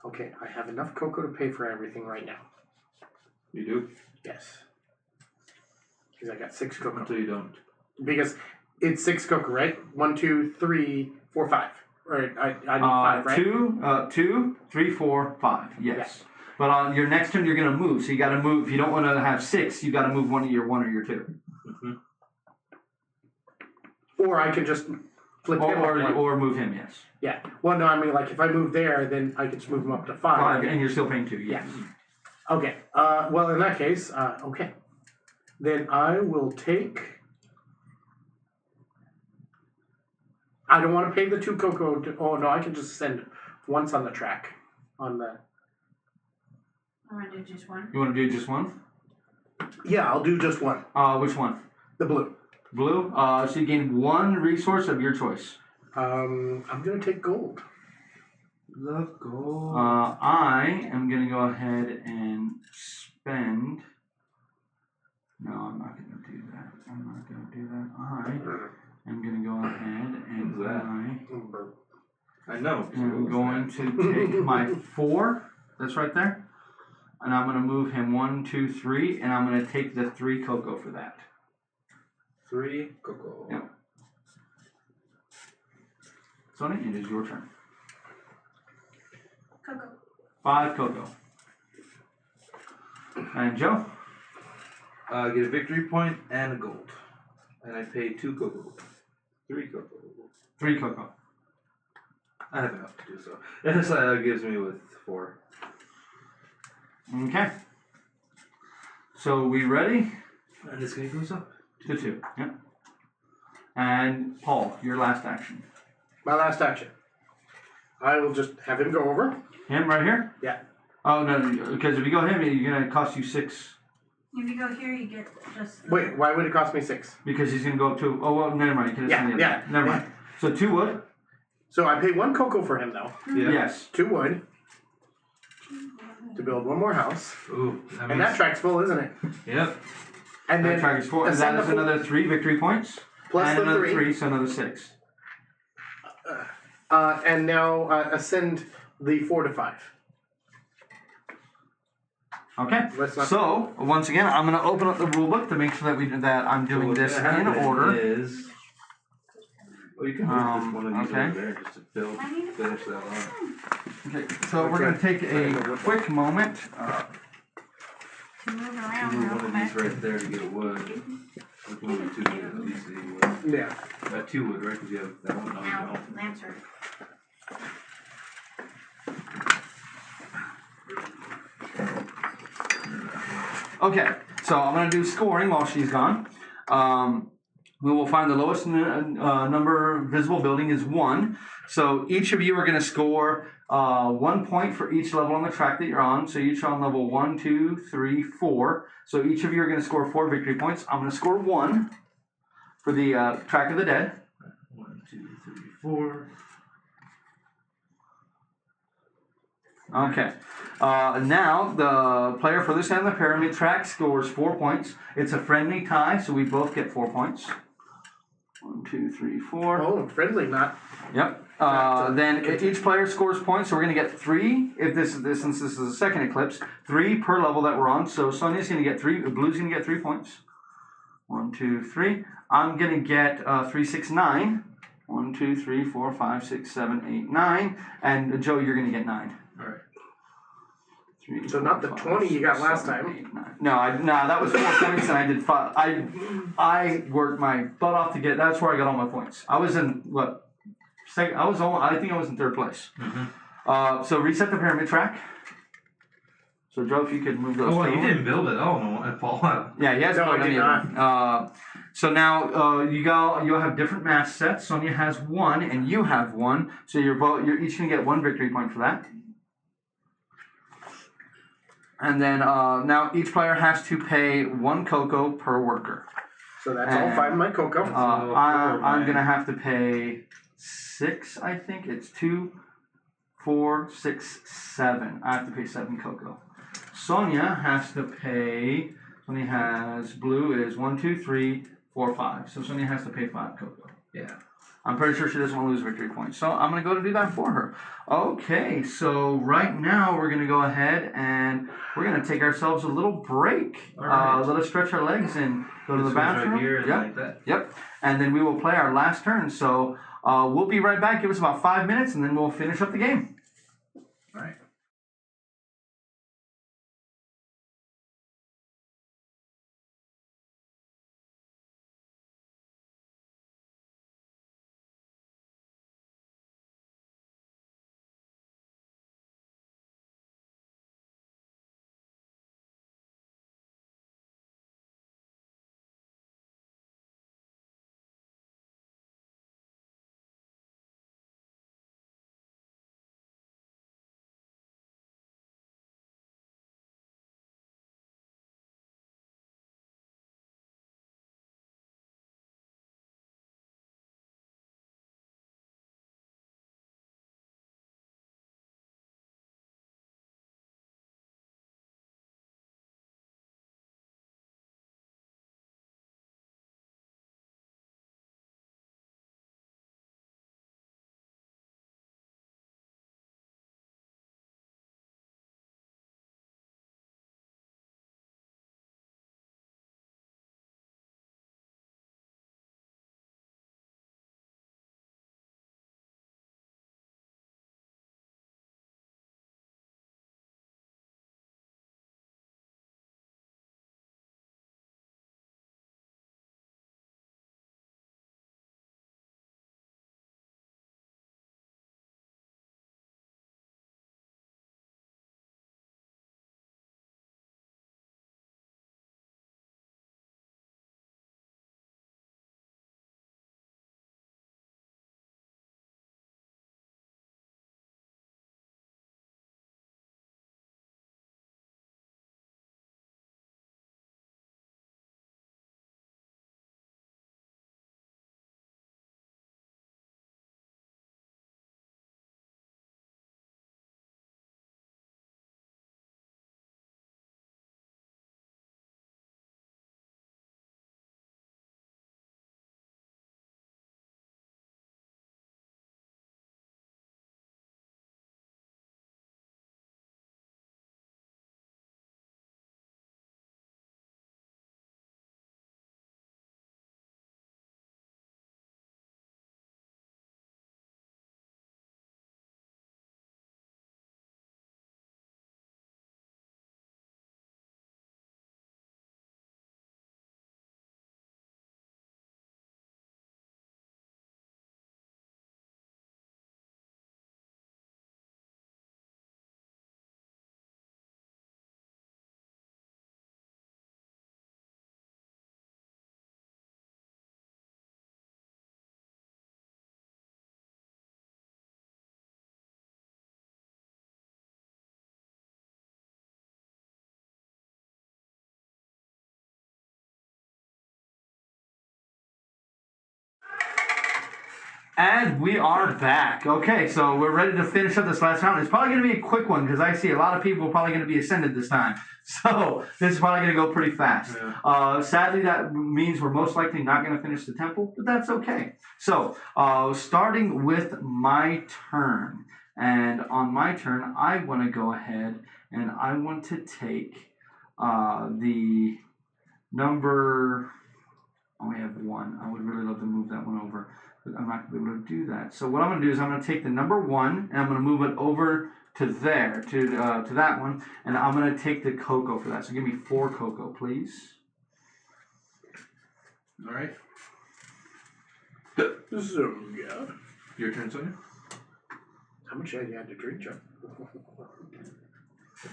Okay, I have enough cocoa to pay for everything right now. You do Yes. Because I got 6 cocoa. until you don't. Because it's 6 cocoa, right? 1, 2, 3, 4, 5. Right? I need 5, right? 2, 3, 4, 5. Yes. But on your next turn, you're going to move. So you got to move. If you don't want to have 6, you got to move one of your 1 or your 2. Mm-hmm. Or I can just flip him up one. Or move him. Yes. Yeah. Well, no, I mean, like, if I move there, then I can just move him up to 5. 5, and you're still paying 2. Yes. Yeah. Okay. Well, in that case, okay. Then I will take. I don't want to pay the 2 cocoa. Oh no, I can just send once on the track. On the. I'm gonna do just 1. You want to do just 1? Yeah, I'll do just 1. Which one? The blue. Blue. So you gain 1 resource of your choice. I'm gonna take gold. Love gold. I am going to go ahead and spend. No, I'm not going to do that. I am going to go ahead and What's that? I know. I'm going to take my 4. That's right there. And I'm going to move him 1, 2, 3, and I'm going to take the 3 cocoa for that. 3 cocoa. Yeah. Sonny, it is your turn. Coco. 5 cocoa. And Joe? Get a victory point and a gold. And I pay 2 cocoa. 3 cocoa. 3 cocoa. I have enough to do so. Yes, gives me with 4. Okay. So we ready? And this guy goes up. To 2. Yep. And Paul, your last action. My last action. I will just have him go over. Him right here? Yeah. Oh no, because if you go him, you're gonna cost you 6. If you go here, you get just. Wait, why would it cost me 6? Because he's gonna go up to. Oh well, never mind. You could have seen the other. Never mind. So 2 wood. So I pay 1 cocoa for him though. Yeah. Yes. 2 wood to build 1 more house. Ooh. And that track's full, isn't it? Yep. And That then track is 4. And that is another 3 victory points. plus and the another 3. so another 6. And now ascend the 4 to 5. Okay. Let's not- So once again, I'm gonna open up the rule book to make sure that I'm doing this in order. Is, well, you can move just one of these okay. over there just to build, I need to finish that line. Okay. So we're gonna take a quick moment. To move You around move real one of these quick. right there to get a wood. We can move 2 wood at least. Wood. Yeah. 2 wood, right? Because you have that one. No, you Now, don't. Lancer. Okay, so I'm gonna do scoring while she's gone. We will find the lowest number visible building is 1. So each of you are going to score 1 point for each level on the track that you're on. So each on level 1, 2, 3, 4. So each of you are going to score 4 victory points. I'm going to score 1 for the track of the dead. 1, 2, 3, 4. Okay. Now the player furthest down the pyramid track scores 4 points. It's a friendly tie, so we both get 4 points. 1, 2, 3, 4. Oh, friendly, not. Yep. Then each player scores points, so we're going to get 3. If since this is a second eclipse, 3 per level that we're on. So Sonia's going to get 3. Blue's going to get 3 points. 1, 2, 3. I'm going to get 3, 6, 9. 1, 2, 3, 4, 5, 6, 7, 8, 9. And Joe, you're going to get 9. All right. 3, So 4, not the 5, 20 you 6, got last 7, time. 8, 9. No, that was 4 points, and I did 5. I worked my butt off to get. That's where I got all my points. I was in what? Second. I think I was in 3rd place. Mm-hmm. So reset the pyramid track. So Joe, if you could move those. Oh, well, you two. didn't build it. Oh no, I fall out. Yeah, he hasn't No, I built did any of them. So now you'll have different mass sets. Sonia has 1, and you have 1. So you're each gonna get 1 victory point for that. And then now each player has to pay 1 cocoa per worker. So that's all 5 of my cocoa. I'm gonna have to pay 6. I think it's 2, 4, 6, 7. I have to pay 7 cocoa. Sonia has to pay. Sonia has blue is 1, 2, 3, 4, 5. So Sonia has to pay 5 cocoa. Yeah. I'm pretty sure she doesn't want to lose victory points. So I'm going to go to do that for her. Okay, so right now we're going to go ahead and we're going to take ourselves a little break. All right. Let us stretch our legs and go to the This goes bathroom. right here and Yep. like that. Yep. And then we will play our last turn. So we'll be right back. Give us about 5 minutes and then we'll finish up the game. All right. And we are back. Okay, so we're ready to finish up this last round. It's probably going to be a quick one because I see a lot of people are probably going to be ascended this time. So this is probably going to go pretty fast. Yeah. Sadly, that means we're most likely not going to finish the temple, but that's okay. So starting with my turn. And on my turn, I want to go ahead and I want to take the number... I only have one. I would really love to move that one over, but I'm not going to be able to do that. So what I'm going to do is I'm going to take the number 1 and I'm going to move it over to there, to that one, and I'm going to take the cocoa for that. So give me 4 cocoa, please. All right. So, yeah. Your turn, Sonia. How much had you had to drink, Joe?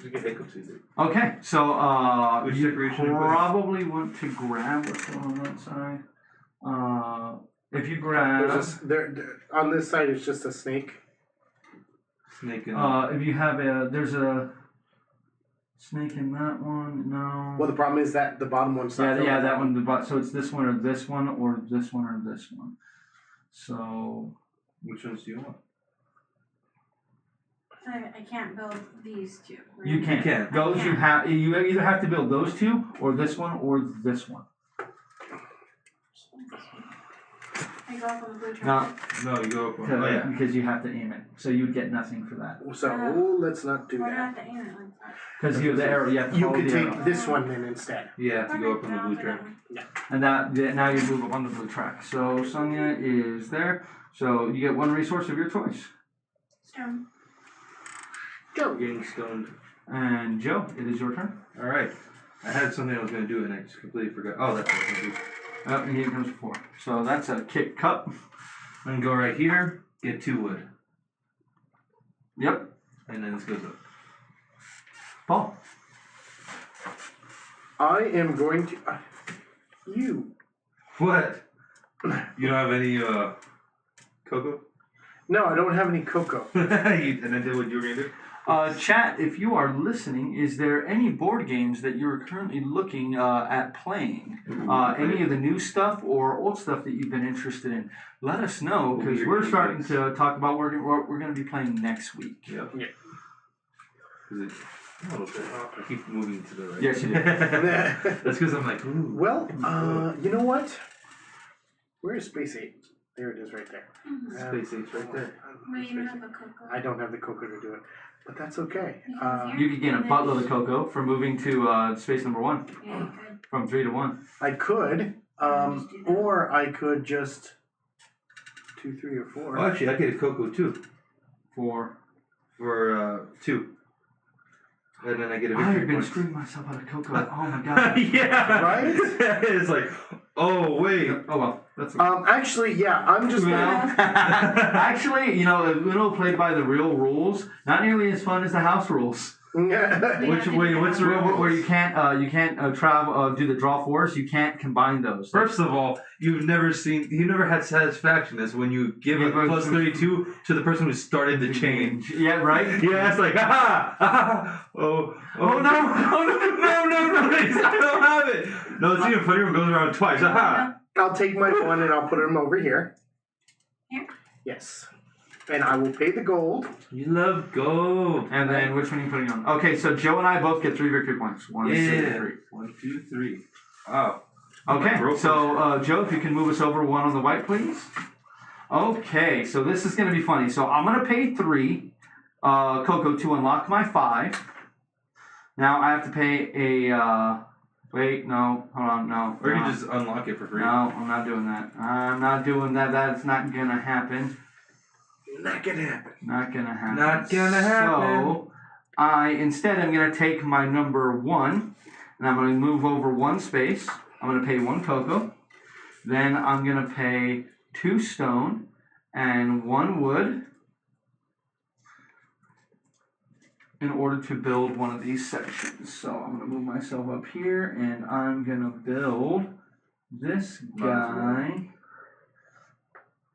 You get hiccups easy. Okay, so Which you decoration are you probably want to grab what's going on that side. If you grab... There, on this side, it's just a snake. Snake and if you have there's a snake in that one, no. Well, the problem is that the bottom one's not. Yeah, that one. So it's this one or this one or this one or this one. So which ones do you want? I can't build these two. Right? you can't. can. Those you have. You either have to build those two or this one or this one. I go up on the blue track. No, you go up one. Oh, yeah. Because you have to aim it. So you would get nothing for that. So let's not do Why do I that. have to aim it like that? Because you have the arrow. You have to You follow could the take arrow. this one then instead. You have to go up on the I'll blue do track. that one. And now you move up on the blue track. So Sonia is there. So you get 1 resource of your choice. Stone. Go. Getting stoned. And Joe, it is your turn. All right. I had something I was going to do and I just completely forgot. Oh, that's what I was going to do. Oh, and here comes 4. So that's a kick cup. I'm going to go right here, get 2 wood. Yep. And then this goes up. Paul. I am going to. You. What? You don't have any cocoa? No, I don't have any cocoa. And I did what you were going to do? Chat, if you are listening, is there any board games that you're currently looking at playing? Any of the new stuff or old stuff that you've been interested in? Let us know, because we're starting to talk about what we're going to be playing next week. Yep. Yeah. A little bit. I keep moving to the right. Yes, you do. That's because I'm like, ooh. Well, you know what? Where is Space 8? There it is right there. Space 8's right there. Wait, you don't have a cocoa. I don't have the cocoa to do it, but that's okay. You could gain a buttload of cocoa for moving to space number 1, Yeah, you could. from 3 to 1. I could, or I could just 2, 3, or 4. Oh, actually, I get a cocoa too. For 2. And then I get a I victory have been point. screwing myself out of cocoa. Oh my god. Yeah. Right? It's like, oh, wait. Oh well. That's Actually, yeah, I'm just gonna. Actually, Uno played by the real rules, not nearly as fun as the house rules. What's the rule where you can't travel do the draw 4s? You can't combine those. First of all, you never had satisfaction as when you give a plus 32 to the person who started the chain. Yeah, right? Yeah, it's like, oh no, I don't have it. No, it's even funnier when it goes around twice. I'll take my 1 and I'll put him over here. Here? Yes. And I will pay the gold. You love gold. And then which one are you putting on? Okay, so Joe and I both get 3 victory points. 1, 2, 3. 1, 2, 3. Wow. Okay, so Joe, if you can move us over 1 on the white, please. Okay, so this is going to be funny. So I'm going to pay 3 cocoa to unlock my 5. Now I have to pay a... Wait, no, hold on, no. Or you just unlock it for free. No, I'm not doing that. I'm not doing that. That's not going to happen. Not gonna happen. Not going to happen. Not gonna happen. So instead I'm going to take my number 1 and I'm going to move over 1 space. I'm going to pay 1 cocoa. Then I'm going to pay 2 stone and 1 wood in order to build one of these sections. So I'm going to move myself up here and I'm going to build this guy.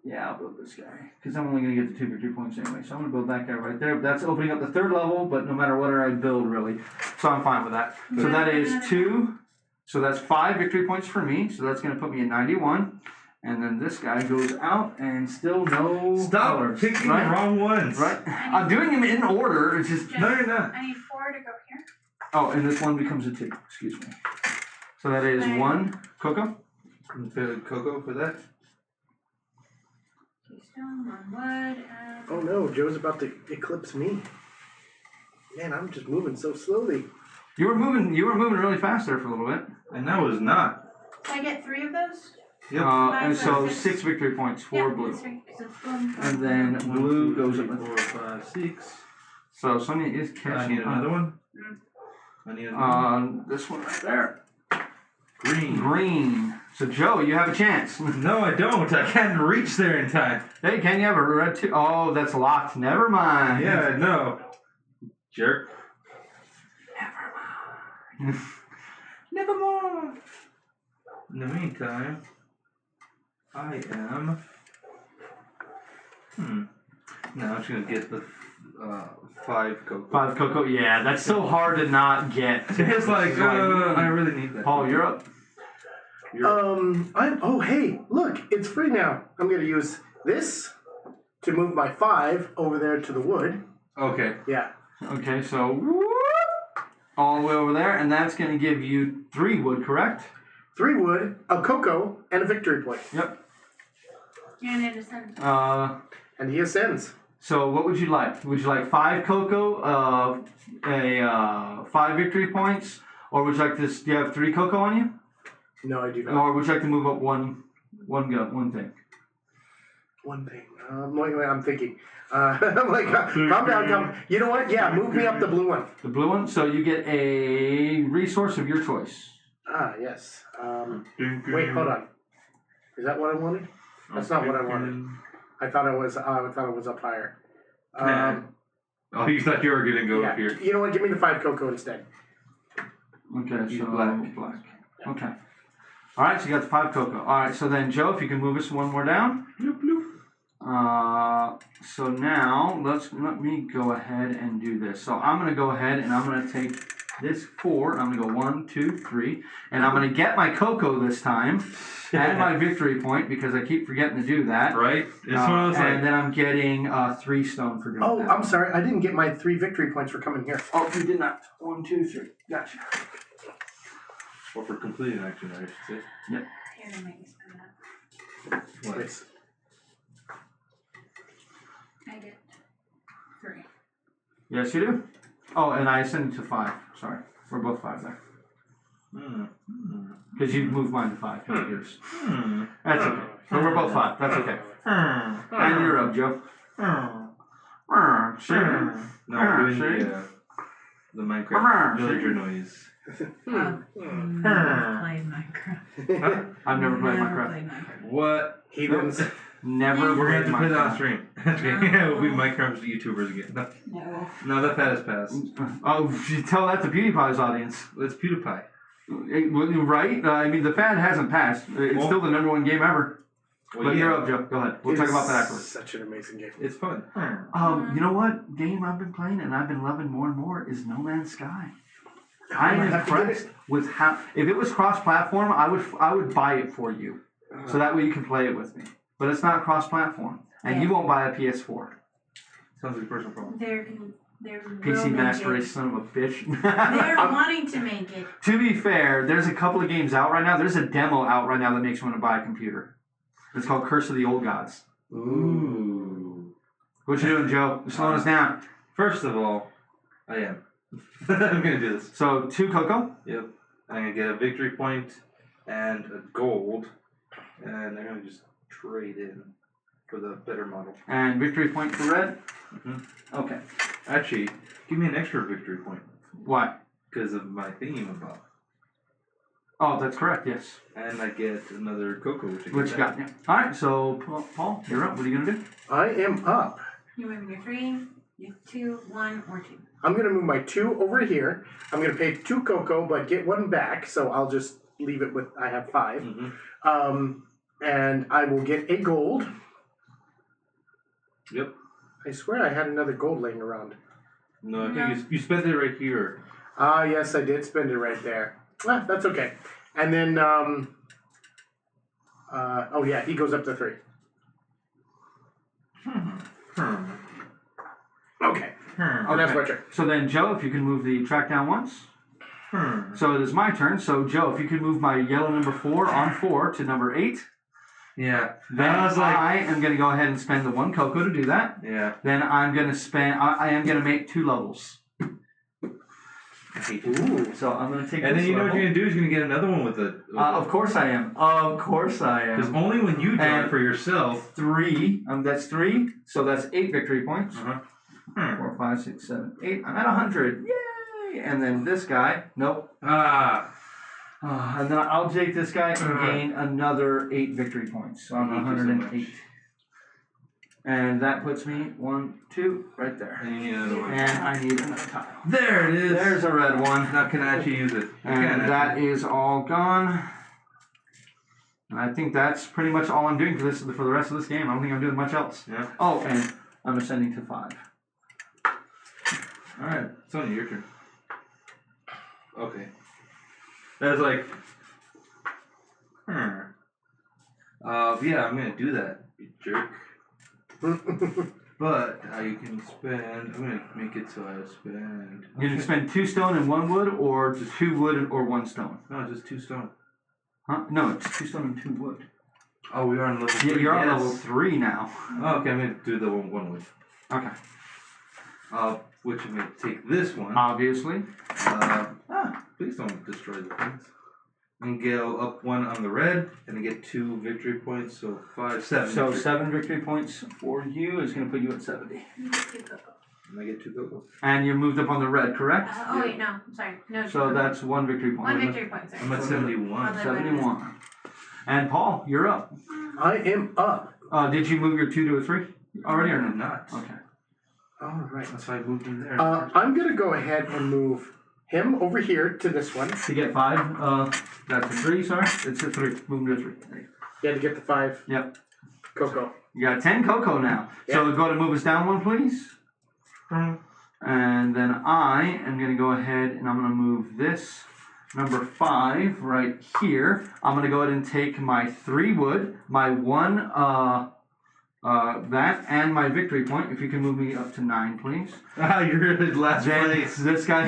Yeah, I'll build this guy because I'm only going to get the 2 victory points anyway. So I'm going to build that guy right there. That's opening up the 3rd level, but no matter what I build, really. So I'm fine with that. So that is 2. So that's 5 victory points for me. So that's going to put me at 91. And then this guy goes out and still no Stop colors, picking right? the wrong ones. Right? I'm doing them in order. It's just No, you're not. I need 4 to go here. oh, and this one becomes a 2. Excuse me. So that is Right. 1 cocoa. Cocoa for that. Keystone, 1 wood, and Oh no, Joe's about to eclipse me. Man, I'm just moving so slowly. You were moving really fast there for a little bit. And that was not. Can I get 3 of those? Yep. And so 6. 6 victory points for Yeah, blue. that's right, 'cause it's blue. And then blue goes up. 4, 5, 6. So Sonia is I catching need up. another one. I need another one. This one right there. Green. Green. So Joe, you have a chance. No, I don't. I can't reach there in time. Hey, can you have a red 2? Oh, that's locked. Never mind. Yeah, I know. Jerk. Never mind. In the meantime, I am. No, I'm just gonna get the 5 cocoa. 5 cocoa. Yeah, that's so hard to not get. It's like, I really need that. Paul, you're up. Oh hey, look, it's free now. I'm gonna use this to move my 5 over there to the wood. Okay. Yeah. Okay, so whoop, all the way over there, and that's going to give you 3 wood, correct? 3 wood, a cocoa, and a victory point. Yep. And it ascends. And he ascends. So what would you like? Would you like 5 cocoa, 5 victory points, or would you like this? Do you have 3 cocoa on you? No, I do not. Or would you like to move up one thing? One thing. Wait, I'm thinking. I'm like, calm down. You know what? Yeah, move me up the blue one. The blue one. So you get a resource of your choice. Ah, yes. Wait, hold on. Is that what I wanted? That's not what I wanted. I thought it was up higher. Oh, you thought you were gonna go yeah. up here. You know what? Give me the 5 cocoa instead. Okay, Use so black. Okay. All right, so you got the 5 cocoa. All right, so then Joe, if you can move us one more down. Bloop, bloop. So now let me go ahead and do this. So I'm gonna go ahead and I'm gonna take this 4. I'm gonna go 1, 2, 3, and I'm gonna get my cocoa this time and my victory point because I keep forgetting to do that. Right? It's one of those and then I'm getting 3 stone for doing Oh, that. I'm sorry. I didn't get my 3 victory points for coming here. Oh, you did not. 1, 2, 3. Gotcha. Or for completing action, I should say. Here, to make me spend that. What? Yes. I get 3. Yes, you do. Oh, and I ascended to 5. Sorry, we're both 5 there. Because you moved mine to 5, not yours. That's okay. So we're both 5. That's okay. And you're up, Joe. See? No, we're doing see? the Minecraft villager noise. Never played Minecraft. I've never played Minecraft. Played Minecraft. What? Heathens. Never We're gonna have to put it on Minecraft. stream. Okay, yeah, we'll be Minecraft YouTubers again. No. No, that has passed. Oh, you tell that to PewDiePie's audience. It's PewDiePie. Right? I mean, the fad hasn't passed. It's Well- still the #1 game ever. Well, But yeah, you're up, Joe. Go ahead. We'll talk about that afterwards. Such an amazing game. It's fun. You know what game I've been playing and I've been loving more and more is No Man's Sky. I am have to get impressed with how. If it was cross-platform, I would buy it for you, so that way you can play it with me. But it's not cross-platform, and you won't buy a PS4. Sounds like a personal problem. They're PC will Master make Race, son of a bitch. it. They're wanting to make it. To be fair, there's a couple of games out right now. There's a demo out right now that makes me want to buy a computer. It's called Curse of the Old Gods. Ooh. What you doing, Joe? You're slowing us down. First of all, I am. I'm gonna do this. So 2 cocoa. Yep. I'm gonna get a victory point and a gold, and I'm gonna just trade in for the better model. And victory point for red? Okay. Actually, give me an extra victory point Why? because of my thingamabob. Oh, that's correct, yes. And I get another cocoa, which I get What you got? Yeah. All right, so Paul, you're up. What are you going to do? I am up. You're moving your 3, your 2, 1, or 2. I'm going to move my 2 over here. I'm going to pay 2 cocoa, but get 1 back, so I'll just leave it with, I have 5. And I will get a gold. Yep. I swear I had another gold laying around. No, I think you spent it right here. Ah, yes, I did spend it right there. Ah, that's okay. And then Oh yeah, he goes up to 3. Okay. Oh, that's my turn. So then, Joe, if you can move the track down once. So it is my turn. So, Joe, if you could move my yellow number 4 on 4 to number 8. Yeah. Then I am going to go ahead and spend the 1 cocoa to do that. Yeah. Then I'm going to spend. I am going to make 2 levels. Ooh. So I'm going to take. And this then you know level. what you're gonna do is you're gonna get another one with the. Of course I am. Of course I am. Because only when you draw And it for yourself. 3. That's 3. So that's 8 victory points. 4, 5, 6, 7, 8. I'm at 100. Yay! And then this guy. Nope. And then I'll take this guy and gain another 8 victory points. So I'm at 108. And that puts me 1, 2 right there. And you need another one. And I need another tile. There it is. There's a red one. Now can I actually use it? And that is all gone. And I think that's pretty much all I'm doing for the rest of this game. I don't think I'm doing much else. Yeah. Oh, and I'm ascending to 5. Alright, it's only your turn. Okay. That's like. Yeah, I'm gonna do that, you jerk. But you can spend. I'm gonna make it so I spend. You can spend 2 stone and 1 wood, or 2 wood or 1 stone. No, just 2 stone. Huh? No, it's 2 stone and 2 wood. Oh, we are on level 3. Yeah, you're on level 3 now. Oh, okay, I'm gonna do the one wood. Okay. Which I'm gonna take this one. Obviously. Please don't destroy the things. And go up 1 on the red, and I get 2 victory points, so 5, 7. So 7 victory points for you is going to put you at 70. And I get 2 cocoa. And you're moved up on the red, correct? Wait, no, I'm sorry. No. So that's 1 victory point. 1 victory point, sorry. I'm at 71. 71. And Paul, you're up. I am up. Did you move your 2 to a 3 already or no? Not. Okay. All right. That's why I moved in there. I'm gonna go ahead and move him over here to this one. To get 5, that's a 3, sorry. It's a 3. Move to a 3. There you go. Yeah, to get the 5. Yep. Cocoa. You got 10 cocoa now. So go ahead and move us down 1, please. And then I am going to go ahead and I'm going to move this number 5 right here. I'm going to go ahead and take my 3 wood, my 1 that, and my victory point. If you can move me up to 9, please. You're in last place. This guy,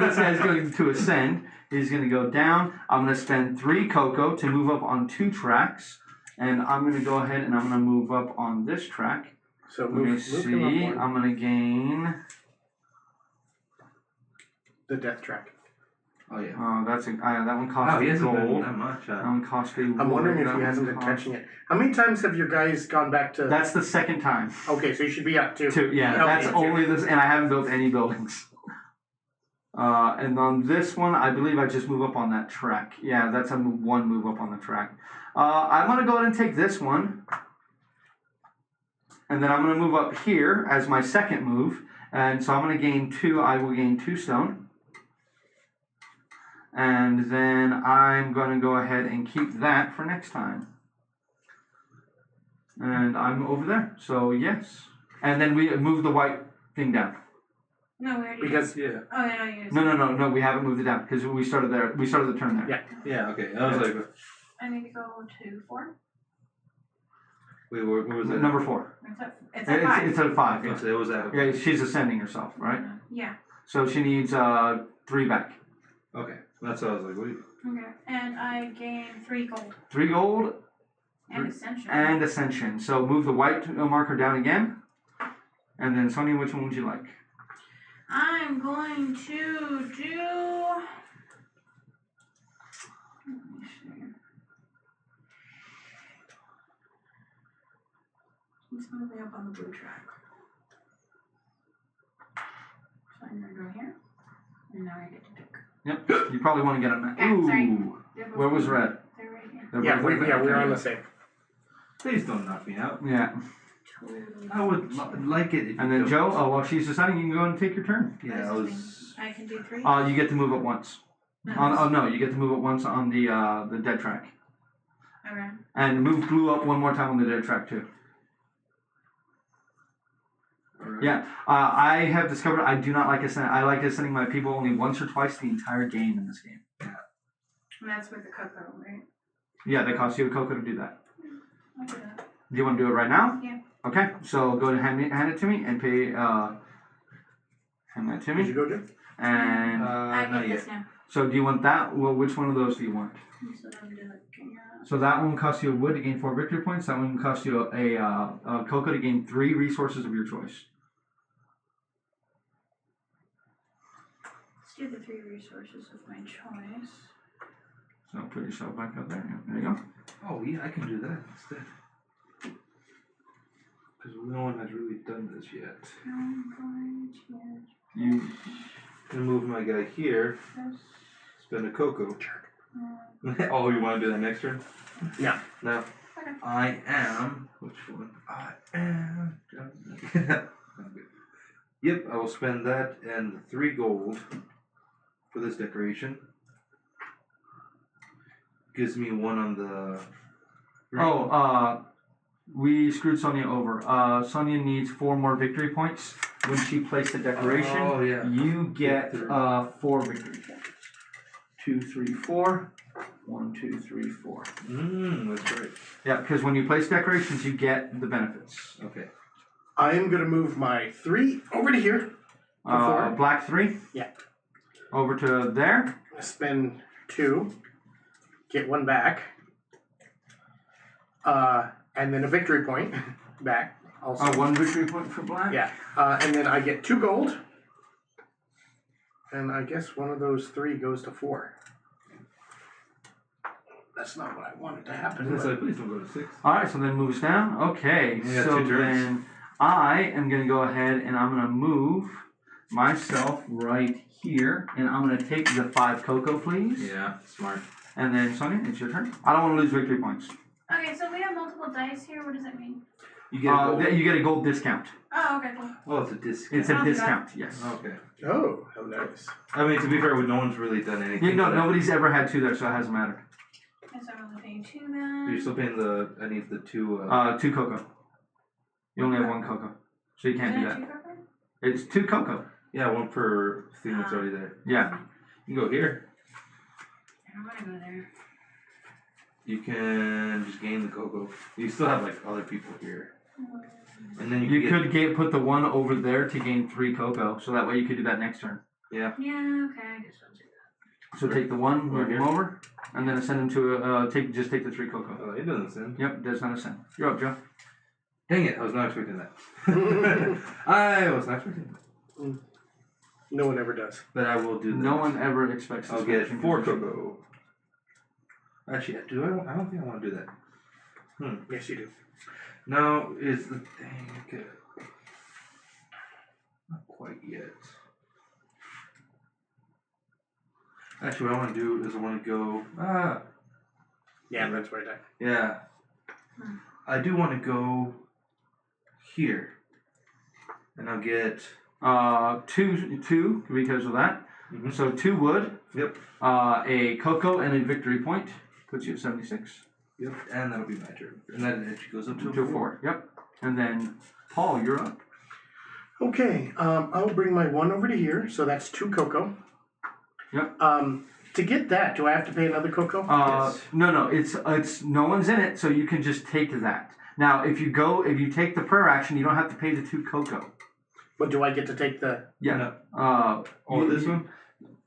this guy's going to ascend. He's going to go down. I'm going to spend 3 cocoa to move up on 2 tracks. And I'm going to go ahead and I'm going to move up on this track. So Let me see. I'm going to gain. The death track. Oh, yeah. Oh, that's that one cost He me hasn't gold. done that much. That one cost me. I'm wondering if that he one hasn't been cost- catching it. How many times have your guys gone back to? That's the second time. Okay, so you should be up to. 2. Yeah, Okay, that's 2. only this, and I haven't built any buildings. And on this one, I believe I just move up on that track. Yeah, that's a 1 move up on the track. I'm gonna go ahead and take this one, and then I'm gonna move up here as my second move, and so I'm gonna gain 2. I will gain 2 stone. And then I'm going to go ahead and keep that for next time. And I'm over there. So, yes. And then we move the white thing down. No, we already Because Yeah. Oh, no, you No, we haven't moved it down because we started there. We started the turn there. Yeah. Yeah, okay. I was like, I need to go to 4. wait, what was that? Number 4. It's at 5. It's at 5. Okay, so it was that. Yeah, she's ascending herself, right? Yeah. So she needs 3 back. Okay, that's what I was like, what do you... Okay. And I gain 3 gold. 3 gold And ascension. and ascension. So move the white marker down again. And then Sonia, which one would you like? I'm going to do. Let me see. Let's move me up on the blue track. So I'm gonna go here, and now I get to pick. Yep. You probably want to get them. Yeah, sorry. Ooh. Where was red? They're right here. They're yeah, both we're right there. on the same. Please don't knock me out. Yeah. I would like it if And you then don't. Joe, while she's deciding, you can go and take your turn. Yeah, I was... I can do 3. You get to move it once. No, you get to move it once on the dead track. Okay. And move blue up one more time on the dead track too. Alright. Yeah, I have discovered I do not like ascending. I like ascending my people only once or twice the entire game in this game. And that's with the cocoa, right? Yeah, that costs you a cocoa to do that. I'll do that. Do you want to do it right now? Yeah. Okay, so go ahead and hand it to me and pay. Hand that to Did you me. go, Jim? And I not get yet. this now. so, do you want that? Well, which one of those do you want? So I'm doing it. So that one costs you a wood to gain 4 victory points. That one costs you a cocoa to gain 3 resources of your choice. Let's do the 3 resources of my choice. So put yourself back up there. There you go. Oh yeah, I can do that instead. Because no one has really done this yet. I'm going to You I'm gonna move my guy here. press. Spend a cocoa. Oh, you want to do that next turn? Yeah. No. Okay. I am. Which one? I am. Yep, I will spend that and 3 gold for this decoration. Gives me 1 on the. green. we screwed Sonia over. Sonia needs 4 more victory points. When she placed the decoration, Oh, yeah. you get 4 victory points. 2, 3, 4. 1, 2, 3, 4. That's right. Yeah, because when you place decorations, you get the benefits. Okay. I am gonna move my 3 over to here. Four. Black 3. Yeah. Over to there. Spend 2. Get 1 back. And then a victory point back. Also. 1 victory point for black. Yeah. And then I get 2 gold. And I guess one of those 3 goes to 4. That's not what I wanted to happen. So please don't go to 6. All right, so then moves down. Okay, You got so 2 turns. then I am going to go ahead and I'm going to move myself right here, and I'm going to take the 5 cocoa, please. Yeah, smart. And then Sonia, it's your turn. I don't want to lose victory points. Okay, so we have multiple dice here. What does that mean? You get a gold. You get a gold discount. Oh, okay, cool. Oh, it's a discount. It's a I'll do discount, yes. Okay. Oh, how nice. I mean, to be fair, no one's really done anything. You know, for that. nobody's ever had 2 there, so it hasn't mattered. Okay, so I'm only paying 2 then. You're still paying the. I need the 2. 2 cocoa. You only have 1 cocoa, so you can't do Isn't it that. 2 cocoa? It's 2 cocoa. Yeah, 1 per thing that's already there. Yeah. You can go here. I don't want to go there. You can just gain the cocoa. You still have like other people here, and then You can could put the 1 over there to gain 3 cocoa, so that way you could do that next turn. Yeah. Yeah, okay, I guess I'll do that. So take the 1, move here. him over, and then send him to just take the 3 cocoa. Oh, it doesn't send. Yep, that's not a send. You're up, Joe. Dang it! I was not expecting that. I was not expecting that. No one ever does. But I will do that. No one ever expects. I'll this get matching 4 position. cocoa. Actually, do I? I don't think I want to do that. Yes, you do. No, it's the dang. Okay. Not quite yet. Actually, what I want to do is I want to go. Yeah, that's right there. Yeah. I do want to go here, and I'll get. 2 because of that. Mhm. So 2 wood. Yep. A cocoa and a victory point puts you at 76. Yep. And that'll be my turn. And that actually goes up to To 4. Yep. And then Paul, you're up. Okay, I'll bring my 1 over to here, so that's 2 cocoa. Yep. To get that, do I have to pay another cocoa? Yes. No, it's no one's in it, so you can just take that. Now, if you take the prayer action, you don't have to pay the 2 cocoa. But do I get to take the... Yeah. This one?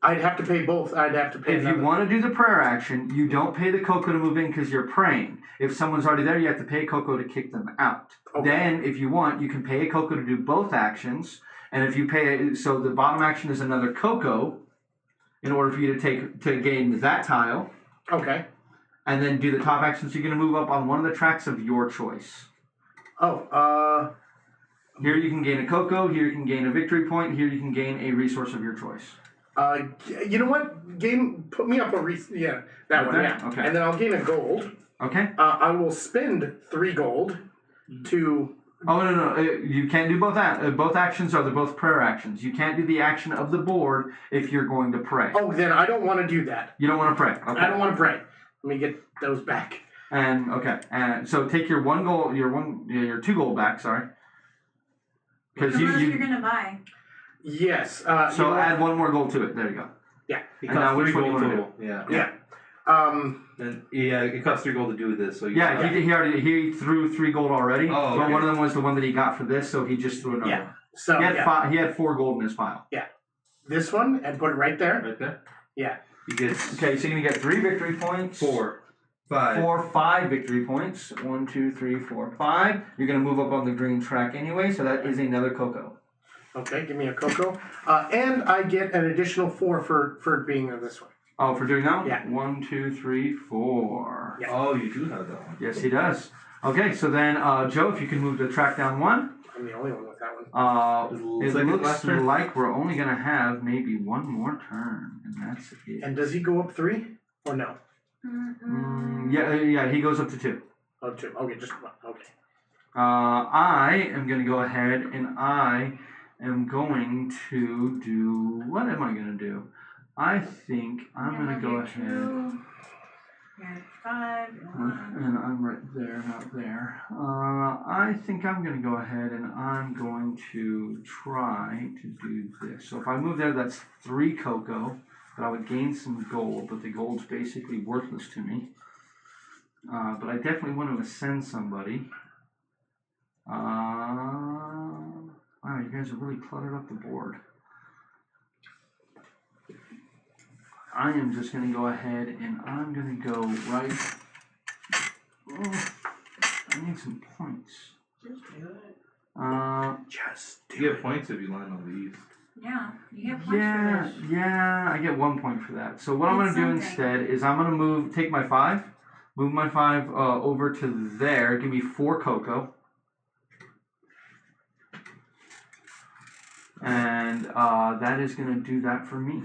I'd have to pay both. I'd have to pay If you another. want to do the prayer action, you don't pay the cocoa to move in because you're praying. If someone's already there, you have to pay a cocoa to kick them out. Okay. Then, if you want, you can pay a cocoa to do both actions. And if you pay, so the bottom action is another cocoa in order for you to gain that tile. Okay. And then do the top action. So you're going to move up on one of the tracks of your choice. Oh, Here you can gain a cocoa. Here you can gain a victory point. Here you can gain a resource of your choice. you know what? Put me up a that Right one, there? yeah. Okay. And then I'll gain a gold. Okay? I will spend 3 gold to... Oh, no. You can't do both. Both actions are both prayer actions. You can't do the action of the board if you're going to pray. Oh, then I don't want to do that. You don't want to pray. Okay. I don't want to pray. Let me get those back. And okay. And so take your 1 gold, your 2 gold back. Sorry. Because How much you you're gonna buy? Yes. so add 1 more gold to it. There you go. Yeah. He And now costs which 3 one do you gold wanna total. Yeah. Yeah. And yeah, it costs 3 gold to do this. So Yeah, he threw 3 gold already. Oh, But okay. one of them was the one that he got for this, so he just threw another Yeah. one. So He had 4 gold in his pile. this one and put it right there. Right there. Yeah. You get Okay, so you're gonna get 3 victory points. 4, 5. 5 victory points. 1, 2, 3, 4, 5. You're gonna move up on the green track anyway, so that is another cocoa. Okay, give me a cocoa. And I get an additional 4 for being on this one. Oh, for doing that one? Yeah. 1, 2, 3, 4. Yeah. Oh, you do have that one. Yes, he does. Okay, so then Joe, if you can move the track down 1. I'm the only one with that one. It Second looks last turn? like we're only gonna have maybe one more turn, and that's it. And does he go up 3 or no? Yeah, he goes up to 2. Oh, 2. Okay, just one. Okay. I am gonna go ahead and I am going to do. What am I gonna do? I think I'm gonna go ahead. You're 5, you're 1. And I'm right there, not there. I think I'm going to go ahead and I'm going to try to do this. So if I move there, that's 3 cocoa, but I would gain some gold, but the gold's basically worthless to me. But I definitely want to ascend somebody. Wow, you guys have really cluttered up the board. I am just going to go ahead and I'm going to go right. Oh, I need some points. Just do it. Just do You get points if you land on these. Yeah, you get points for this. Yeah, I get 1 point for that. So what I'm going It's to do something. instead is I'm going to take my 5, move my 5 over to there, give me 4 cocoa. And that is going to do that for me.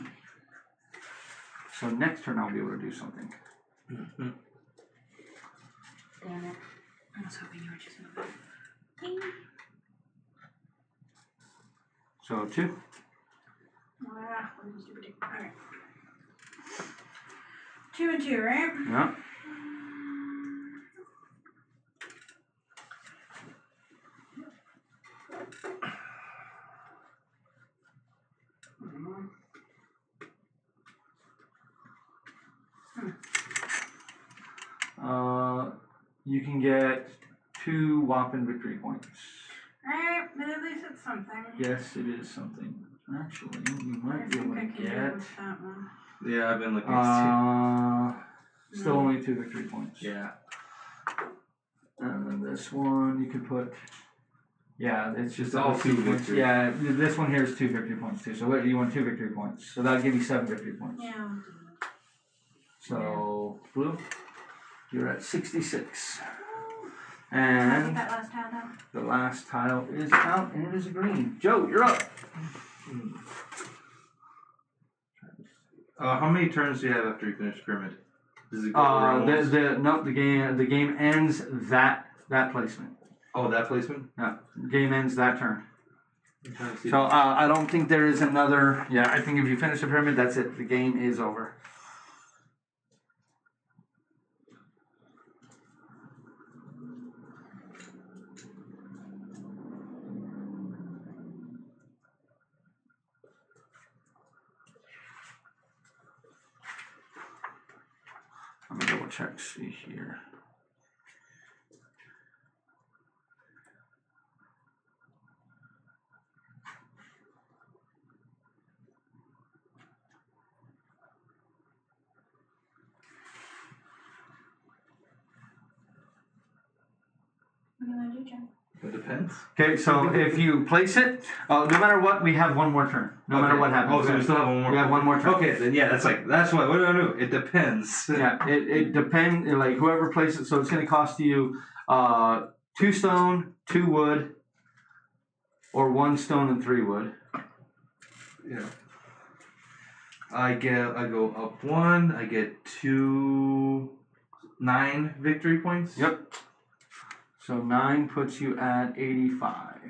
So next turn I'll be able to do something. Damn it. I was hoping you were just moving. Ding. So 2. What is stupid? Alright. 2 and 2, right? Yeah. You can get 2 whopping victory points. Alright, but at least it's something. Yes, it is something. Actually, you might I be able think I to can get. do with that one. Yeah, I've been looking. Still only 2 victory points. Yeah. And then this one you could put. Yeah, it's just all 2 points. victory. Yeah, this one here is 2 victory points too. So what you want 2 victory points. So that'll give you 7 victory points. Yeah. So blue, you're at 66. I'll And get that last tile down. the last tile is out, and it is a green. Joe, you're up. How many turns do you have after you finish the pyramid? Does it go over The game ends that placement. Oh, that placement? No, game ends that turn. I'm trying to see. So I don't think there is another. Yeah, I think if you finish the pyramid, that's it. The game is over. I'm gonna double check, see here. What do you want to do, Jen? It depends. Okay, so if you place it, no matter what, we have one more turn. No matter what happens. Oh, so we still have one more. We have one more turn. Okay, then yeah, that's what do I do? It depends. Yeah, it depends. Like whoever places it, so it's going to cost you 2 stone, 2 wood, or 1 stone and 3 wood. Yeah. I go up 1. I get 9 victory points. Yep. So 9 puts you at 85.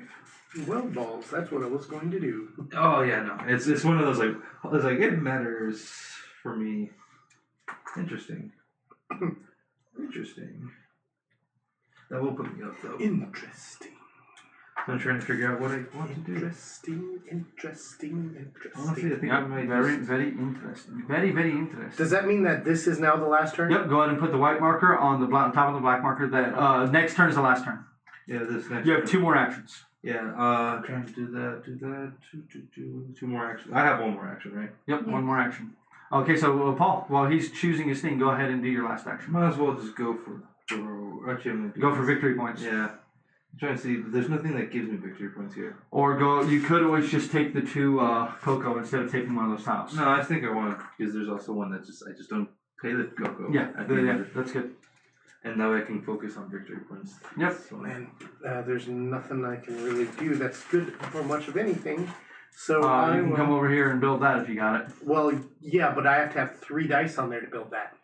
Well, balls, that's what I was going to do. Oh yeah, no, it's one of those like it matters for me. Interesting. Interesting. That will put me up though. Interesting. So I'm trying to figure out what I want to do. Interesting. Honestly, I think I Yep, might very, just... very interesting. Very, very interesting. Does that mean that this is now the last turn? Yep, go ahead and put the white marker on the top of the black marker. That next turn is the last turn. Yeah, this next... You have 2 more actions. Yeah, I'm trying to do that, two more actions. I have one more action, right? Yep, Yeah. 1 more action. Okay, so Paul, while he's choosing his thing, go ahead and do your last action. Might as well just go for actually, I'm gonna do Go for this. victory points. Yeah. I'm trying to see, but there's nothing that gives me victory points here. Or you could always just take the 2 cocoa instead of taking one of those tiles. No, I think I want to, because there's also one that I just don't pay the cocoa. Yeah, at the end. that's good. And now I can focus on victory points. Yep. So, Man, there's nothing I can really do that's good for much of anything. So You can come over here and build that if you got it. Well, yeah, but I have to have 3 dice on there to build that.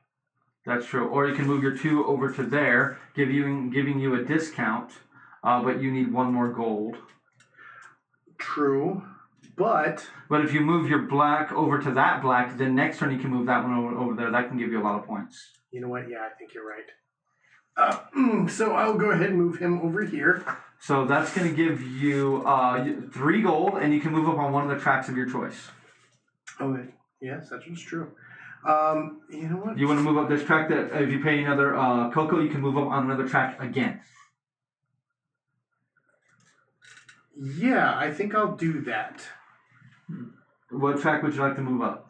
That's true. Or you can move your 2 over to there, giving you a discount, but you need 1 more gold. True, but But if you move your black over to that black, then next turn you can move that one over there. That can give you a lot of points. you know what? Yeah, I think you're right. So I'll go ahead and move him over here. So that's going to give you 3 gold, and you can move up on one of the tracks of your choice. Oh, yes, that's what's true. You know what? You want to move up this track that if you pay another cocoa, you can move up on another track again. Yeah, I think I'll do that. What track would you like to move up?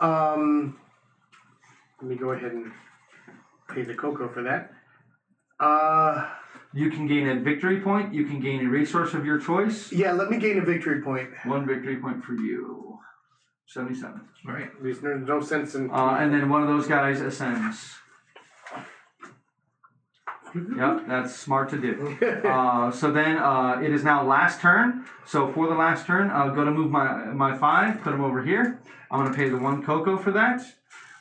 Let me go ahead and pay the cocoa for that. You can gain a victory point. You can gain a resource of your choice. Yeah, let me gain a victory point. 1 victory point for you. 77. Alright. There's no sense in. And then one of those guys ascends. Yep, that's smart to do. So then it is now last turn. So for the last turn, I'll go to move my 5, put him over here. I'm going to pay the 1 cocoa for that.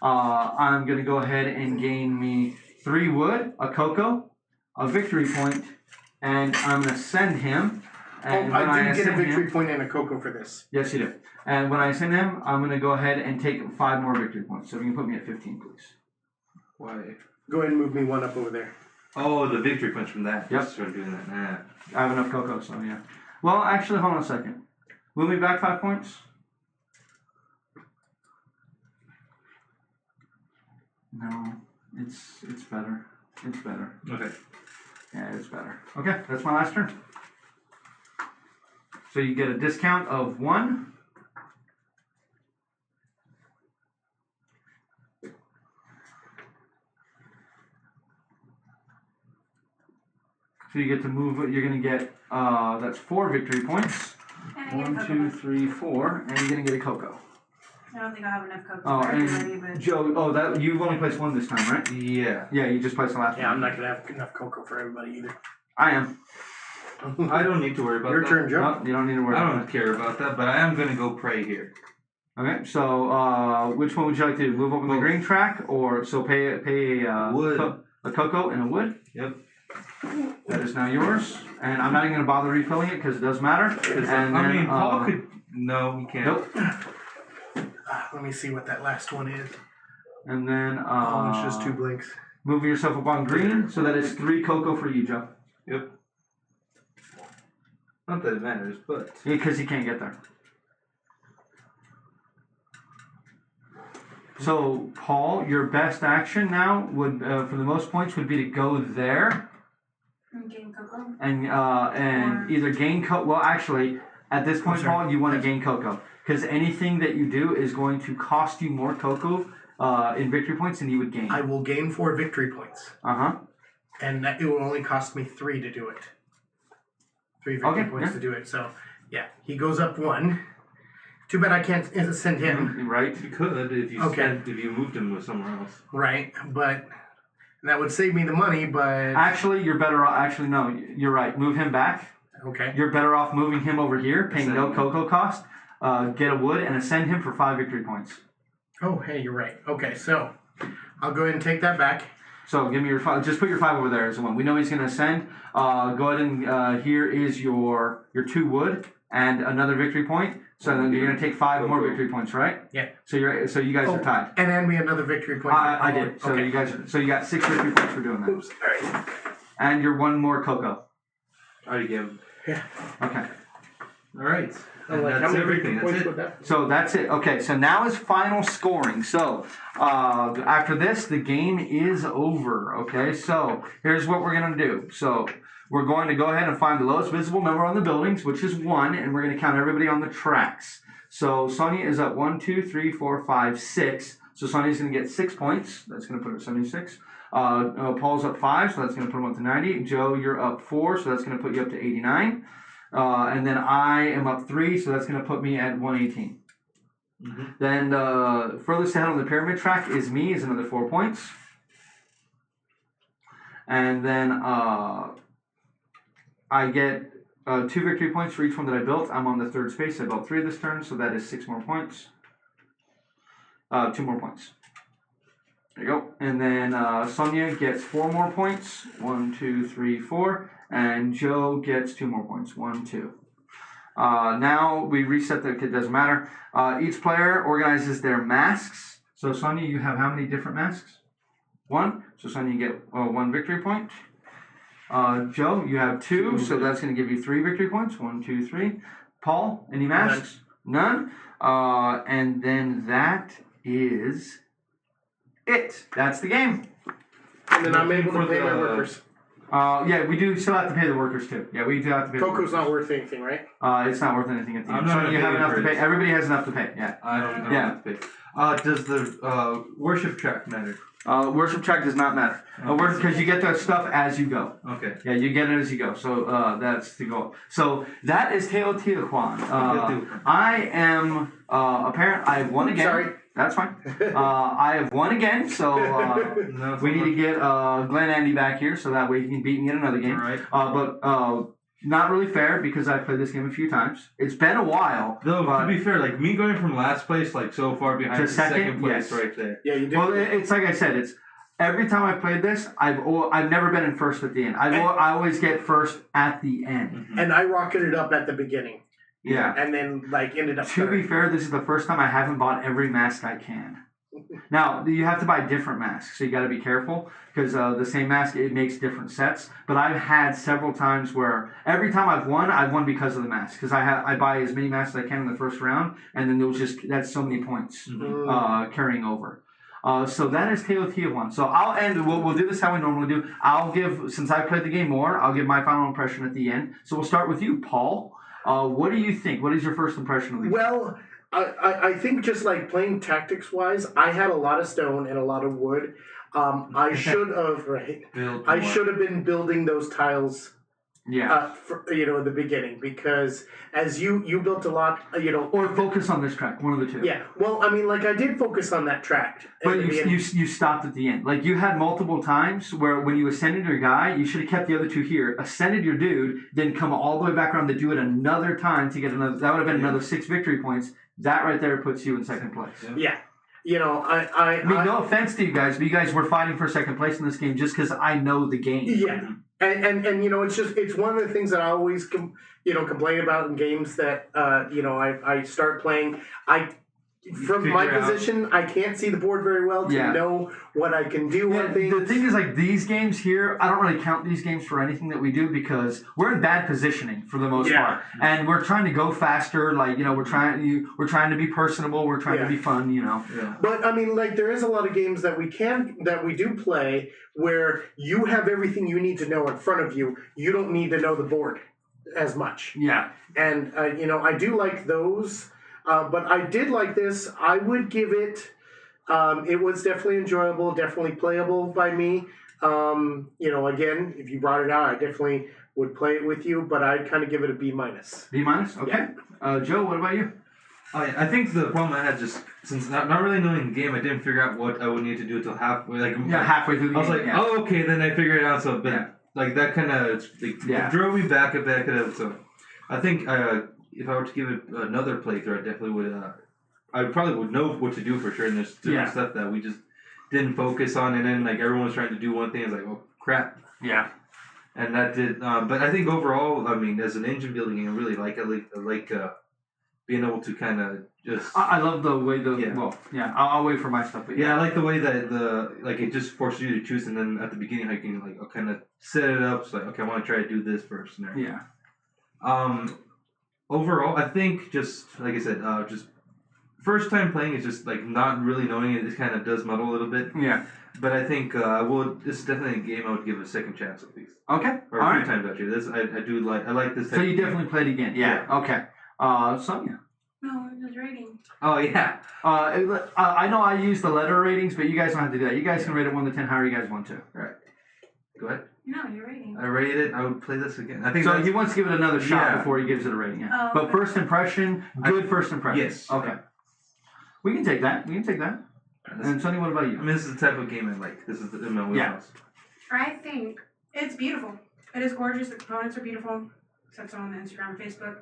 I'm going to go ahead and gain me 3 wood, a cocoa, a victory point, and I'm going to send him. And when I do get a victory him, point and a cocoa for this. yes, you do. And when I send him, I'm going to go ahead and take 5 more victory points. So if you can put me at 15, please. Why? Go ahead and move me 1 up over there. Oh, the victory points from that. Yep. Just started doing that. Nah. I have enough cocoa, so yeah. Well, actually, hold on a second. Move me back 5 points. No, it's better. It's better. Okay. Yeah, it's better. Okay, that's my last turn. So you get a discount of 1. So you get to move. You're gonna get that's 4 victory points. And I get a 1, cocoa. 2, 3, 4, and you're gonna get a cocoa. I don't think I'll have enough cocoa Oh, for everybody, and but Joe. Oh, that you've only placed 1 this time, right? Yeah. Yeah, you just placed the last Yeah, one. I'm not gonna have enough cocoa for everybody either. I am. I don't need to worry about Your that. turn, Joe. No, you don't need to worry I about don't care about that, but I am gonna go pray here. it. Okay, so which one would you like to do? Move up on the green track, or so pay a Wood. a cocoa and a wood? Yep. That is now yours, and I'm not even going to bother refilling it because it does matter. And I then, mean, Paul could. No, he can't. Nope. Let me see what that last one is. And then Oh, it's just 2 blinks. moving yourself up on green, so that is 3 cocoa for you, Joe. Yep. Not that it matters, but Because he can't get there. So, Paul, your best action now would, for the most points, would be to go there I'm getting cocoa. and Or- either gain cocoa. Well, actually, at this point, sorry. Paul, you want to gain cocoa because anything that you do is going to cost you more cocoa in victory points than you would gain. I will gain 4 victory points, and that it will only cost me 3 to do it. 3 victory Okay, points yeah. to do it. So yeah, he goes up 1. Too bad I can't send him. Right? you could if you Okay. if you moved him with somewhere else. Right, but that would save me the money. But Actually, you're better off. Actually, no, you're right. Move him back. okay. You're better off moving him over here, paying no Ascend. cocoa cost. Get a wood and ascend him for 5 victory points. Oh, hey, you're right. Okay, so I'll go ahead and take that back. So give me your 5. Just put your 5 over there as one. We know he's going to ascend. Go ahead and here is your 2 wood and another victory point. So then you're going to take 5 more victory points, right? Yeah. So you guys are tied. And then we another victory point. I did. So okay. you got 6 victory points for doing that. Oops. All right. And you're 1 more cocoa. I already gave him. Okay. All right. I'm And like, how that's many everything. points That's would it. that? So that's it. Okay, so now is final scoring. So after this, the game is over. Okay, so here's what we're going to do. So we're going to go ahead and find the lowest visible number on the buildings, which is 1, and we're going to count everybody on the tracks. So Sonia is at 1, 2, 3, 4, 5, 6. So Sonia's going to get 6 points. That's going to put her at 76. Paul's up 5, so that's going to put him up to 90. Joe, you're up 4, so that's going to put you up to 89. And then I am up 3, so that's going to put me at 118. Mm-hmm. Then furthest ahead on the pyramid track is me, is another 4 points. And then I get 2 victory points for each one that I built. I'm on the 3rd space. I built 3 this turn, so that is 6 more points. 2 more points. There you go. And then Sonia gets 4 more points. 1, 2, 3, 4. And Joe gets 2 more points. 1, 2. Now we reset it doesn't matter. Each player organizes their masks. So Sonia, you have how many different masks? 1. So Sonia, you get 1 victory point. Joe, you have 2, so that's going to give you 3 victory points. 1, 2, 3. Paul, any masks? None. And then that is it. That's the game. And then I'm able to pay my workers. Yeah, we do still have to pay the workers too. Yeah, we do have to pay. Coco's not worth anything, right? It's not worth anything at the I'm end. not So gonna you pay have enough to for pay. it. Everybody has enough to pay. Yeah. I don't Yeah. have to pay. Does the worship track matter? Worship track does not matter. Okay. Because you get that stuff as you go. Okay. Yeah, you get it as you go. So that's the goal. So that is Teotihuacan. I am apparent. I have won again. Sorry. That's fine. I have won again. So No, we need to get Glenn Andy back here so that way he can beat me in another game. All right. But not really fair because I've played this game a few times. It's been a while. Though, but to be fair, like me going from last place, like so far behind To to second place yes. right there. Yeah, you did. Well, it's like I said. It's every time I've played this, I've never been in first at the end. I always get first at the end. Mm-hmm. And I rocketed up at the beginning. Yeah. And then, like, ended up To be third. fair, this is the first time I haven't bought every mask I can. Now, you have to buy different masks, so you got to be careful because the same mask, it makes different sets. But I've had several times where every time I've won because of the mask because I buy as many masks as I can in the first round, and then that's so many points carrying over. So that is Teotihuacan. So I'll end. We'll do this how we normally do. Since I played the game more, I'll give my final impression at the end. So we'll start with you, Paul. What do you think? What is your first impression of the game? Well, I think just like playing tactics-wise, I had a lot of stone and a lot of wood. I should have been building those tiles. Yeah. In the beginning, because as you built a lot, Or focus on this track, one of the two. Yeah, well, I mean, like I did focus on that track. But you stopped at the end. Like you had multiple times where when you ascended your guy, you should have kept the other 2 here, ascended your dude, then come all the way back around to do it another time to get another. That would have been another 6 victory points. That right there puts you in second place. Yeah. I mean, no offense to you guys, but you guys were fighting for second place in this game just because I know the game. Yeah. And it's one of the things that I always complain about in games that I start playing. From my position, I can't see the board very well to know what I can do on things. The thing is, like these games here, I don't really count these games for anything that we do because we're in bad positioning for the most part, and we're trying to go faster. Like we're trying to be personable. We're trying to be fun. Yeah. But I mean, like there is a lot of games that we do play where you have everything you need to know in front of you. You don't need to know the board as much. Yeah. And I do like those. But I did like this. I would give it. It was definitely enjoyable, definitely playable by me. Again, if you brought it out, I definitely would play it with you. But I'd kind of give it a B-. B-? Okay. Joe, what about you? I think the problem I had just since not really knowing the game, I didn't figure out what I would need to do until halfway. Halfway through the game. I was like, oh, okay. Then I figured it out. So, but like that kind of it drove me back a bit. So, I think. If I were to give it another playthrough, I definitely would. I probably would know what to do for sure. And there's different stuff that we just didn't focus on, and then like everyone was trying to do one thing. It's like, oh crap. Yeah. And that did. But I think overall, I mean, as an engine building game, I really like being able to kind of just. I love the way I'll wait for my stuff. But I like the way that it just forces you to choose, and then at the beginning, I can I'll kind of set it up. So like, okay, I want to try to do this first. Yeah. Overall, I think just like I said, just first time playing is just like not really knowing it. It kind of does muddle a little bit. Yeah. But I think this is definitely a game I would give a second chance at least, Okay. or All a few right. times actually. This I like this. Type So you of game. definitely played again. Yeah. Okay. Sonia. No, it was rating. Oh yeah. I know I use the letter ratings, but you guys don't have to do that. You guys can rate it 1 to 10 however you guys want to. Go ahead. No, you're rating. I rated it. I would play this again. I think So that's, he wants to give it another shot Yeah. before he gives it a rating. Yeah. Oh, But okay. first impression, good first impression. Yes. Okay. We can take that. And Sonny, what about I you? mean, this is the type of game I like. This is in my wheelhouse. I think it's beautiful. It is gorgeous. The components are beautiful. Except on the Instagram and Facebook.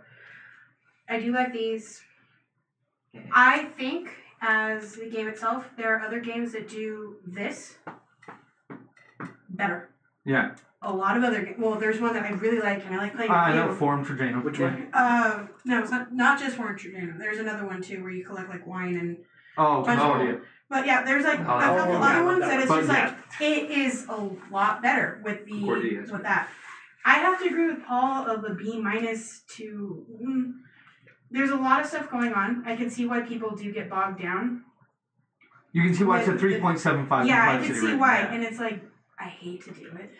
I do like these. I think, as the game itself, there are other games that do this better. Yeah. A lot of other games. Well, there's one that I really like, and I like playing. I with know you. Forum Trajano. Which one? No, it's not just Foreign Tribune. There's another one too where you collect like wine and. Oh, Bunch of- yeah. But yeah, there's like a Oh, couple yeah, other ones that that it's one. just But like it is a lot better with the Cordy, with that. I have to agree with Paul of a B- to. There's a lot of stuff going on. I can see why people do get bogged down. You can see why it's a With 3.75. Yeah, I complexity can see rating. why, Yeah. and it's like I hate to do it.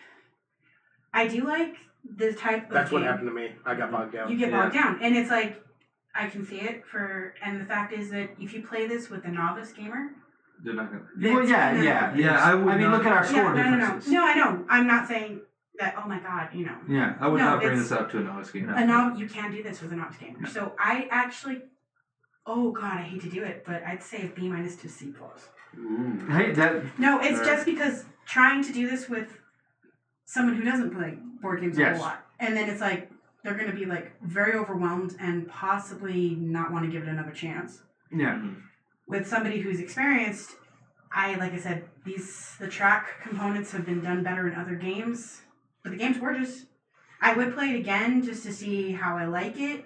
I do like the type of That's what game. happened to me. I got bogged down. You get bogged down, and it's like I can see it and the fact is that if you play this with a novice gamer, They're not gonna. Well, yeah. Yeah, I would I mean, not- look at our score no. differences. No, I know. I'm not saying that. Oh my God, you know. Yeah. I would No, not bring it's- this out to a novice game. You can't do this with a novice gamer. No. So I actually, oh God, I hate to do it, but I'd say a B- to C+. Ooh. Hey, that. No, it's Right. just because trying to do this with someone who doesn't play board games a Yes. whole lot, and then it's like they're going to be like very overwhelmed and possibly not want to give it another chance. Yeah. With somebody who's experienced, like I said, the track components have been done better in other games, but the game's gorgeous. I would play it again just to see how I like it.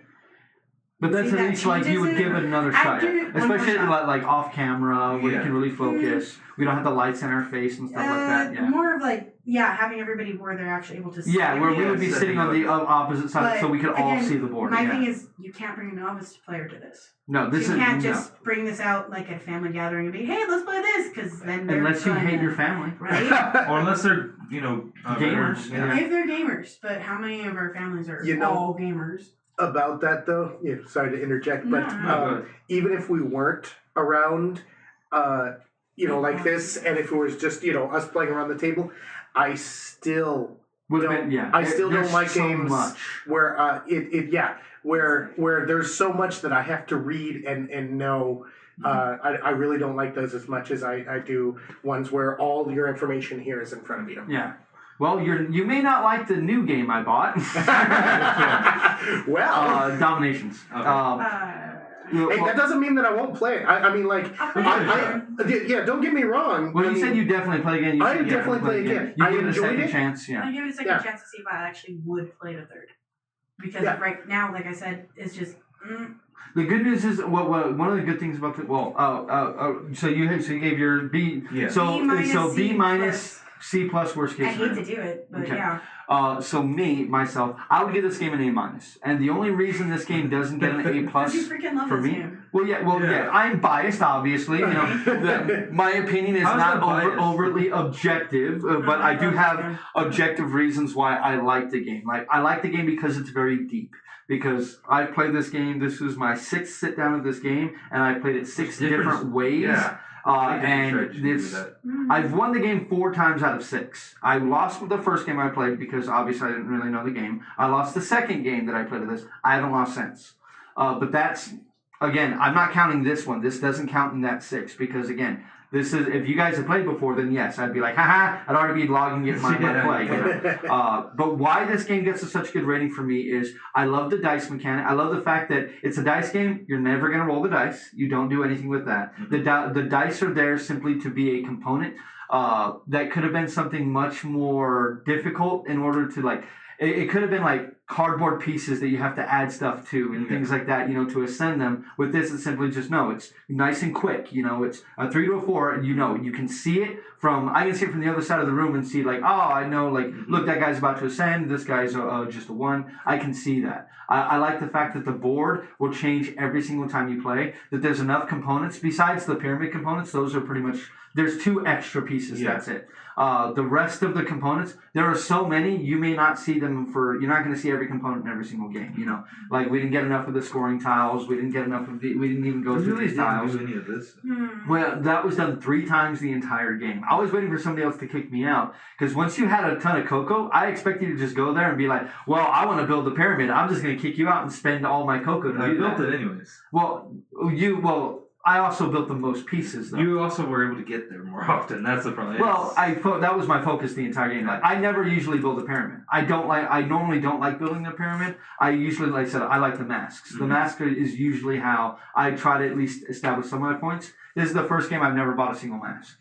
But that's See, at that least like you would changes it. give it another I'd shot. give it one more Especially shot. like off camera where you Yeah. can really focus. We don't have the lights in our face and stuff like that. Yeah. More of like, having everybody where they're actually able to see. Yeah, where we would be Yeah, sitting on the opposite side But so we could all again, see the board. My Yeah. thing is, you can't bring a novice player to this. No, this you is can't no. just bring this out like at a family gathering and be, hey, let's play this, because then they're Unless you gonna- hate your family. Right? Or unless they're, Gamers, veterans, yeah. If they're gamers, but how many of our families are You know- all gamers? About that though, sorry to interject, but No, no, go ahead. even if we weren't around, like this, and if it was just us playing around the table, I still Would have don't- been, yeah. I still There's don't like so games much. where where there's so much that I have to read and know. I really don't like those as much as I do ones where all your information here is in front of you. Yeah. Well, you may not like the new game I bought. Well, Dominations. hey, that doesn't mean that I won't play it. I mean, like, I'll play it. don't get me wrong. Well, I you mean, said you definitely play again. I would definitely play again. You I give it a enjoyed second it. chance, yeah. I give it a second Yeah. chance to see if I actually would play the third. Because Yeah. right now, like I said, it's just. The good news is one of the good things about the so you gave your B. Yeah. So B- B C minus C plus worst I case hate to scenario. do it, but Okay. yeah. So myself, I would give this game an A minus, and the only reason this game doesn't get an A Because plus you freaking love for this me. game. Well, yeah. I'm biased, obviously. You know, my opinion is How's not that biased? overtly objective, but I do have objective reasons why I like the game. Like I like the game because it's very deep. Because I've played this game. This was my 6th sit down of this game, and I played it 6 different ways. Yeah. And it's. I've won the game 4 times out of 6. I lost with the first game I played because obviously I didn't really know the game. I lost the second game that I played with this. I haven't lost since. But that's, again, I'm not counting this one. This doesn't count in that 6 because, again, this is, if you guys have played before, then yes, I'd be like, haha, I'd already be logging it my play. You know? But why this game gets such a good rating for me is I love the dice mechanic. I love the fact that it's a dice game. You're never going to roll the dice. You don't do anything with that. The dice are there simply to be a component. That could have been something much more difficult in order to, like, it could have been like, cardboard pieces that you have to add stuff to and things like that, to ascend them. With this, it's simply just, no, it's nice and quick. It's a 3 to a 4, and you can see it I can see it from the other side of the room and see like, oh, I know, like, look, that guy's about to ascend, this guy's just a 1. I can see that. I like the fact that the board will change every single time you play, that there's enough components, besides the pyramid components, those are pretty much, there's 2 extra pieces, that's it. The rest of the components, there are so many, you may not see them you're not going to see every component in every single game, Like, we didn't get enough of the scoring tiles, we didn't get enough of we didn't even go through these tiles. Didn't do any of this. Well, that was done 3 times the entire game. I was waiting for somebody else to kick me out, because once you had a ton of cocoa, I expect you to just go there and be like, well, I want to build the pyramid, I'm just going to kick you out and spend all my cocoa to do that. I built it anyways. I also built the most pieces, though. You also were able to get there more often. That's the problem. Well, that was my focus the entire game. Like, I never usually build a pyramid. I normally don't like building the pyramid. I usually, like I said, I like the masks. Mm-hmm. The mask is usually how I try to at least establish some of my points. This is the first game I've never bought a single mask.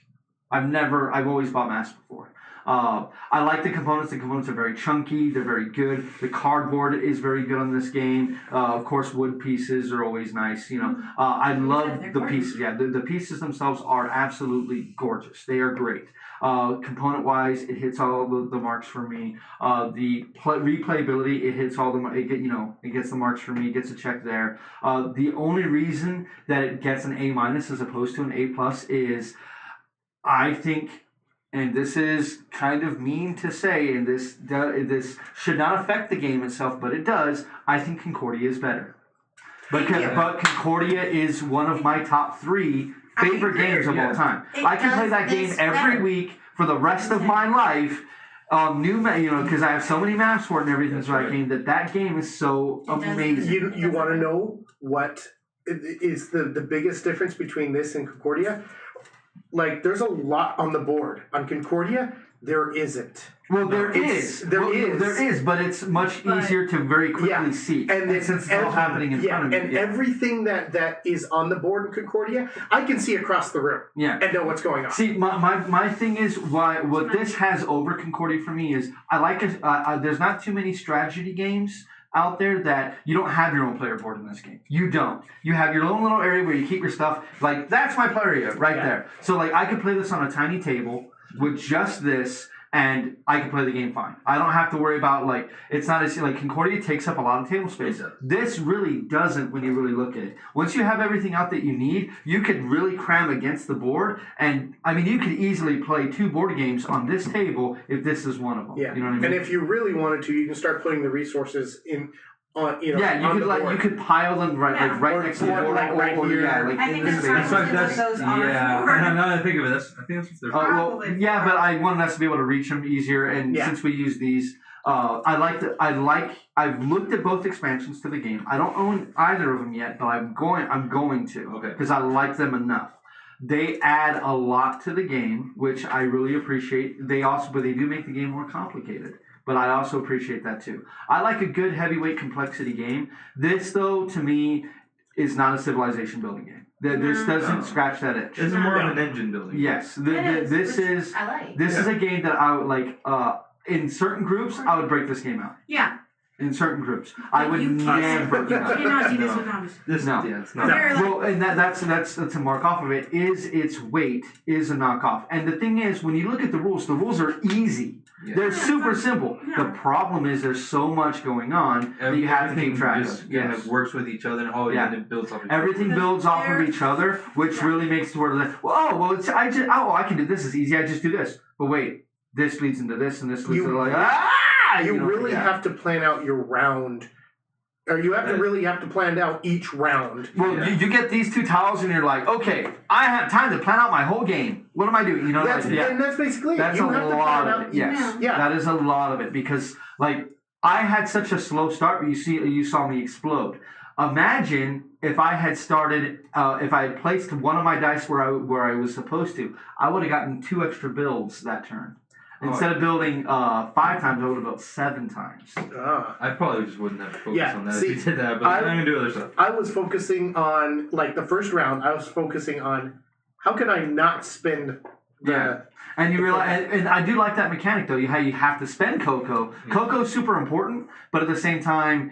I've always bought masks before. I like the components. The components are very chunky. They're very good. The cardboard is very good on this game. Of course, wood pieces are always nice. I love the pieces. Yeah, the pieces themselves are absolutely gorgeous. They are great. Component-wise, it hits all the marks for me. The replayability, it hits all it gets the marks for me. It gets a check there. The only reason that it gets an A- as opposed to an A+ is, I think, and this is kind of mean to say, and this should not affect the game itself, but it does, I think Concordia is better. But Concordia is one of my top 3 favorite games of all time. I can play that game every week for the rest of my life. Because I have so many maps for it and everything. That's right. That game is so amazing. You want to know what is the biggest difference between this and Concordia? Like, there's a lot on the board. On Concordia, there isn't. Well, there is, but it's much easier to very quickly see. And since it's all happening in front of me. And everything that is on the board in Concordia, I can see across the room and know what's going on. See, my thing is, what this has over Concordia for me is, I like there's not too many strategy games out there that you don't have your own player board in this game. You don't. You have your own little area where you keep your stuff. Like, that's my player area right there. So, like, I could play this on a tiny table with just this, and I can play the game fine. I don't have to worry about, like, it's not as, like, Concordia takes up a lot of table space. This really doesn't when you really look at it. Once you have everything out that you need, you could really cram against the board, and, I mean, you could easily play 2 board games on this table if this is one of them. Yeah. You know what I mean? And if you really wanted to, you can start putting the resources in on, you could pile them right next to the board, right here. I think that's probably what those are. Now that I think of it, I think that's what they're but I wanted us to be able to reach them easier, and since we use these, I've looked at both expansions to the game. I don't own either of them yet, but I'm going to, because I like them enough. They add a lot to the game, which I really appreciate. But they do make the game more complicated. But I also appreciate that too. I like a good heavyweight complexity game. This, though, to me, is not a civilization building game. This doesn't scratch that itch. It's more of an engine building. Yes, this is a game that I would like. In certain groups, I would break this game out. Yeah. In certain groups, I would never. You cannot do this with novice. It's not. Well, and that's to mark off of it. Its weight is a knockoff. And the thing is, when you look at the rules are easy. Yeah. They're super simple. Yeah. The problem is there's so much going on that you have to keep track of. It works with each other, and it builds off each other. Everything builds off of each other, which really makes it where I can do this is easy. I just do this. But wait, this leads into this, and this leads into You really have to plan out your round. Or you have to really have to plan out each round. Well, you get these 2 tiles and you're like, okay, I have time to plan out my whole game. What am I doing? And that's basically it. That's a lot of it. Yes. Yeah. That is a lot of it because, like, I had such a slow start, but you saw me explode. Imagine if I had started, if I had placed one of my dice where I was supposed to, I would have gotten 2 extra builds that turn. Instead of building 5 times, I would have built 7 times. I probably just wouldn't have to focus on that if you did that, but I'm going to do other stuff. I was focusing on, like, the first round, I was focusing on how can I not spend Yeah. And you realize, and I do like that mechanic though. How you have to spend cocoa. Cocoa's super important, but at the same time,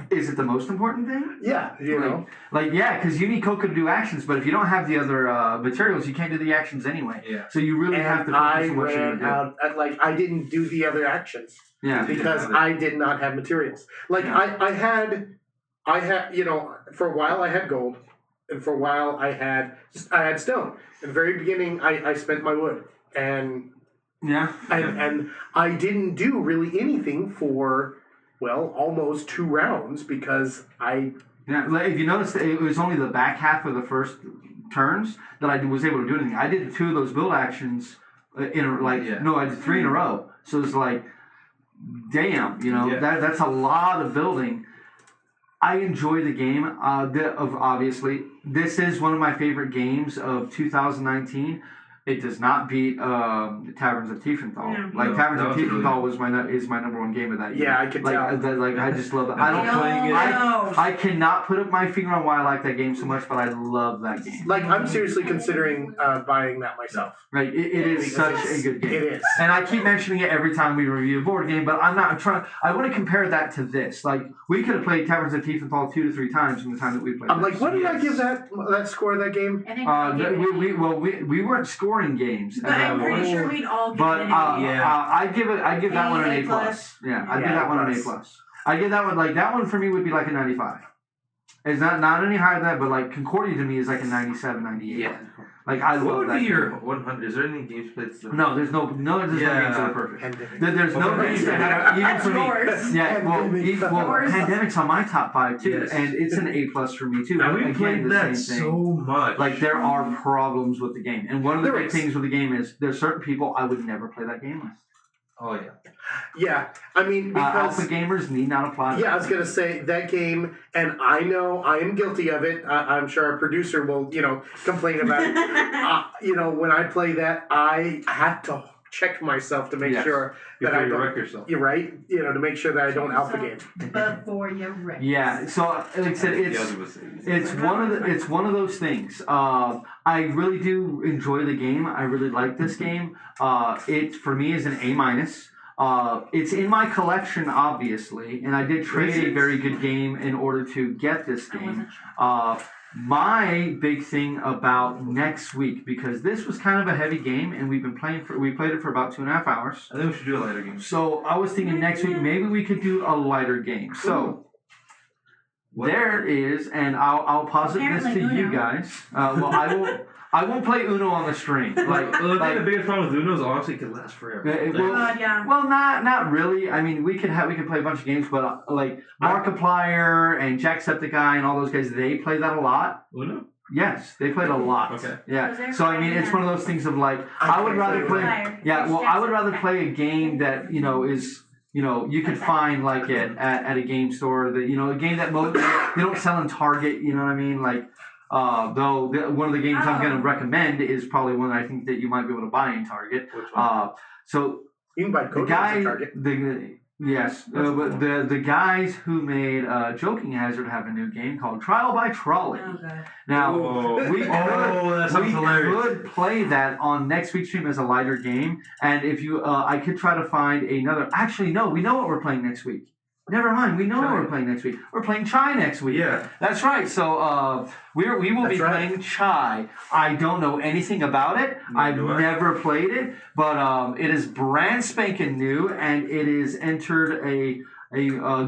is it the most important thing? Yeah, you know. Like yeah, because you need cocoa to do actions, but if you don't have the other materials, you can't do the actions anyway. Yeah. So you really have to I focus on what you're ran going to out. I didn't do the other actions do. Yeah. because I did not have materials. Like I had, you know, for a while I had gold, and for a while I had stone. In the very beginning, I spent my wood, and I didn't do really anything for almost 2 rounds because I. Yeah, like if you notice, it was only the back half of the first turns that I was able to do anything. I did 2 of those build actions I did 3 in a row. So it's like, damn, you know, that's a lot of building. I enjoy the game. Obviously, this is one of my favorite games of 2019. It does not beat Taverns of Tiefenthal. No. Taverns of Tiefenthal is my number 1 game of that year. Yeah, I could tell. I just love it. I cannot put up my finger on why I like that game so much, but I love that game. Like I'm seriously considering buying that myself. Right, it is such a good game. It is, and I keep mentioning it every time we review a board game, but I'm not trying. I want to compare that to this. Like we could have played Taverns of Tiefenthal 2 to 3 times in the time that we played. I'm like, what did I give that score of that game? I think we weren't scoring games. But I'm pretty sure we'd all give But it an I give that one an A+. Yeah, I give that one an A+. I give that one that one for me would be like a 95. It's not any higher than that, but like Concordia to me is like a 97, 98. Yeah. Like I love that. What would be game. your 100? Is there any games played? No, there's no games that are perfect. There's no games that have even That's for me. yours. Yeah, Pandemic's on my top 5 too, and it's an A+ for me too. And we Again, played the that same so thing. much. Like there are problems with the game, and one of the There big is. things with the game is there's certain people I would never play that game with. Oh yeah. Yeah, I mean because alpha gamers need not apply. Yeah, I was gonna say that game, and I know I am guilty of it. I'm sure our producer will, complain about it. When I play that, I have to check myself to make sure that I don't wreck yourself. You're right. To make sure that I don't alpha game. Before you wreck. Yeah. So like I said, it's one of those things. I really do enjoy the game. I really like this game. It for me is an A-. It's in my collection, obviously, and I did trade a very good game in order to get this game. My big thing about next week, because this was kind of a heavy game, and we played it for about 2.5 hours. I think we should do a lighter game. So I was thinking next week maybe we could do a lighter game. So there is, and I'll posit this to you guys. I won't play Uno on the stream. The biggest problem with Uno is honestly it can last forever. Well, not really. I mean, we could play a bunch of games, but Markiplier and Jacksepticeye and all those guys, they play that a lot. Uno? Yes, they played a lot. Okay. Yeah. So I mean, it's one of those things of I would rather play. Yeah. Well, I would rather play a game that is. You could find at a game store that a game that they don't sell in Target. You know what I mean? Though one of the games I'm going to recommend is probably one I think that you might be able to buy in Target. Which one? You can buy the guy, at Target. But the guys who made Joking Hazard have a new game called Trial by Trolley. Oh, God. Now that sounds hilarious. Could play that on next week's stream as a lighter game, and if you, I could try to find another. Actually, no, we know what we're playing next week. Never mind, we know what we're playing next week. We're playing Chai next week. Yeah, that's right. So we will be playing Chai. I don't know anything about it. I've never played it, but it is brand spanking new, and it is entered a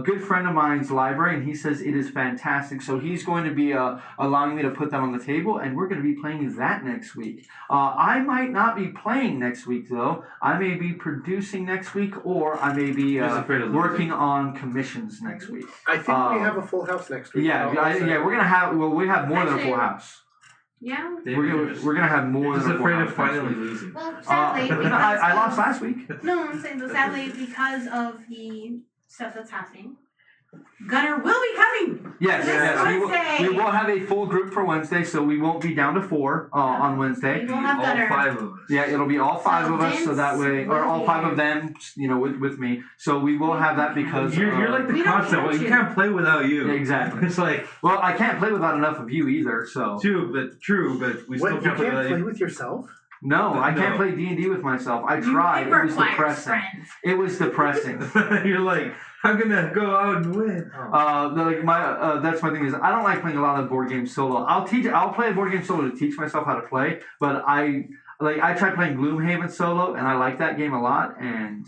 good friend of mine's library, and he says it is fantastic. So he's going to be allowing me to put that on the table, and we're going to be playing that next week. I might not be playing next week, though. I may be producing next week, or I may be working on commissions next week. I think we have a full house next week. Yeah, we're going to have, we have more than a full house. Yeah. We're gonna have more than a full house. Afraid of finally losing. Well, sadly, I lost last week. No, I'm saying, sadly, because of the stuff that's happening, Gunner will be coming. Yes. We will have a full group for Wednesday, so we won't be down to 4 on Wednesday. We will have Gunner. All 5 of us. Yeah, it'll be all 5 of us, so that way, or all 5 of them, with me. So we will have that because you're like the constant. You can't play without you. Exactly. It's like, well, I can't play without enough of you either. So true, but we still can't play without you. You can't play with yourself. No, I can't play D&D with myself. I tried. It was depressing. Friends. It was depressing. You're like, I'm gonna go out and win. That's my thing is I don't like playing a lot of board games solo. I'll play a board game solo to teach myself how to play, but I tried playing Gloomhaven solo and I like that game a lot. And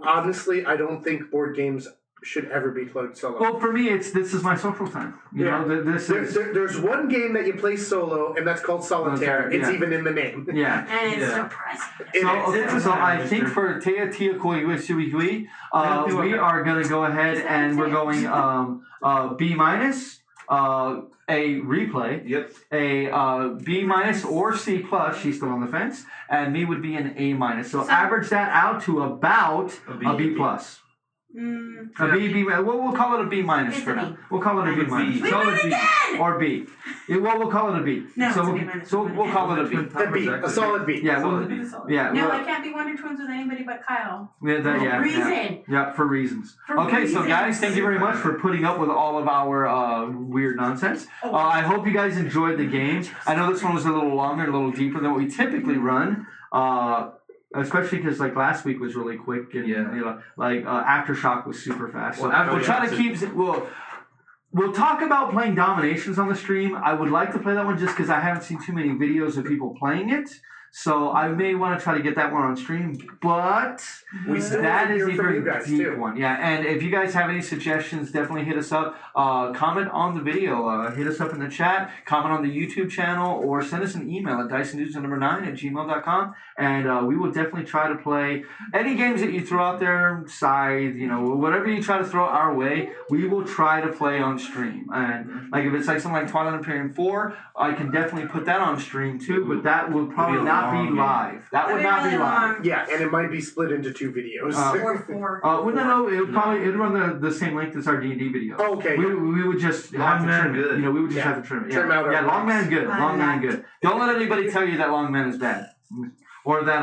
Honestly, I don't think board games should ever be played solo. Well, for me, this is my social time. You know, there's one game that you play solo, and that's called Solitaire. It's even in the name. Yeah. And it's depressing. So I think for Teotihuacan, we are going to go ahead and we're going B minus, a replay, a B minus or C plus. She's still on the fence, and me would be an A minus. So average that out to about a B plus. A B. We'll call it a B minus for now. We'll call it a B minus. We win again! Or B. We'll call it a B. No, so it's a B minus. So we'll call it a B. A B. A solid B. Yeah. No, I can't be Wonder Twins with anybody but Kyle. For reasons. So guys, thank you very much for putting up with all of our weird nonsense. I hope you guys enjoyed the game. I know this one was a little longer, a little deeper than what we typically run. Especially because last week was really quick and Aftershock was super fast. So we'll try to keep it. We'll talk about playing Dominations on the stream. I would like to play that one just because I haven't seen too many videos of people playing it. So I may want to try to get that one on stream, but that is a very deep one. Yeah, and if you guys have any suggestions, definitely hit us up. Comment on the video. Hit us up in the chat. Comment on the YouTube channel, or send us an email at DysonDudes9@gmail.com, and we will definitely try to play any games that you throw out there. Scythe, whatever you try to throw our way, we will try to play on stream. And if it's something like Twilight Imperium 4, I can definitely put that on stream too. But that will probably not be live. That would not be live. Yeah, and it might be split into 2 videos. Or 4. No, it'd run the same length as our D&D video. Oh, okay. We would just have to trim it. We would just have to trim it. Trim out our Long Man good. Long Man good. Don't let anybody tell you that Long Man is bad. Or that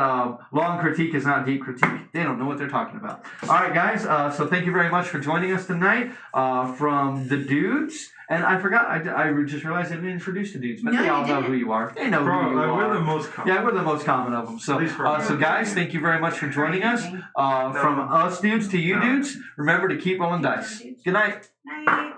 long critique is not deep critique. They don't know what they're talking about. All right, guys. So thank you very much for joining us tonight from the dudes. And I forgot. I just realized I didn't introduce the dudes, but they all know who you are. They know who you are. We're the most common. Yeah, we're the most common of them. So guys, thank you very much for joining us. From us dudes to you dudes. Remember to keep rolling dice. Good night. Night.